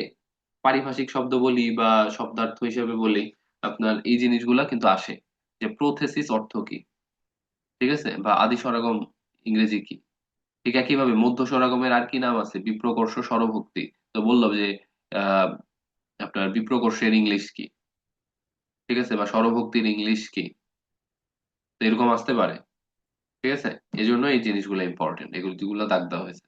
পারিভাষিক শব্দ বলি বা শব্দার্থ হিসেবে বলি, আপনার এই জিনিসগুলা কিন্তু আসে, যে প্রোথেসিস অর্থ কি, ঠিক আছে, বা আদি স্বরাগম ইংরেজি কি। ঠিক একইভাবে মধ্য স্বরাগমের আর কি নাম আছে, বিপ্রকর্ষ স্বরভুক্তি। তো বললাম যে আহ আপনার বিপ্রকর্ষের ইংলিশ কি, ঠিক আছে, বা স্বরভুক্তির ইংলিশ কি। তো এরকম আসতে পারে। ঠিক আছে, এই জন্য এই জিনিসগুলো ইম্পর্টেন্ট, এগুলো যেগুলো দাগ দেওয়া হয়েছে।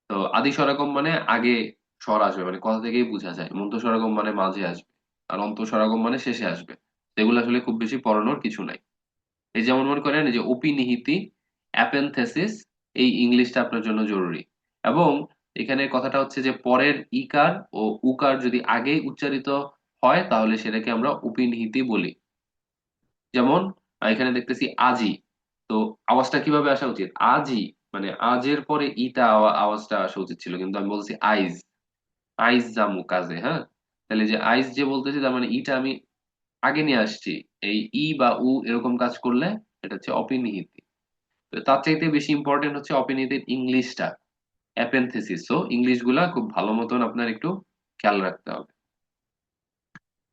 তো আদি স্বরাগম মানে আগে স্বর আসবে, মানে কথা থেকেই বোঝা যায়। মধ্য স্বরাগম মানে মাঝে আসবে, আর অন্ত স্বরাগম মানে শেষে আসবে। এগুলো আসলে খুব বেশি পড়ানোর কিছু নাই। এই যেমন মনে করেন এই যে অপিনিহিতি, অ্যাপেনথেসিস, এই ইংলিশটা আপনার জন্য জরুরি। এবং এখানে কথাটা হচ্ছে যে পরের ইকার ও উকার যদি আগেই উচ্চারিত হয় তাহলে সেটাকে আমরা অপিনিহিতি বলি। যেমন এখানে দেখতেছি আজি, তো আওয়াজটা কিভাবে আসা উচিত? আজি, মানে আজের পরে ইটা আওয়াজটা আসা উচিত ছিল, কিন্তু আমি বলছি আইজ, আইজ জামু কাজে, হ্যাঁ। তাহলে যে আইজ যে বলতেছি তার মানে ইটা আমি আগে নিয়ে আসছি। এই ই বা উ এরকম কাজ করলে এটা হচ্ছে অপিনিহিতি। তো তার চাইতে বেশি ইম্পর্টেন্ট হচ্ছে অপিনিহিতির ইংলিশটা, অ্যাপেনথেসিস। সো ইংলিশ গুলা খুব ভালো মতন আপনার একটু খেয়াল রাখতে হবে।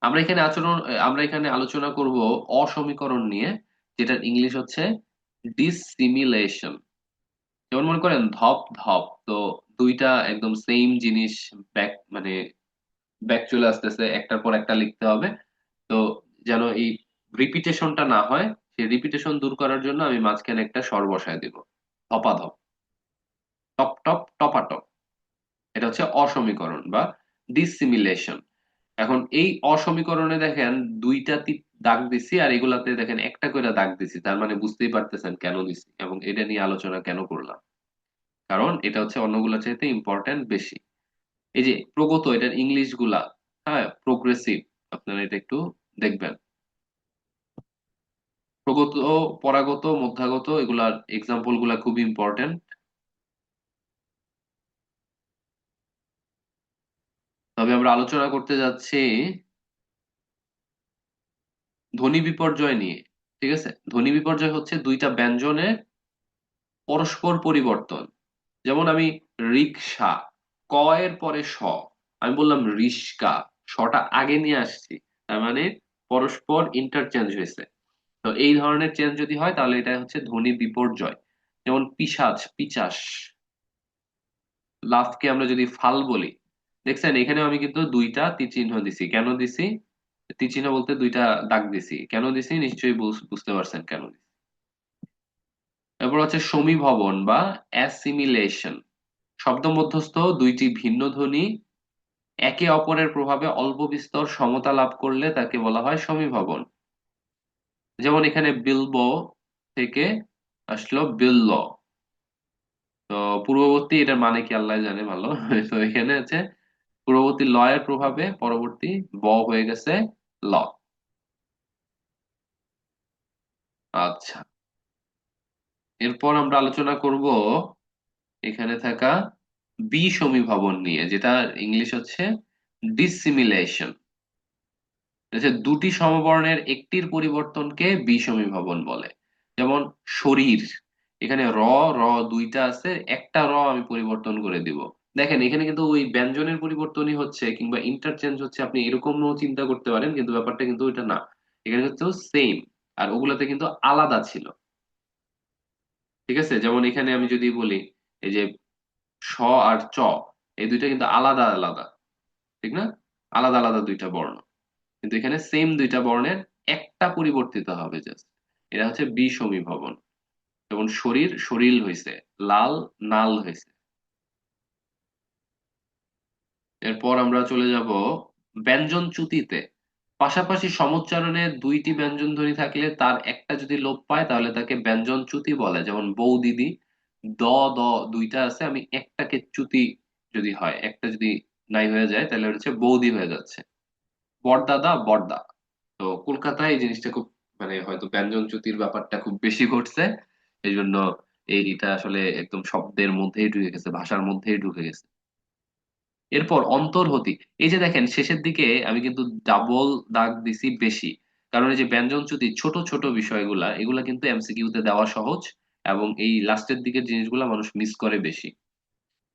আমরা এখানে আলোচনা করব অসমীকরণ নিয়ে, যেটার ইংলিশ হচ্ছে ডিসিমিলেশন। যেমন মনে করেন ধপ ধপ, তো দুইটা একদম সেম জিনিস মানে ব্যাক চলে আসতেছে, একটার পর একটা লিখতে হবে। তো যেন এই রিপিটেশনটা না হয়, সেই রিপিটেশন দূর করার জন্য আমি মাঝখানে একটা স্বর বসায় দিব, ধপাধপ, টপ টপ টপাটপ। এটা হচ্ছে অসমীকরণ বা ডিসিমিলেশন। এখন এই অসমীকরণে দেখেন দুইটা দাগ দিছি, আর এগুলাতে দেখেন একটা করে দাগ দিছি, তার মানে বুঝতেই পারতেছেন কেন দিছি এবং এটা নিয়ে আলোচনা কেন করলাম। কারণ এটা হচ্ছে অন্যগুলোর চাইতে ইম্পর্টেন্ট বেশি। এই যে প্রগত, এটার ইংলিশ গুলা, হ্যাঁ, প্রোগ্রেসিভ, আপনারা এটা একটু দেখবেন। প্রগত, পরাগত, মধ্যাগত, এগুলার এক্সাম্পল গুলা খুব ইম্পর্টেন্ট। তবে আমরা আলোচনা করতে যাচ্ছি ধ্বনি বিপর্যয় নিয়ে। ঠিক আছে, ধ্বনি বিপর্যয় হচ্ছে দুইটা ব্যঞ্জনের পরস্পর পরিবর্তন। যেমন আমি রিকশা, ক এর পরে স, আমি বললাম রিস্কা, সটা আগে নিয়ে আসছি, তার মানে পরস্পর ইন্টারচেঞ্জ হয়েছে। তো এই ধরনের চেঞ্জ যদি হয় তাহলে এটা হচ্ছে ধ্বনি বিপর্যয়। যেমন পিশাচ, পিচাস, লাফকে আমরা যদি ফাল বলি, দেখছেন এখানে আমি কিন্তু দুইটা তীরচিহ্ন দিছি। কেন দিছি? তীরচিহ্ন বলতে দুইটা দাগ দিছি, কেন দিছি নিশ্চয়ই বুঝতে পারছেন কেন দিছি। এরপর হচ্ছে সমীভবন বা অ্যাসিমিলেশন। শব্দ মধ্যস্থ দুইটি ভিন্ন ধ্বনি একে অপরের প্রভাবে অল্প বিস্তর সমতা লাভ করলে তাকে বলা হয় সমীভবন। যেমন এখানে বিলবো থেকে আসলো বিল্ল, তো পূর্ববর্তী, এটার মানে কি আল্লাহ জানে ভালো। তো এখানে হচ্ছে পূর্ববর্তী ল এর প্রভাবে পরবর্তী ব হয়ে গেছে ল। আচ্ছা, এরপর আমরা আলোচনা করব এখানে থাকা বিষমীভবন নিয়ে, যেটা ইংলিশ হচ্ছে ডিসিমিলেশন। হচ্ছে দুটি সমবর্ণের একটির পরিবর্তনকে বিষমীভবন বলে। যেমন শরীর, এখানে র, র দুইটা আছে, একটা র আমি পরিবর্তন করে দিব। দেখেন এখানে কিন্তু ওই ব্যঞ্জনের পরিবর্তনই হচ্ছে কিংবা ইন্টারচেঞ্জ হচ্ছে, আপনি এরকমও চিন্তা করতে পারেন, কিন্তু ব্যাপারটা কিন্তু ওইটা না। এখানে কিন্তু সেম, আর ওগুলাতে কিন্তু আলাদা ছিল। ঠিক আছে, যেমন এখানে আমি যদি বলি এই যে স আর চ, এই দুইটা কিন্তু আলাদা আলাদা, ঠিক না? আলাদা আলাদা দুইটা বর্ণ, কিন্তু এখানে সেম দুইটা বর্ণের একটা পরিবর্তিত হবে জাস্ট। এটা হচ্ছে বিষমীভবন। যেমন শরীর, শরীর হয়েছে, লাল, নাল হয়েছে। এরপর আমরা চলে যাব ব্যঞ্জন চ্যুতিতে। পাশাপাশি সমুচ্চারণে দুইটি ব্যঞ্জন ধ্বনি থাকলে তার একটা যদি লোপ পায় তাহলে তাকে ব্যঞ্জন চ্যুতি বলে। যেমন বউ দিদি, দ, দ দুইটা আছে, আমি একটাকে চ্যুতি যদি হয়, একটা যদি নাই হয়ে যায় তাহলে হচ্ছে বৌদি হয়ে যাচ্ছে। বড়দাদা, বড়দা। তো কলকাতায় এই জিনিসটা খুব, মানে হয়তো ব্যঞ্জন চ্যুতির ব্যাপারটা খুব বেশি ঘটছে, এই জন্য এইটা আসলে একদম শব্দের মধ্যেই ঢুকে গেছে, ভাষার মধ্যেই ঢুকে গেছে। এরপর অন্তর্হতি। এই যে দেখেন শেষের দিকে আমি কিন্তু ডাবল দাগ দিছি বেশি, কারণ এই যে ব্যঞ্জন চ্যুতি ছোট ছোট বিষয়গুলা, এগুলা কিন্তু এমসিকিউ তে দেওয়া সহজ, এবং এই লাস্টের দিকের জিনিসগুলা মানুষ মিস করে বেশি।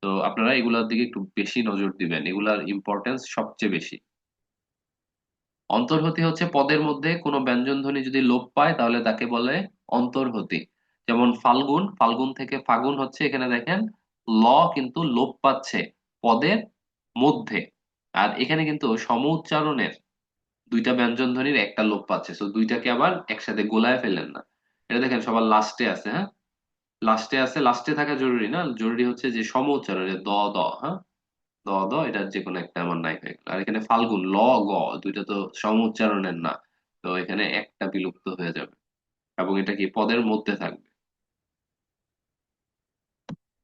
তো আপনারা এগুলার দিকে একটু বেশি নজর দিবেন, এগুলার ইম্পর্টেন্স সবচেয়ে বেশি। অন্তর্হতি হচ্ছে পদের মধ্যে কোনো ব্যঞ্জনধ্বনি যদি লোপ পায় তাহলে তাকে বলে অন্তর্হতি। যেমন ফাল্গুন, ফাল্গুন থেকে ফাগুন হচ্ছে, এখানে দেখেন ল কিন্তু লোপ পাচ্ছে পদের মধ্যে, আর এখানে কিন্তু সম উচ্চারণের দুইটা ব্যঞ্জনধ্বনির একটা লোপ পাচ্ছে, তো দুইটাকে আবার একসাথে গোলায় ফেললেন না। এটা দেখেন সবার লাস্টে আছে, হ্যাঁ, লাস্টে আছে, লাস্টে থাকা জরুরি না, জরুরি হচ্ছে যে সম উচ্চারণের দ, দ, হ্যাঁ, দ, দ, এটার যে কোনো একটা আমার নাই হয়ে গেল। আর এখানে ফাল্গুন, ল, গ দুইটা তো সম উচ্চারণের না, তো এখানে একটা বিলুপ্ত হয়ে যাবে এবং এটা কি পদের মধ্যে থাকবে।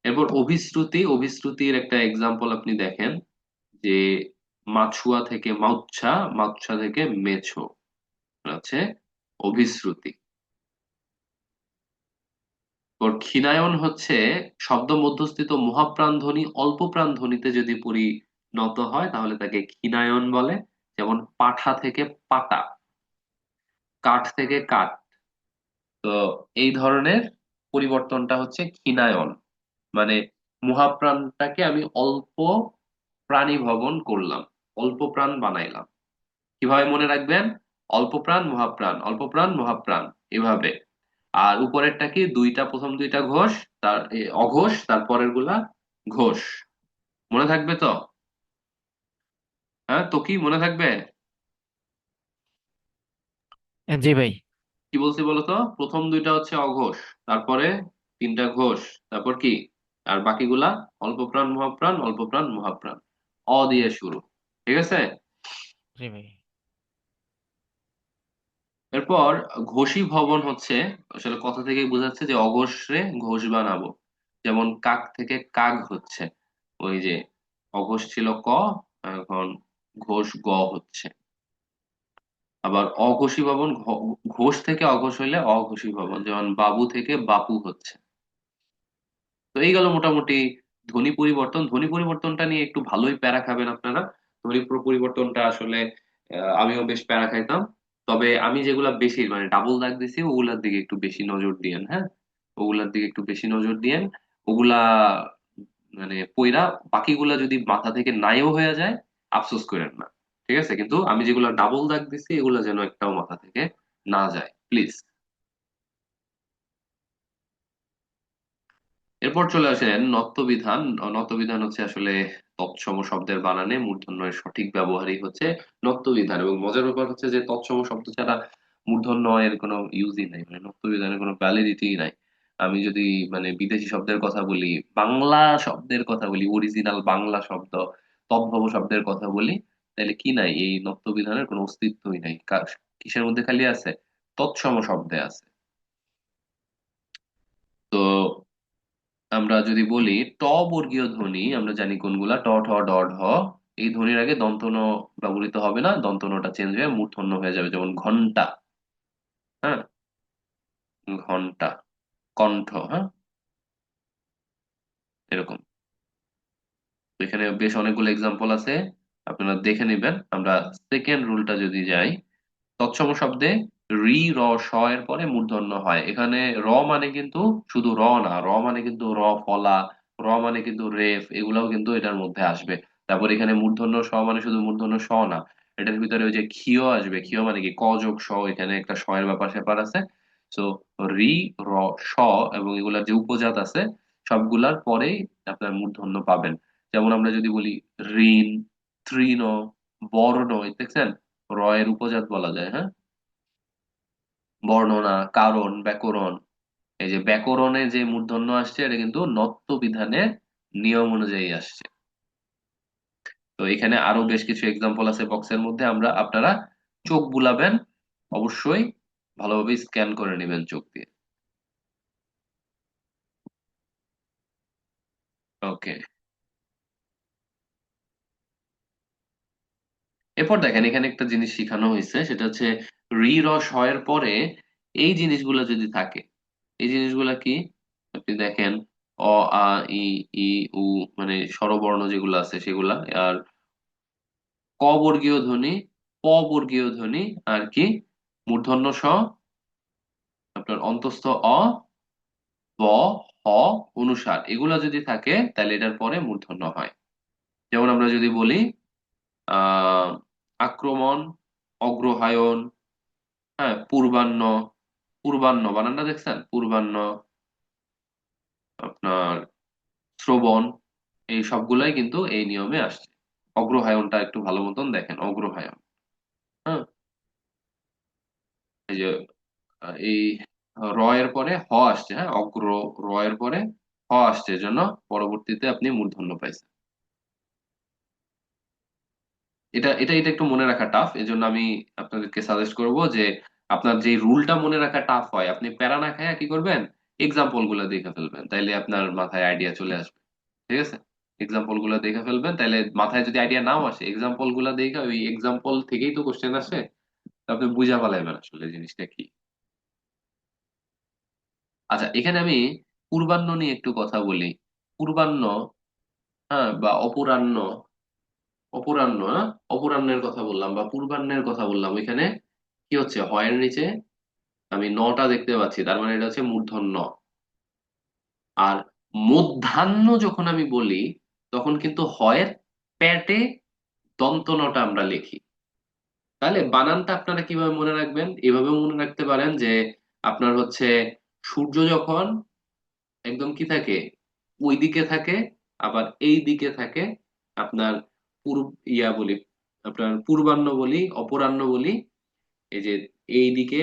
এরপর অভিশ্রুতি, অভিশ্রুতির একটা এক্সাম্পল আপনি দেখেন যে মাছুয়া থেকে মাউচ্ছা, মাউচ্ছা থেকে মেছো আছে অভিশ্রুতি। ওর ক্ষীণায়ন হচ্ছে শব্দ মধ্যস্থিত মহাপ্রাণ ধ্বনি অল্প প্রাণ ধ্বনিতে যদি পরিণত হয় তাহলে তাকে ক্ষীণায়ন বলে। যেমন পাঠা থেকে পাটা, কাঠ থেকে কাঠ। তো এই ধরনের পরিবর্তনটা হচ্ছে ক্ষীণায়ন, মানে মহাপ্রাণটাকে আমি অল্প প্রাণী ভবন করলাম, অল্প প্রাণ বানাইলাম। কিভাবে মনে রাখবেন? অল্প প্রাণ মহাপ্রাণ, অল্প প্রাণ মহাপ্রাণ, এভাবে। আর উপরেরটা কি, দুইটা, প্রথম দুইটা ঘোষ, অঘোষ, তারপরের গুলা ঘোষ। মনে থাকবে তো? হ্যাঁ, তো কি মনে থাকবে? জি ভাই। কি বলছি বলো তো? প্রথম দুইটা হচ্ছে অঘোষ, তারপরে তিনটা ঘোষ, তারপর কি, আর বাকিগুলা অল্প প্রাণ মহাপ্রাণ, অল্প প্রাণ মহাপ্রাণ, অ দিয়ে শুরু। ঠিক আছে? জি ভাই। এরপর ঘোষী ভবন হচ্ছে, আসলে কথা থেকে বোঝাচ্ছে যে অঘোষরে ঘোষ বানাবো। যেমন কাক থেকে কাক হচ্ছে, ওই যে অঘোষ ছিল ক, এখন ঘোষ গ হচ্ছে। আবার অঘোষী ভবন, ঘোষ থেকে অঘোষ হইলে অঘোষী ভবন, যেমন বাবু থেকে বাপু হচ্ছে। তো এই গেল মোটামুটি ধ্বনি পরিবর্তন। ধ্বনি পরিবর্তনটা নিয়ে একটু ভালোই প্যারা খাবেন আপনারা। ধ্বনি পরিবর্তনটা আসলে আমিও বেশ প্যারা খাইতাম। তবে আমি যেগুলা বেশি মানে ডাবল দাগ দিছি ওগুলার দিকে একটু বেশি নজর দিয়েন, হ্যাঁ, ওগুলার দিকে একটু বেশি নজর দিয়েন। ওগুলা মানে পইরা বাকিগুলা যদি মাথা থেকে নাইও হয়ে যায় আফসোস করেন না, ঠিক আছে? কিন্তু আমি যেগুলা ডাবল দাগ দিছি এগুলা যেন একটাও মাথা থেকে না যায়, প্লিজ। এরপর চলে আসেন নত্যবিধান। নত্যবিধান হচ্ছে আসলে তৎসম শব্দের বানানে মূর্ধন্যের সঠিক ব্যবহারই হচ্ছে নত্যবিধান। এবং মজার ব্যাপার হচ্ছে যে তৎসম শব্দ ছাড়া মূর্ধন্য এর কোনো ইউজই নাই, মানে নত্যবিধানের কোনো ভ্যালিডিটি নাই। আমি যদি মানে বিদেশি শব্দের কথা বলি, বাংলা শব্দের কথা বলি, অরিজিনাল বাংলা শব্দ, তদ্ভব শব্দের কথা বলি, তাহলে কি নাই, এই নত্যবিধানের কোনো অস্তিত্বই নাই। কিসের মধ্যে খালি আছে? তৎসম শব্দে আছে। তো আমরা যদি বলি ট বর্গীয় ধ্বনি, আমরা জানি কোনগুলা, ট, ঠ, ড, ঢ। এই ধ্বনির আগে দন্তন ব্যবহৃত হবে না, দন্তনটা চেঞ্জ হয়ে মূর্ধন্য হয়ে যাবে। যেমন ঘন্টা, হ্যাঁ, ঘন্টা, কণ্ঠ, হ্যাঁ, এরকম। তো এখানে বেশ অনেকগুলো এক্সাম্পল আছে, আপনারা দেখে নেবেন। আমরা সেকেন্ড রুলটা যদি যাই, তৎসম শব্দে রি, র, স এর পরে মূর্ধন্য হয়। এখানে র মানে কিন্তু শুধু র না, র মানে কিন্তু র ফলা, র মানে কিন্তু রেফ, এগুলাও কিন্তু এটার মধ্যে আসবে। তারপর এখানে মূর্ধন্য স মানে শুধু মূর্ধন্য স না, এটার ভিতরে ওই যে ক্ষীয় আসবে। ক্ষীয় মানে কি, ক যোগ স, এখানে একটা স এর ব্যাপার স্যাপার আছে। সো রি, র, স এবং এগুলার যে উপজাত আছে সবগুলার পরেই আপনার মূর্ধন্য পাবেন। যেমন আমরা যদি বলি ঋণ, তৃণ, বর্ণ, এই দেখছেন র এর উপজাত বলা যায়, হ্যাঁ। বর্ণনা, কারণ, ব্যাকরণ। এই যে ব্যাকরণে যে মূর্ধন্য আসছে এটা কিন্তু নত্ব বিধানের নিয়ম অনুযায়ী আসছে। তো এখানে আরো বেশ কিছু এক্সাম্পল আছে বক্সের মধ্যে, আপনারা চোখ বুলাবেন, অবশ্যই ভালোভাবে স্ক্যান করে নেবেন চোখ দিয়ে। ওকে। এরপর দেখেন এখানে একটা জিনিস শিখানো হয়েছে, সেটা হচ্ছে রি, র, স এর পরে এই জিনিসগুলো যদি থাকে, এই জিনিসগুলা কি, আপনি দেখেন অ, আ, ই, ই, উ, মানে স্বরবর্ণ যেগুলো আছে সেগুলা। আর ক বর্গীয় ধ্বনি, প বর্গীয় ধ্বনি, আর কি মূর্ধন্য স, আপনার অন্তস্থ অ, ব, হ, অনুসার, এগুলা যদি থাকে তাহলে এটার পরে মূর্ধন্য হয়। যেমন আমরা যদি বলি আহ আক্রমণ, অগ্রহায়ণ, হ্যাঁ, পূর্বাহ্ন, পূর্বাহ্ন বানানটা দেখছেন, পূর্বাহ্ন, আপনার শ্রবণ, এই সবগুলাই কিন্তু এই নিয়মে আসছে। অগ্রহায়ণটা একটু ভালো মতন দেখেন, অগ্রহায়ণ, হ্যাঁ। এই যে এই র এর পরে হ আসছে, হ্যাঁ, অগ্র, র এর পরে হ আসছে, এজন্য পরবর্তীতে আপনি মূর্ধন্য পাইছেন। এটা এটা এটা একটু মনে রাখা টাফ, এজন্য আমি আপনাদেরকে সাজেস্ট করব যে আপনার যে রুলটা মনে রাখা টাফ হয়, আপনি প্যারা না খায়া কি করবেন, এক্সাম্পল গুলো দেখে ফেলবেন, তাইলে আপনার মাথায় আইডিয়া চলে আসবে। ঠিক আছে, এক্সাম্পল গুলো দেখে ফেলবেন, তাইলে মাথায় যদি আইডিয়া নাও আসে, এক্সাম্পল গুলো দেখে, ওই এক্সাম্পল থেকেই তো কোশ্চেন আসে, তো আপনি বুঝা ফেলাইবেন আসলে জিনিসটা কি। আচ্ছা, এখানে আমি পূর্বাহ্ন নিয়ে একটু কথা বলি। পূর্বাহ্ন, হ্যাঁ, বা অপরাহ্ন, অপরাহ্ন, হ্যাঁ, অপরাহ্নের কথা বললাম বা পূর্বাহ্নের কথা বললাম, এখানে কি হচ্ছে, হয়ের নিচে আমি নটা দেখতে পাচ্ছি, তার মানে এটা হচ্ছে মূর্ধন্য। আর মধ্যাহ্ন যখন আমি বলি, তখন কিন্তু হয়ের পেটে দন্ত নটা আমরা লিখি। তাহলে বানানটা আপনারা কিভাবে মনে রাখবেন, এভাবে মনে রাখতে পারেন যে আপনার হচ্ছে সূর্য যখন একদম কি থাকে, ওই দিকে থাকে, আবার এই দিকে থাকে, আপনার পূর্ব বলি, আপনার পূর্বাহ্ন বলি, অপরাহ্ন বলি, এই যে এই দিকে,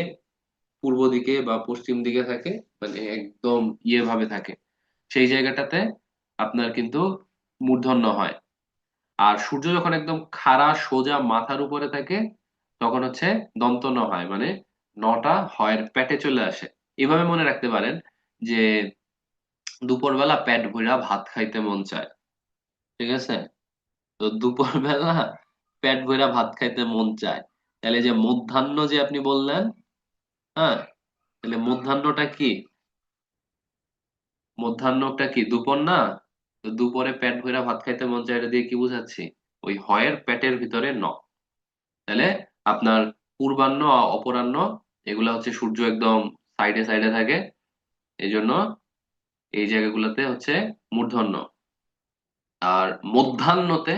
পূর্ব দিকে বা পশ্চিম দিকে থাকে, মানে একদম ভাবে থাকে, সেই জায়গাটাতে আপনার কিন্তু মূর্ধন্য হয়। আর সূর্য যখন একদম খাড়া সোজা মাথার উপরে থাকে, তখন হচ্ছে দন্ত ন হয়, মানে নটা হয়ের পেটে চলে আসে। এভাবে মনে রাখতে পারেন যে দুপুরবেলা পেট ভইরা ভাত খাইতে মন চায়। ঠিক আছে, তো দুপুরবেলা পেট ভইরা ভাত খাইতে মন চায়, তাহলে যে মধ্যাহ্ন যে আপনি বললেন, হ্যাঁ, তাহলে মধ্যাহ্নটা কি, মধ্যাহ্নটা কি দুপুর না? তো দুপুরে পেট ভইরা ভাত খাইতে মন চায়, এটা দিয়ে কি বুঝাচ্ছি, ওই হয়ের পেটের ভিতরে ন। তাহলে আপনার পূর্বাহ্ন আর অপরাহ্ন, এগুলা হচ্ছে সূর্য একদম সাইডে সাইডে থাকে, এই জন্য এই জায়গাগুলোতে হচ্ছে মূর্ধন্য। আর মধ্যাহ্নতে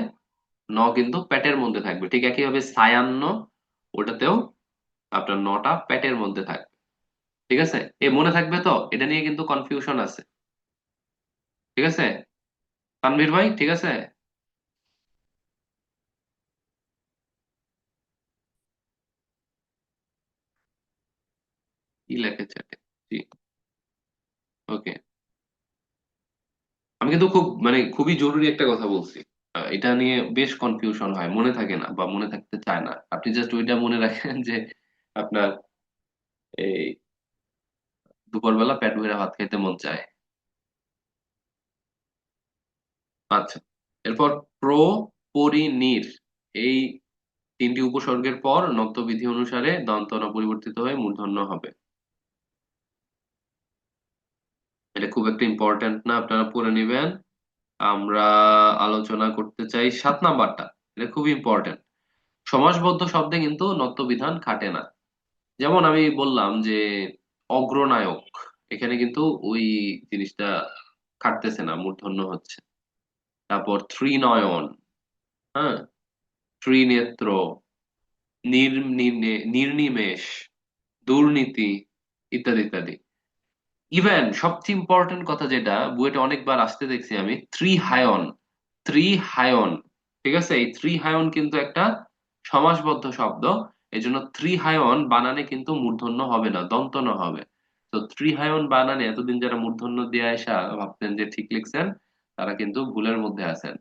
ন কিন্তু পেটের মধ্যে থাকবে, ঠিক একইভাবে সায়াহ্ন, ওটাতেও আপনার নটা পেটের মধ্যে থাকবে। ঠিক আছে, এ মনে থাকবে তো? এটা নিয়ে কিন্তু কনফিউশন আছে। ঠিক আছে তানভীর ভাই, ঠিক আছে? কি লেখে চ্যাটে? জি, ওকে। আমি কিন্তু খুব মানে খুবই জরুরি একটা কথা বলছি। এটা নিয়ে বেশ কনফিউশন হয়, মনে থাকে না বা মনে থাকতে চায় না। আপনি জাস্ট ওইটা মনে রাখেন যে আপনার এই দুপুরবেলা পেট ভরে ভাত খেতে মন চায়। আচ্ছা, এরপর প্র, পরি, নির, এই তিনটি উপসর্গের পর নত্যবিধি অনুসারে দন্ত ন পরিবর্তিত হয়ে মূর্ধন্য হবে। এটা খুব একটা ইম্পর্ট্যান্ট না, আপনারা পড়ে নিবেন। আমরা আলোচনা করতে চাই 7 নাম্বারটা। এটা খুবই ইম্পর্ট্যান্ট। সমাসবদ্ধ শব্দে কিন্তু নত্য বিধান খাটে না। যেমন আমি বললাম যে অগ্রনায়ক, এখানে কিন্তু ওই জিনিসটা খাটতেছে না, মূর্ধন্য হচ্ছে। তারপর ত্রিনয়ন, হ্যাঁ, ত্রিনেত্র, নির্নিমেষ, দুর্নীতি, ইত্যাদি ইত্যাদি। ইভেন সবচেয়ে ইম্পর্টেন্ট কথা যেটা বুয়েটে অনেকবার আসতে দেখছি আমি, ত্রিহায়ন, ত্রিহায়ন। ঠিক আছে, এই ত্রিহায়ন কিন্তু একটা সমাসবদ্ধ শব্দ, এই জন্য ত্রিহায়ন বানানে কিন্তু মূর্ধন্য হবে না, দন্তন্য হবে। তো ত্রিহায়ন বানানে এতদিন যারা মূর্ধন্য দিয়ে আসা ভাবতেন যে ঠিক লিখছেন, তারা কিন্তু ভুলের মধ্যে আছেন।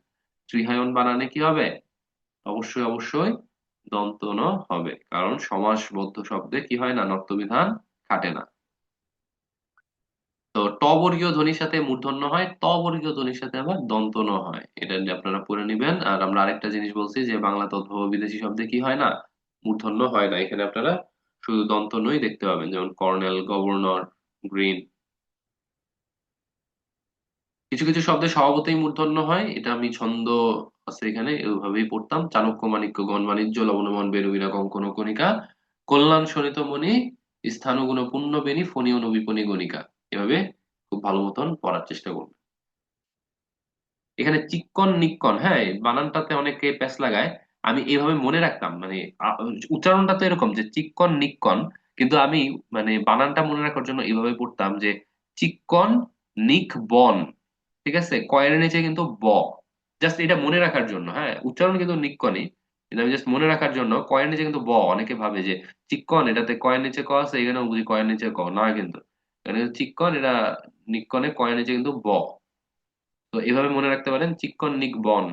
ত্রিহায়ন বানানে কি হবে, অবশ্যই অবশ্যই দন্তন্য হবে, কারণ সমাসবদ্ধ শব্দে কি হয় না, নর্তবিধান খাটে না। তো ট বর্গীয় ধ্বনির সাথে মূর্ধন্য হয়, ত বর্গীয় ধ্বনির সাথে আবার দন্ত ন হয়, এটা নিয়ে আপনারা পড়ে নিবেন। আর আমরা আরেকটা জিনিস বলছি যে বাংলা তদ্ভব বিদেশি শব্দে কি হয় না, মূর্ধন্য হয় না, এখানে আপনারা শুধু দন্ত নই দেখতে পাবেন, যেমন কর্নেল, গভর্নর, গ্রিন। কিছু কিছু শব্দে স্বভাবতই মূর্ধন্য হয়, এটা আমি ছন্দ আছে এখানে ওইভাবেই পড়তাম, চাণক্য, মাণিক্য, গণ, বাণিজ্য, লবণমন, বেরুবিনা, কঙ্কন, কণিকা, কল্যাণ, শোণিত, মণি, স্থানগুণ, পুণ্য, বেনি, ফণি, অনুবিপনী, গণিকা। এভাবে খুব ভালো মতন পড়ার চেষ্টা করবেন। এখানে চিক্কন নিক্কন, হ্যাঁ, এই বানানটাতে অনেকে প্যাচ লাগায়। আমি এইভাবে মনে রাখতাম, মানে উচ্চারণটা তো এরকম যে চিক্কন নিক্কন, কিন্তু আমি মানে বানানটা মনে রাখার জন্য এইভাবে পড়তাম যে চিক্কন নিক বন। ঠিক আছে, কয়ের নিচে কিন্তু ব, জাস্ট এটা মনে রাখার জন্য, হ্যাঁ, উচ্চারণ কিন্তু নিক্কনই, কিন্তু আমি জাস্ট মনে রাখার জন্য কয়ের নিচে কিন্তু ব। অনেকে ভাবে যে চিক্কন, এটাতে কয়ের নিচে ক আছে, এখানেও বুঝি কয়ের নিচে ক, না কিন্তু এখানে কিন্তু চিক্কন, এটা নিক্কনে কয়ের নিচে কিন্তু ব। তো এভাবে মনে রাখতে পারেন চিক্কন নিক বন,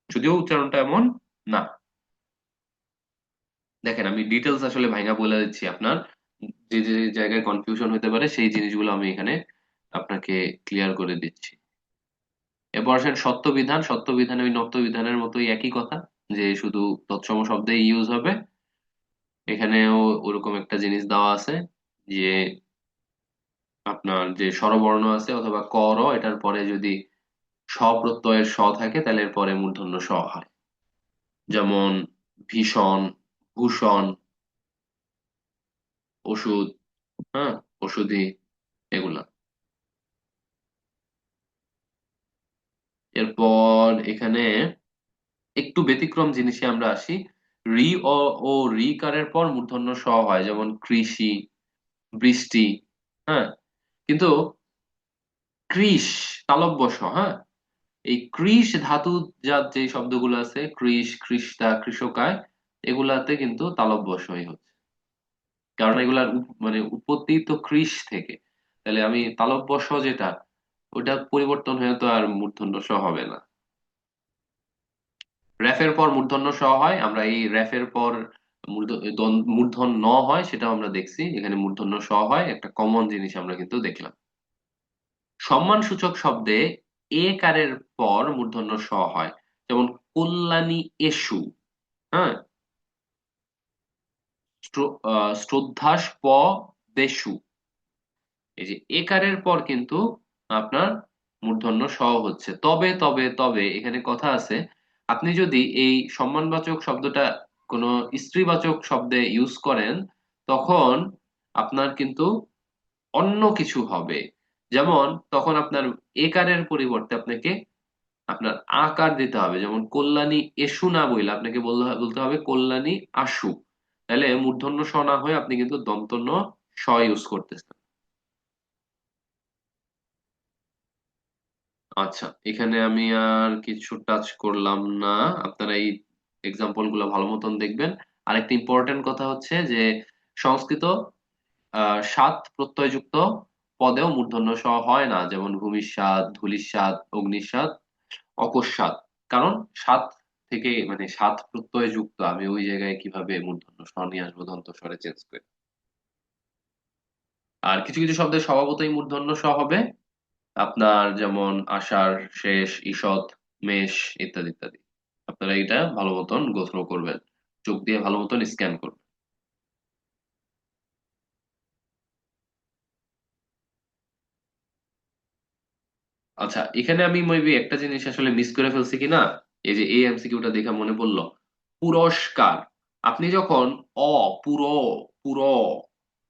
যদিও উচ্চারণটা এমন না। দেখেন আমি ডিটেলস আসলে ভাইঙা বলে দিচ্ছি আপনার, যে যে জায়গায় কনফিউশন হতে পারে সেই জিনিসগুলো আমি এখানে আপনাকে ক্লিয়ার করে দিচ্ছি। এরপর আসেন সত্য বিধান। সত্য বিধান ওই নত্য বিধানের মতোই একই কথা, যে শুধু তৎসম শব্দে ইউজ হবে। এখানেও ওরকম একটা জিনিস দেওয়া আছে যে আপনার যে স্বরবর্ণ আছে অথবা ক র, এটার পরে যদি স প্রত্যয়ের স থাকে তাহলে এর পরে মূর্ধন্য স হয়। যেমন ভীষণ, ভূষণ, ওষুধ, হ্যাঁ, ওষুধি, এগুলা। এরপর এখানে একটু ব্যতিক্রম জিনিসে আমরা আসি। রি ও রি কারের পর মূর্ধন্য স হয়, যেমন কৃষি, বৃষ্টি, হ্যাঁ। কিন্তু কৃষ তালব্য শ, হ্যাঁ। এই কৃষ ধাতু জাত যে শব্দগুলো আছে, কৃষ, কৃষ্টা, কৃষকায়, এগুলাতে কিন্তু তালব্য শই হচ্ছে, কারণ এগুলার মানে উৎপত্তি তো কৃষ থেকে। তাহলে আমি তালব্য শ যেটা, ওটা পরিবর্তন হয়ে তো আর মূর্ধন্য স হবে না। রেফের পর মূর্ধন্য স হয়, আমরা এই রেফের পর মূর্ধন্য ন হয় সেটাও আমরা দেখছি। এখানে মূর্ধন্য স হয়, একটা কমন জিনিস আমরা কিন্তু দেখলাম। সম্মানসূচক শব্দে এ কারের পর মূর্ধন্য স হয়, যেমন কল্যাণী এষু, হ্যাঁ, শ্রদ্ধাস প দেশু। এই যে একারের পর কিন্তু আপনার মূর্ধন্য স হচ্ছে। তবে তবে তবে এখানে কথা আছে, আপনি যদি এই সম্মানবাচক শব্দটা কোনো স্ত্রীবাচক শব্দে ইউজ করেন, তখন আপনার কিন্তু অন্য কিছু হবে। যেমন তখন আপনার একারের পরিবর্তে আপনাকে আপনার আকার দিতে হবে, যেমন কল্যাণী এসু না বইলে আপনাকে বলতে হবে কল্যাণী আশু। তাহলে মূর্ধন্য স না হয়ে আপনি কিন্তু দন্তন্য স ইউজ করতেছেন। আচ্ছা, এখানে আমি আর কিছু টাচ করলাম না। আপনারা এই এক্সাম্পল গুলো ভালো মতন দেখবেন। আরেকটা ইম্পর্টেন্ট কথা হচ্ছে যে সংস্কৃত সাত প্রত্যয়যুক্ত পদেও মূর্ধন্য স হয় না, যেমন ভূমিস্বাদ, ধূলিস্বাদ, অগ্নিস্বাদ, অকস্মাৎ। কারণ সাত থেকে মানে সাত প্রত্যয় যুক্ত, আমি ওই জায়গায় কিভাবে মূর্ধন্য স নিয়ে আসবো দন্ত স্বরে চেঞ্জ করে। আর কিছু কিছু শব্দের স্বভাবতই মূর্ধন্য স হবে, আপনার যেমন আষাঢ়, শেষ, ঈষৎ, মেষ, ইত্যাদি ইত্যাদি। আপনারা এটা ভালো মতন গো থ্রো করবেন, চোখ দিয়ে ভালো মতন স্ক্যান করবেন। আচ্ছা, এখানে আমি মেবি একটা জিনিস আসলে মিস করে ফেলছি কিনা, এই যে এই এমসিকিউটা দেখে মনে পড়লো। পুরস্কার, আপনি যখন অ, পুরো, পুরো,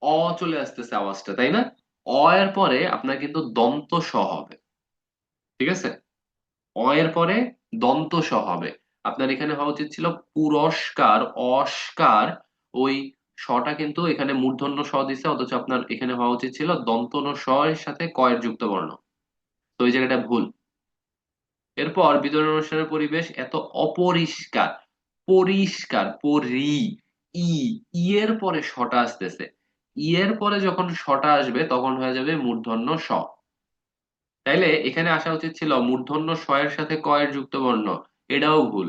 অ চলে আসতেছে আওয়াজটা, তাই না? অ এর পরে আপনার কিন্তু দন্ত স হবে, ঠিক আছে? অ এর পরে দন্ত স হবে। আপনার এখানে হওয়া উচিত ছিল পুরস্কার, অস্কার। ওই শটা কিন্তু এখানে মূর্ধন্য স দিছে, অথচ আপনার এখানে হওয়া উচিত ছিল দন্তন্য স এর সাথে ক এর যুক্ত বর্ণ। তো ওই জায়গাটা ভুল। এরপর বিতরণ অনুষ্ঠানের পরিবেশ এত অপরিষ্কার। পরিষ্কার, ই, ই এর পরে শটা আসতেছে। ই এর পরে যখন শটা আসবে তখন হয়ে যাবে মূর্ধন্য স। তাইলে এখানে আসা উচিত ছিল মূর্ধন্য স এর সাথে ক এর যুক্ত বর্ণ। এটাও ভুল।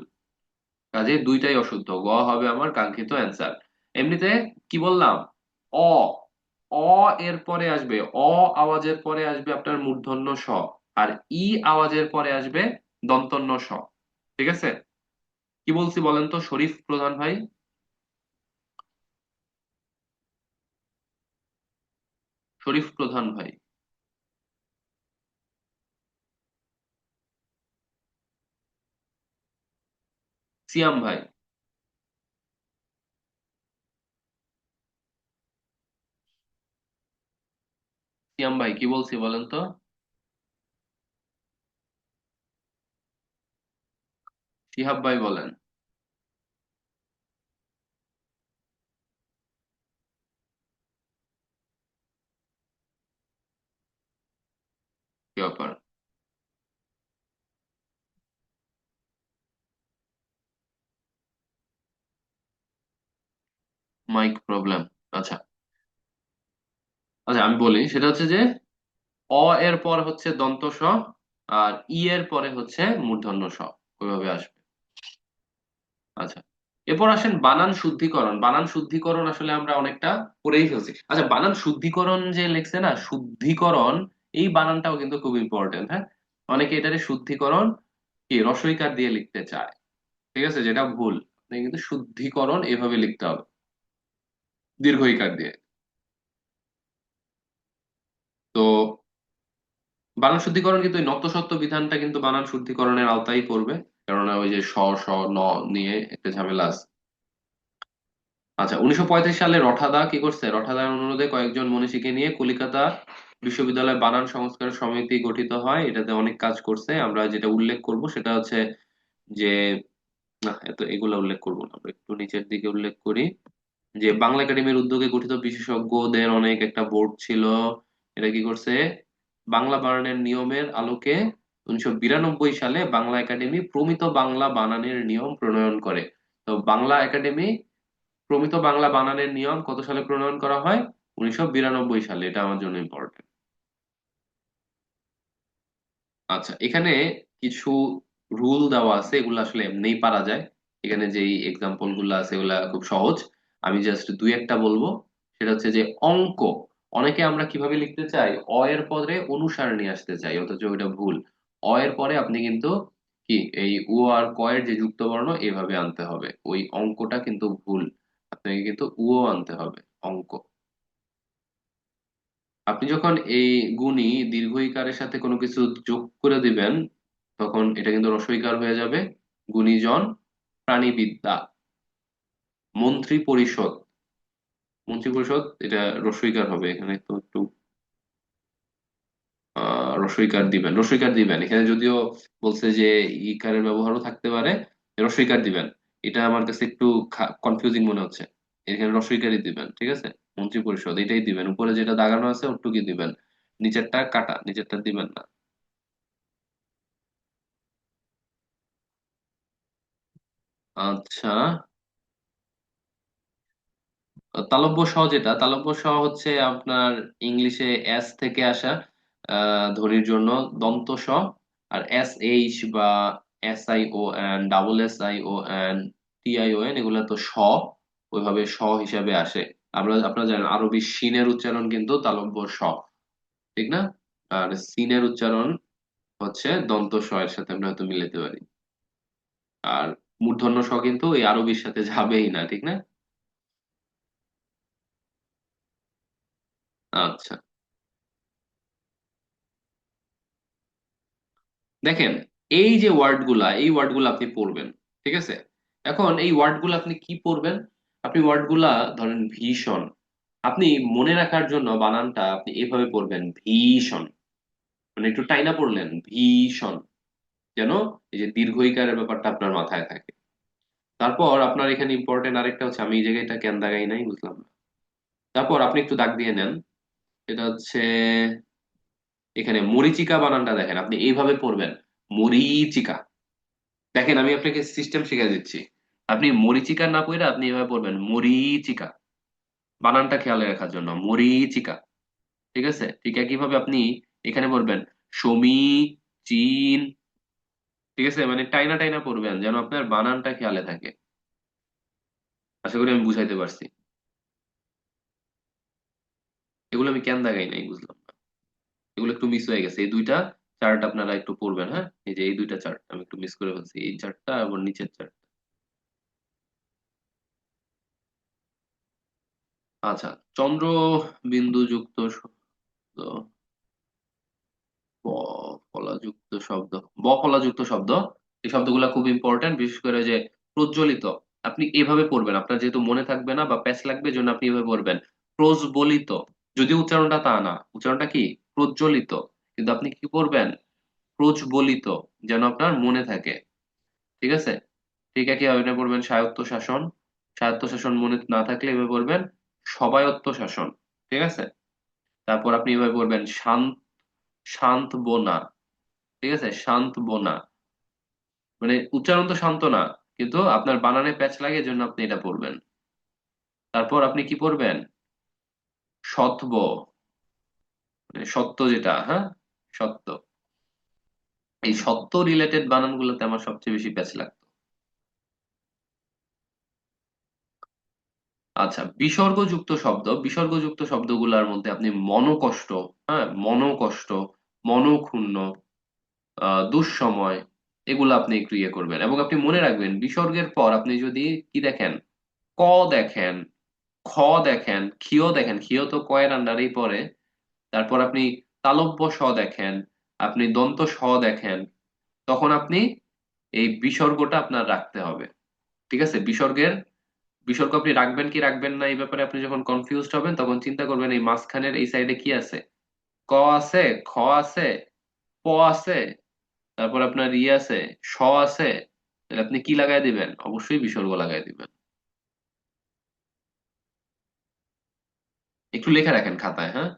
কাজে দুইটাই অশুদ্ধ, গ হবে আমার কাঙ্ক্ষিত অ্যান্সার। এমনিতে কি বললাম, অ, অ এর পরে আসবে, অ আওয়াজের পরে আসবে আপনার মূর্ধন্য স, আর ই আওয়াজের পরে আসবে দন্তন্য স। ঠিক আছে? কি বলছি বলেন তো শরীফ প্রধান ভাই? শরীফ প্রধান ভাই, সিয়াম ভাই, সিয়াম ভাই কি বলছি বলেন তো? শিহাব ভাই বলেন। কি ব্যাপার? Mike problem. আচ্ছা, আচ্ছা আমি বলি, সেটা হচ্ছে যে অ এর পর হচ্ছে দন্ত স, আর ই এর পরে হচ্ছে মূর্ধন্য স। ওইভাবে আসবে। আচ্ছা, এরপর আসেন বানান শুদ্ধিকরণ। বানান শুদ্ধিকরণ আসলে আমরা অনেকটা পড়েই ফেলছি। আচ্ছা, বানান শুদ্ধিকরণ যে লেখছে না, শুদ্ধিকরণ, এই বানানটাও কিন্তু খুব ইম্পর্টেন্ট। হ্যাঁ, অনেকে এটারে শুদ্ধিকরণ কি রস্বইকার দিয়ে লিখতে চায়, ঠিক আছে, যেটা ভুল। আপনাকে কিন্তু শুদ্ধিকরণ এভাবে লিখতে হবে, দীর্ঘইকার দিয়ে। তো বানান শুদ্ধিকরণ কিন্তু ওই নক্তস্বত্ব বিধানটা কিন্তু বানান শুদ্ধিকরণের আওতায় পড়বে, কেননা ওই যে স স ন নিয়ে একটা ঝামেলা আছে। আচ্ছা, 1935 সালে রঠাদা কি করছে? রঠাদার অনুরোধে কয়েকজন মনীষীকে নিয়ে কলিকাতা বিশ্ববিদ্যালয় বানান সংস্কার সমিতি গঠিত হয়। এটাতে অনেক কাজ করছে। আমরা যেটা উল্লেখ করব সেটা হচ্ছে যে, না এত এগুলা উল্লেখ করবো না, আমরা একটু নিচের দিকে উল্লেখ করি যে বাংলা একাডেমির উদ্যোগে গঠিত বিশেষজ্ঞদের অনেক একটা বোর্ড ছিল। এটা কি করছে? বাংলা বানানের নিয়মের আলোকে 1992 সালে বাংলা একাডেমি প্রমিত বাংলা বানানের নিয়ম প্রণয়ন করে। তো বাংলা একাডেমি প্রমিত বাংলা বানানের নিয়ম কত সালে প্রণয়ন করা হয়? 1992 সালে। এটা আমার জন্য ইম্পর্টেন্ট। আচ্ছা, এখানে কিছু রুল দেওয়া আছে, এগুলো আসলে এমনিই পারা যায়। এখানে যেই এক্সাম্পল গুলো আছে এগুলা খুব সহজ। আমি জাস্ট দুই একটা বলবো। সেটা হচ্ছে যে অঙ্ক, অনেকে আমরা কিভাবে লিখতে চাই, অ এর পরে অনুসার নিয়ে আসতে চাই, অথচ ওটা ভুল। অ এর পরে আপনি কিন্তু কি এই উ আর ক এর যে যুক্ত বর্ণ এভাবে আনতে হবে, ওই অঙ্কটা কিন্তু ভুল। আপনাকে কিন্তু উও আনতে হবে অঙ্ক। আপনি যখন এই গুণী দীর্ঘ ইকারের সাথে কোনো কিছু যোগ করে দিবেন, তখন এটা কিন্তু রস্বইকার হয়ে যাবে। গুণীজন, প্রাণীবিদ্যা, মন্ত্রী পরিষদ। মন্ত্রী পরিষদ এটা রস্বইকার হবে, এখানে তো একটু রস্বইকার দিবেন, রস্বইকার দিবেন এখানে। যদিও বলছে যে ইকারের ব্যবহারও থাকতে পারে, রস্বইকার দিবেন। এটা আমার কাছে একটু কনফিউজিং মনে হচ্ছে। এখানে রস্বইকারই দিবেন, ঠিক আছে। মন্ত্রী পরিষদ এটাই দিবেন, উপরে যেটা দাগানো আছে ওটুকুই দিবেন, নিচেরটা কাটা, নিচেরটা দিবেন না। আচ্ছা, তালব্য শ, যেটা তালব্য শ হচ্ছে আপনার ইংলিশে এস থেকে আসা ধ্বনির জন্য দন্ত স। আর এস এইচ বা S I O N, double S I O N, T I O N, এগুলো তো স, ওইভাবে স হিসাবে আসে। আপনারা জানেন আরবি শিনের উচ্চারণ কিন্তু তালব্য স, ঠিক না? আর সিনের উচ্চারণ হচ্ছে দন্ত স এর সাথে আমরা হয়তো মিলাতে পারি। আর মূর্ধন্য স কিন্তু এই আরবির সাথে যাবেই না, ঠিক না? আচ্ছা, দেখেন, এই যে এই ওয়ার্ড গুলা আপনি পড়বেন, ঠিক আছে। এখন এই ওয়ার্ড গুলা আপনি কি পড়বেন? আপনি ওয়ার্ড গুলা ধরেন ভীষণ, আপনি মনে রাখার জন্য বানানটা আপনি এভাবে পড়বেন, ভীষণ। মানে একটু টাইনা পড়লেন, ভীষণ, যেন এই যে দীর্ঘ ইকারের ব্যাপারটা আপনার মাথায় থাকে। তারপর আপনার এখানে ইম্পর্টেন্ট আরেকটা হচ্ছে, আমি এই জায়গাটা কেন দাগাই নাই বুঝলাম না। তারপর আপনি একটু দাগ দিয়ে নেন। এটা হচ্ছে এখানে মরিচিকা বানানটা দেখেন, আপনি এইভাবে পড়বেন, মরিচিকা। দেখেন, আমি আপনাকে সিস্টেম শিখিয়ে দিচ্ছি। আপনি মরিচিকা না পড়ে আপনি এভাবে পড়বেন, মরিচিকা। বানানটা খেয়াল রাখার জন্য, মরিচিকা, ঠিক আছে। ঠিক একইভাবে আপনি এখানে পড়বেন সমীচীন, ঠিক আছে। মানে টাইনা টাইনা পড়বেন যেন আপনার বানানটা খেয়ালে থাকে। আশা করি আমি বুঝাইতে পারছি। এগুলো আমি কেন দাগাই নাই বুঝলাম না, এগুলো একটু মিস হয়ে গেছে। এই দুইটা চার্ট আপনারা একটু পড়বেন, হ্যাঁ। এই যে এই দুইটা চার্ট আমি একটু মিস করে ফেলছি, এই চার্টটা এবং নিচের চার্ট। আচ্ছা, চন্দ্র বিন্দু যুক্ত শব্দ, ব ফলাযুক্ত শব্দ, ব ফলাযুক্ত শব্দ, এই শব্দগুলো খুব ইম্পর্টেন্ট। বিশেষ করে যে প্রজ্বলিত, আপনি এভাবে পড়বেন, আপনার যেহেতু মনে থাকবে না বা প্যাচ লাগবে, জন্য আপনি এভাবে পড়বেন, প্রজ্বলিত। যদিও উচ্চারণটা তা না, উচ্চারণটা কি প্রজ্বলিত, কিন্তু আপনি কি পড়বেন, প্রজ্বলিত, যেন আপনার মনে থাকে, ঠিক আছে। ঠিক একই ভাবে পড়বেন স্বায়ত্ত শাসন। স্বায়ত্ত শাসন মনে না থাকলে এভাবে পড়বেন সবায়ত্ত শাসন, ঠিক আছে। তারপর আপনি এভাবে পড়বেন শান্ত বোনা, ঠিক আছে, শান্ত বোনা। মানে উচ্চারণ তো শান্ত না, কিন্তু আপনার বানানে প্যাচ লাগে, এজন্য আপনি এটা পড়বেন। তারপর আপনি কি পড়বেন, সত্ব, মানে সত্য যেটা, হ্যাঁ, সত্য। এই সত্য রিলেটেড বানানগুলোতে আমার সবচেয়ে বেশি প্যাচ লাগতো। আচ্ছা, বিসর্গযুক্ত শব্দ, বিসর্গযুক্ত শব্দগুলোর মধ্যে আপনি মনোকষ্ট, হ্যাঁ, মনোকষ্ট, মনোক্ষুণ্ণ, দুঃসময়, এগুলো আপনি একটু ইয়ে করবেন এবং আপনি মনে রাখবেন বিসর্গের পর আপনি যদি কি দেখেন, ক দেখেন, খ দেখেন, ক্ষিয় দেখেন, ক্ষিয় তো কয়ের আন্ডারেই পড়ে, তারপর আপনি তালব্য স দেখেন, আপনি দন্ত স দেখেন, তখন আপনি এই বিসর্গটা আপনার রাখতে হবে। ঠিক আছে, বিসর্গ আপনি রাখবেন কি রাখবেন না এই ব্যাপারে আপনি যখন কনফিউজড হবেন তখন চিন্তা করবেন এই মাঝখানের এই সাইডে কি আছে, ক আছে, খ আছে, প আছে, তারপর আপনার ই আছে, স আছে, তাহলে আপনি কি লাগাই দিবেন? অবশ্যই বিসর্গ লাগাই দিবেন। একটু লেখা রাখেন খাতায়, হ্যাঁ,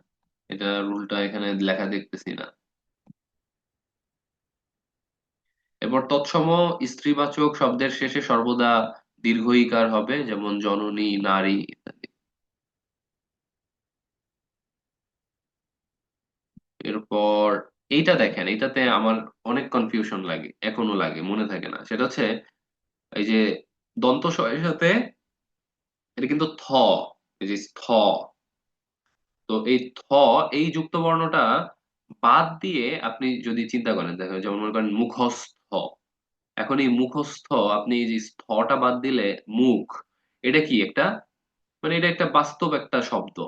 এটা রুলটা এখানে লেখা দেখতেছি না। এরপর তৎসম স্ত্রীবাচক শব্দের শেষে সর্বদা দীর্ঘ ঈকার হবে, যেমন জননী, নারী ইত্যাদি। এরপর এইটা দেখেন, এইটাতে আমার অনেক কনফিউশন লাগে, এখনো লাগে, মনে থাকে না। সেটা হচ্ছে এই যে দন্ত স এর সাথে এটা কিন্তু থ, এই যে থ, তো এই থ, এই যুক্ত বর্ণটা বাদ দিয়ে আপনি যদি চিন্তা করেন, দেখেন যেমন মনে করেন মুখস্থ, এখন এই মুখস্থ, আপনি এই যে স্থটা বাদ দিলে মুখ, এটা কি একটা, মানে এটা একটা বাস্তব একটা শব্দ,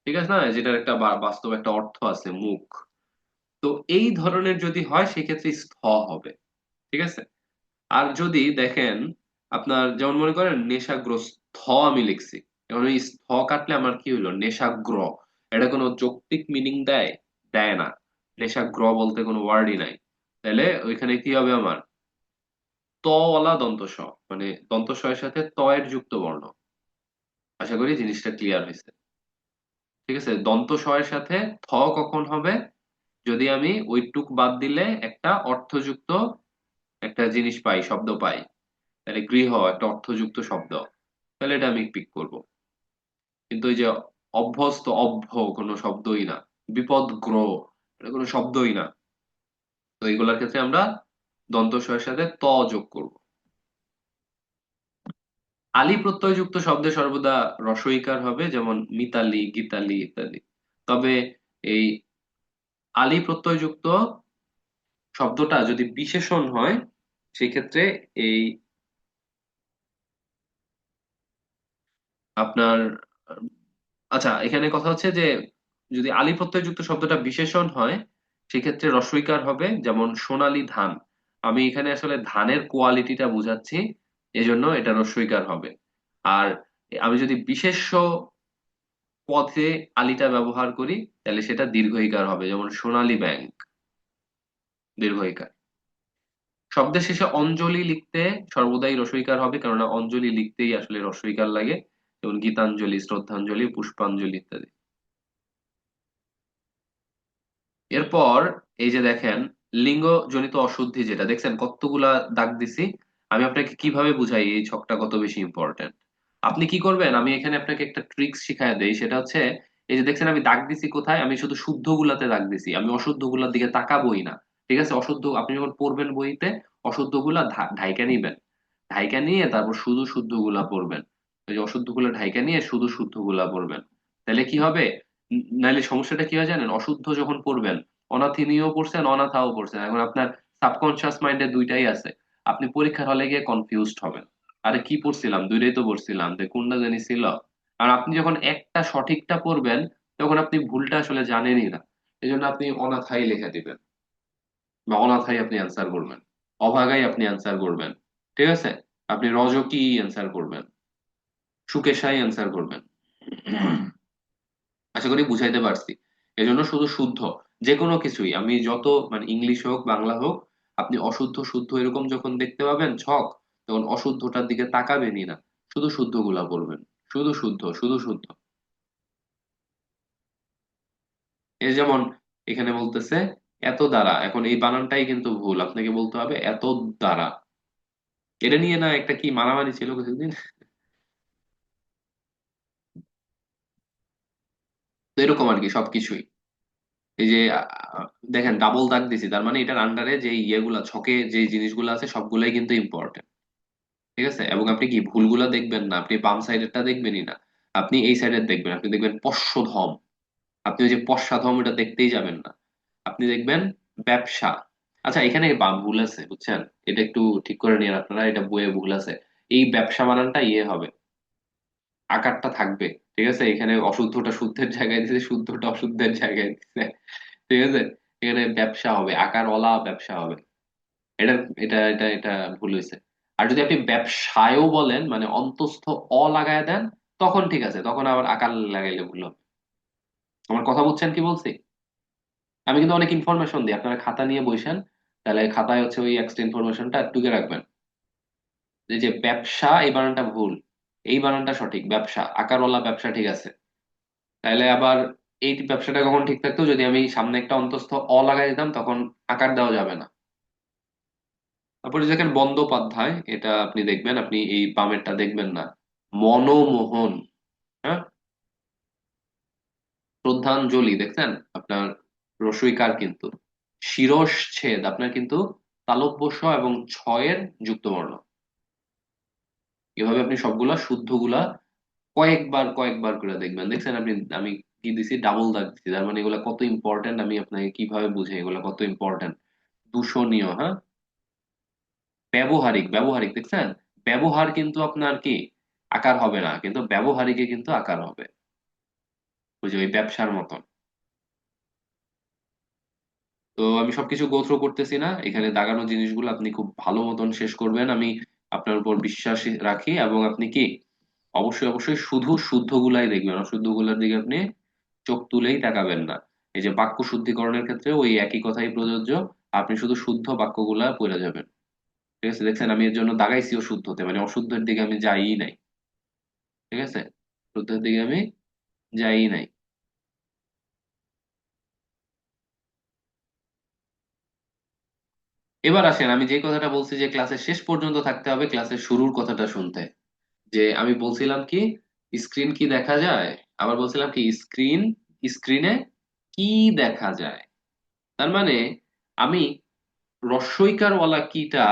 ঠিক আছে না, যেটার একটা বাস্তব একটা অর্থ আছে মুখ। তো এই ধরনের যদি হয় সেক্ষেত্রে স্থ হবে, ঠিক আছে। আর যদি দেখেন আপনার যেমন মনে করেন নেশাগ্রস্ত আমি লিখছি, এখন এই স্থ কাটলে আমার কি হইলো, নেশাগ্র, এটা কোনো যৌক্তিক মিনিং দেয়? দেয় না। নেশাগ্র বলতে কোনো ওয়ার্ডই নাই, তাহলে ওইখানে কি হবে আমার, ত ওয়ালা দন্ত স, মানে দন্ত স এর সাথে ত এর যুক্ত বর্ণ। আশা করি জিনিসটা ক্লিয়ার হয়েছে। ঠিক আছে, দন্ত স এর সাথে থ কখন হবে, যদি আমি ওইটুক বাদ দিলে একটা অর্থযুক্ত একটা জিনিস পাই, শব্দ পাই, তাহলে গৃহ একটা অর্থযুক্ত শব্দ, তাহলে এটা আমি পিক করব। কিন্তু ওই যে অভ্যস্ত, অভ্য কোনো শব্দই না, বিপদগ্রহ এটা কোনো শব্দই না, তো এইগুলোর ক্ষেত্রে আমরা দন্ত স এর সাথে ত যোগ করব। আলি প্রত্যয়যুক্ত শব্দে সর্বদা রস্বইকার হবে, যেমন মিতালি, গীতালি ইত্যাদি। তবে এই আলি প্রত্যয়যুক্ত শব্দটা যদি বিশেষণ হয় সেক্ষেত্রে এই আপনার আচ্ছা, এখানে কথা হচ্ছে যে যদি আলি প্রত্যয়যুক্ত শব্দটা বিশেষণ হয় সেক্ষেত্রে রস্বইকার হবে, যেমন সোনালী ধান। আমি এখানে আসলে ধানের কোয়ালিটিটা বুঝাচ্ছি, এজন্য এটা রস্বইকার হবে। আর আমি যদি বিশেষ্য পদে আলিটা ব্যবহার করি তাহলে সেটা দীর্ঘইকার হবে, যেমন সোনালী ব্যাংক, দীর্ঘইকার। শব্দের শেষে অঞ্জলি লিখতে সর্বদাই রস্বইকার হবে, কেননা অঞ্জলি লিখতেই আসলে রস্বইকার লাগে, যেমন গীতাঞ্জলি, শ্রদ্ধাঞ্জলি, পুষ্পাঞ্জলি ইত্যাদি। এরপর এই যে দেখেন লিঙ্গ জনিত অশুদ্ধি, যেটা দেখছেন কতগুলা দাগ দিছি, আমি আপনাকে কিভাবে বুঝাই এই ছকটা কত বেশি ইম্পর্টেন্ট। আপনি কি করবেন, আমি এখানে আপনাকে একটা ট্রিক্স শিখায় দেই, সেটা হচ্ছে এই যে দেখছেন আমি দাগ দিছি কোথায়, আমি শুধু শুদ্ধ গুলাতে দাগ দিছি, আমি অশুদ্ধ গুলার দিকে তাকাবোই না। ঠিক আছে, অশুদ্ধ আপনি যখন পড়বেন বইতে অশুদ্ধ গুলা ঢাইকা নিবেন, ঢাইকা নিয়ে তারপর শুধু শুদ্ধ গুলা পড়বেন। ওই যে অশুদ্ধ গুলা ঢাইকা নিয়ে শুধু শুদ্ধ গুলা পড়বেন, তাহলে কি হবে, নাইলে সমস্যাটা কি হয় জানেন, অশুদ্ধ যখন পড়বেন, অনাথিনীয় পড়ছেন, অনাথাও পড়ছেন, এখন আপনার সাবকনসিয়াস মাইন্ডে দুইটাই আছে, আপনি পরীক্ষার হলে গিয়ে কনফিউজড হবেন, আরে কি পড়ছিলাম, দুইটাই তো পড়ছিলাম, যে কোনটা জানি ছিল। আর আপনি যখন একটা সঠিকটা পড়বেন তখন আপনি ভুলটা আসলে জানেনই না, এই জন্য আপনি অনাথাই লিখে দিবেন, বা অনাথাই আপনি অ্যান্সার করবেন, অভাগাই আপনি অ্যান্সার করবেন। ঠিক আছে, আপনি রজকি অ্যান্সার করবেন, সুকেশাই অ্যান্সার করবেন। আশা করি বুঝাইতে পারছি। এজন্য শুধু শুদ্ধ যে কোনো কিছুই, আমি যত মানে ইংলিশ হোক বাংলা হোক, আপনি অশুদ্ধ শুদ্ধ এরকম যখন দেখতে পাবেন ছক, তখন অশুদ্ধটার দিকে তাকাবেনই না, শুধু শুদ্ধ গুলা বলবেন, শুধু শুদ্ধ, শুধু শুদ্ধ। এই যেমন এখানে বলতেছে এত দ্বারা, এখন এই বানানটাই কিন্তু ভুল, আপনাকে বলতে হবে এত দ্বারা। এটা নিয়ে না একটা কি মারামারি ছিল কিছুদিন, তো এরকম আর কি সবকিছুই। এই যে দেখেন ডাবল দাগ দিছি, তার মানে এটার আন্ডারে যে ইয়েগুলা ছকে যে জিনিসগুলো আছে সবগুলাই কিন্তু ইম্পর্টেন্ট। ঠিক আছে, এবং আপনি কি ভুলগুলা দেখবেন না, আপনি বাম সাইডেরটা দেখবেনই না, আপনি এই সাইডে দেখবেন, আপনি দেখবেন পশ্চধম। আপনি ওই যে পশ্চাধম এটা দেখতেই যাবেন না, আপনি দেখবেন ব্যবসা। আচ্ছা, এখানে ভুল আছে বুঝছেন, এটা একটু ঠিক করে নিন আপনারা, এটা বইয়ে ভুল আছে। এই ব্যবসা বানানটা ইয়ে হবে, আকারটা থাকবে। ঠিক আছে, এখানে অশুদ্ধটা শুদ্ধের জায়গায় দিছে, শুদ্ধটা অশুদ্ধের জায়গায় দিছে। ঠিক আছে, এখানে ব্যবসা হবে, আকার অলা ব্যবসা হবে। এটা এটা ভুল হয়েছে। আর যদি আপনি ব্যবসায়ও বলেন, মানে অন্তস্থ অ লাগায় দেন, তখন ঠিক আছে, তখন আবার আকার লাগাইলে ভুল হবে। আমার কথা বুঝছেন কি বলছি? আমি কিন্তু অনেক ইনফরমেশন দিই, আপনারা খাতা নিয়ে বসেন, তাহলে খাতায় হচ্ছে ওই এক্সট্রা ইনফরমেশনটা টুকে রাখবেন। এই যে ব্যবসা, এই বানানটা ভুল, এই বানানটা সঠিক, ব্যবসা, আকারওয়ালা ব্যবসা, ঠিক আছে। তাহলে আবার এই ব্যবসাটা কখন ঠিক থাকতো, যদি আমি সামনে একটা অন্তস্থ অ লাগাই দিতাম, তখন আকার দেওয়া যাবে না। তারপরে দেখেন বন্দ্যোপাধ্যায়, এটা আপনি দেখবেন, আপনি এই বামেরটা দেখবেন না। মনমোহন, হ্যাঁ। শ্রদ্ধাঞ্জলি দেখছেন আপনার রসইকার কিন্তু। শিরশ্ছেদ আপনার কিন্তু তালব্য শ এবং ছয়ের যুক্তবর্ণ। এভাবে আপনি সবগুলা শুদ্ধগুলা কয়েকবার কয়েকবার করে দেখবেন, দেখছেন আপনি। আমি কি দিছি, ডাবল দাগ দিছি, তার মানে এগুলা কত ইম্পর্টেন্ট, আমি আপনাকে কিভাবে বুঝাই এগুলা কত ইম্পর্টেন্ট। দূষণীয়, হ্যাঁ। ব্যবহারিক, ব্যবহারিক দেখছেন, ব্যবহার কিন্তু আপনার কি আকার হবে না, কিন্তু ব্যবহারিকে কিন্তু আকার হবে, ওই যে ওই ব্যবসার মতন। তো আমি সবকিছু গো থ্রু করতেছি না, এখানে দাগানো জিনিসগুলো আপনি খুব ভালো মতন শেষ করবেন, আমি আপনার উপর বিশ্বাস রাখি। এবং আপনি কি অবশ্যই অবশ্যই শুধু শুদ্ধগুলাই দেখবেন, অশুদ্ধগুলোর দিকে আপনি চোখ তুলেই তাকাবেন না। এই যে বাক্য শুদ্ধিকরণের ক্ষেত্রে ওই একই কথাই প্রযোজ্য, আপনি শুধু শুদ্ধ বাক্যগুলা পড়ে যাবেন। ঠিক আছে, দেখছেন আমি এর জন্য দাগাইছিও শুদ্ধতে, মানে অশুদ্ধের দিকে আমি যাইই নাই। ঠিক আছে, শুদ্ধের দিকে আমি যাইই নাই। এবার আসেন, আমি যে কথাটা বলছি যে ক্লাসের শেষ পর্যন্ত থাকতে হবে, ক্লাসের শুরুর কথাটা শুনতে। যে আমি বলছিলাম কি, স্ক্রিন কি দেখা যায়, আবার বলছিলাম কি স্ক্রিন, স্ক্রিনে কি দেখা যায়। তার মানে আমি রস্বইকার ওয়ালা কিটা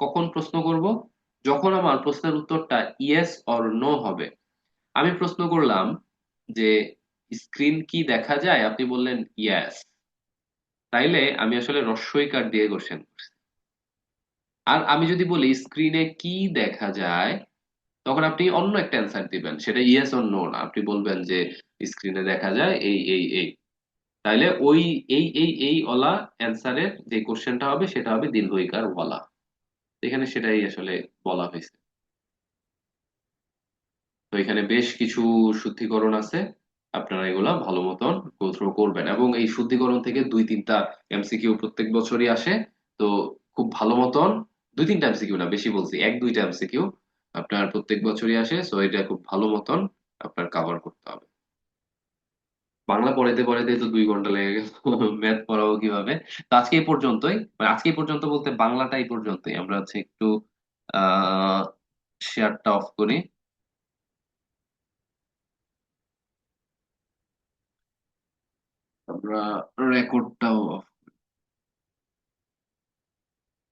কখন প্রশ্ন করব, যখন আমার প্রশ্নের উত্তরটা ইয়েস অর নো হবে। আমি প্রশ্ন করলাম যে স্ক্রিন কি দেখা যায়, আপনি বললেন ইয়েস, তাইলে আমি আসলে রস্বইকার দিয়ে কোশ্চেন করছি। আর আমি যদি বলি স্ক্রিনে কি দেখা যায়, তখন আপনি অন্য একটা অ্যান্সার দিবেন, সেটা ইয়েস অর নো না, আপনি বলবেন যে স্ক্রিনে দেখা যায় এই এই এই। তাইলে ওই এই ওলা অ্যান্সারের যে কোশ্চেনটা হবে সেটা হবে দীর্ঘইকার ওয়ালা। এখানে সেটাই আসলে বলা হয়েছে। তো এখানে বেশ কিছু শুদ্ধিকরণ আছে, আপনারা এগুলা ভালো মতন গো থ্রু করবেন, এবং এই শুদ্ধিকরণ থেকে দুই তিনটা এমসিকিউ প্রত্যেক বছরই আসে। তো খুব ভালো মতন, দুই তিনটা এমসিকিউ না, বেশি বলছি, এক দুইটা এমসিকিউ আপনার প্রত্যেক বছরই আসে, সো এটা খুব ভালো মতন আপনার কাভার করতে হবে। বাংলা পড়াইতে পড়াইতে তো 2 ঘন্টা লেগে গেল, ম্যাথ পড়াবো কিভাবে। তো আজকে এই পর্যন্তই, মানে আজকে এই পর্যন্ত বলতে বাংলাটা এই পর্যন্তই। আমরা হচ্ছে একটু আহ শেয়ারটা অফ করি, আমরা রেকর্ডটাও অফ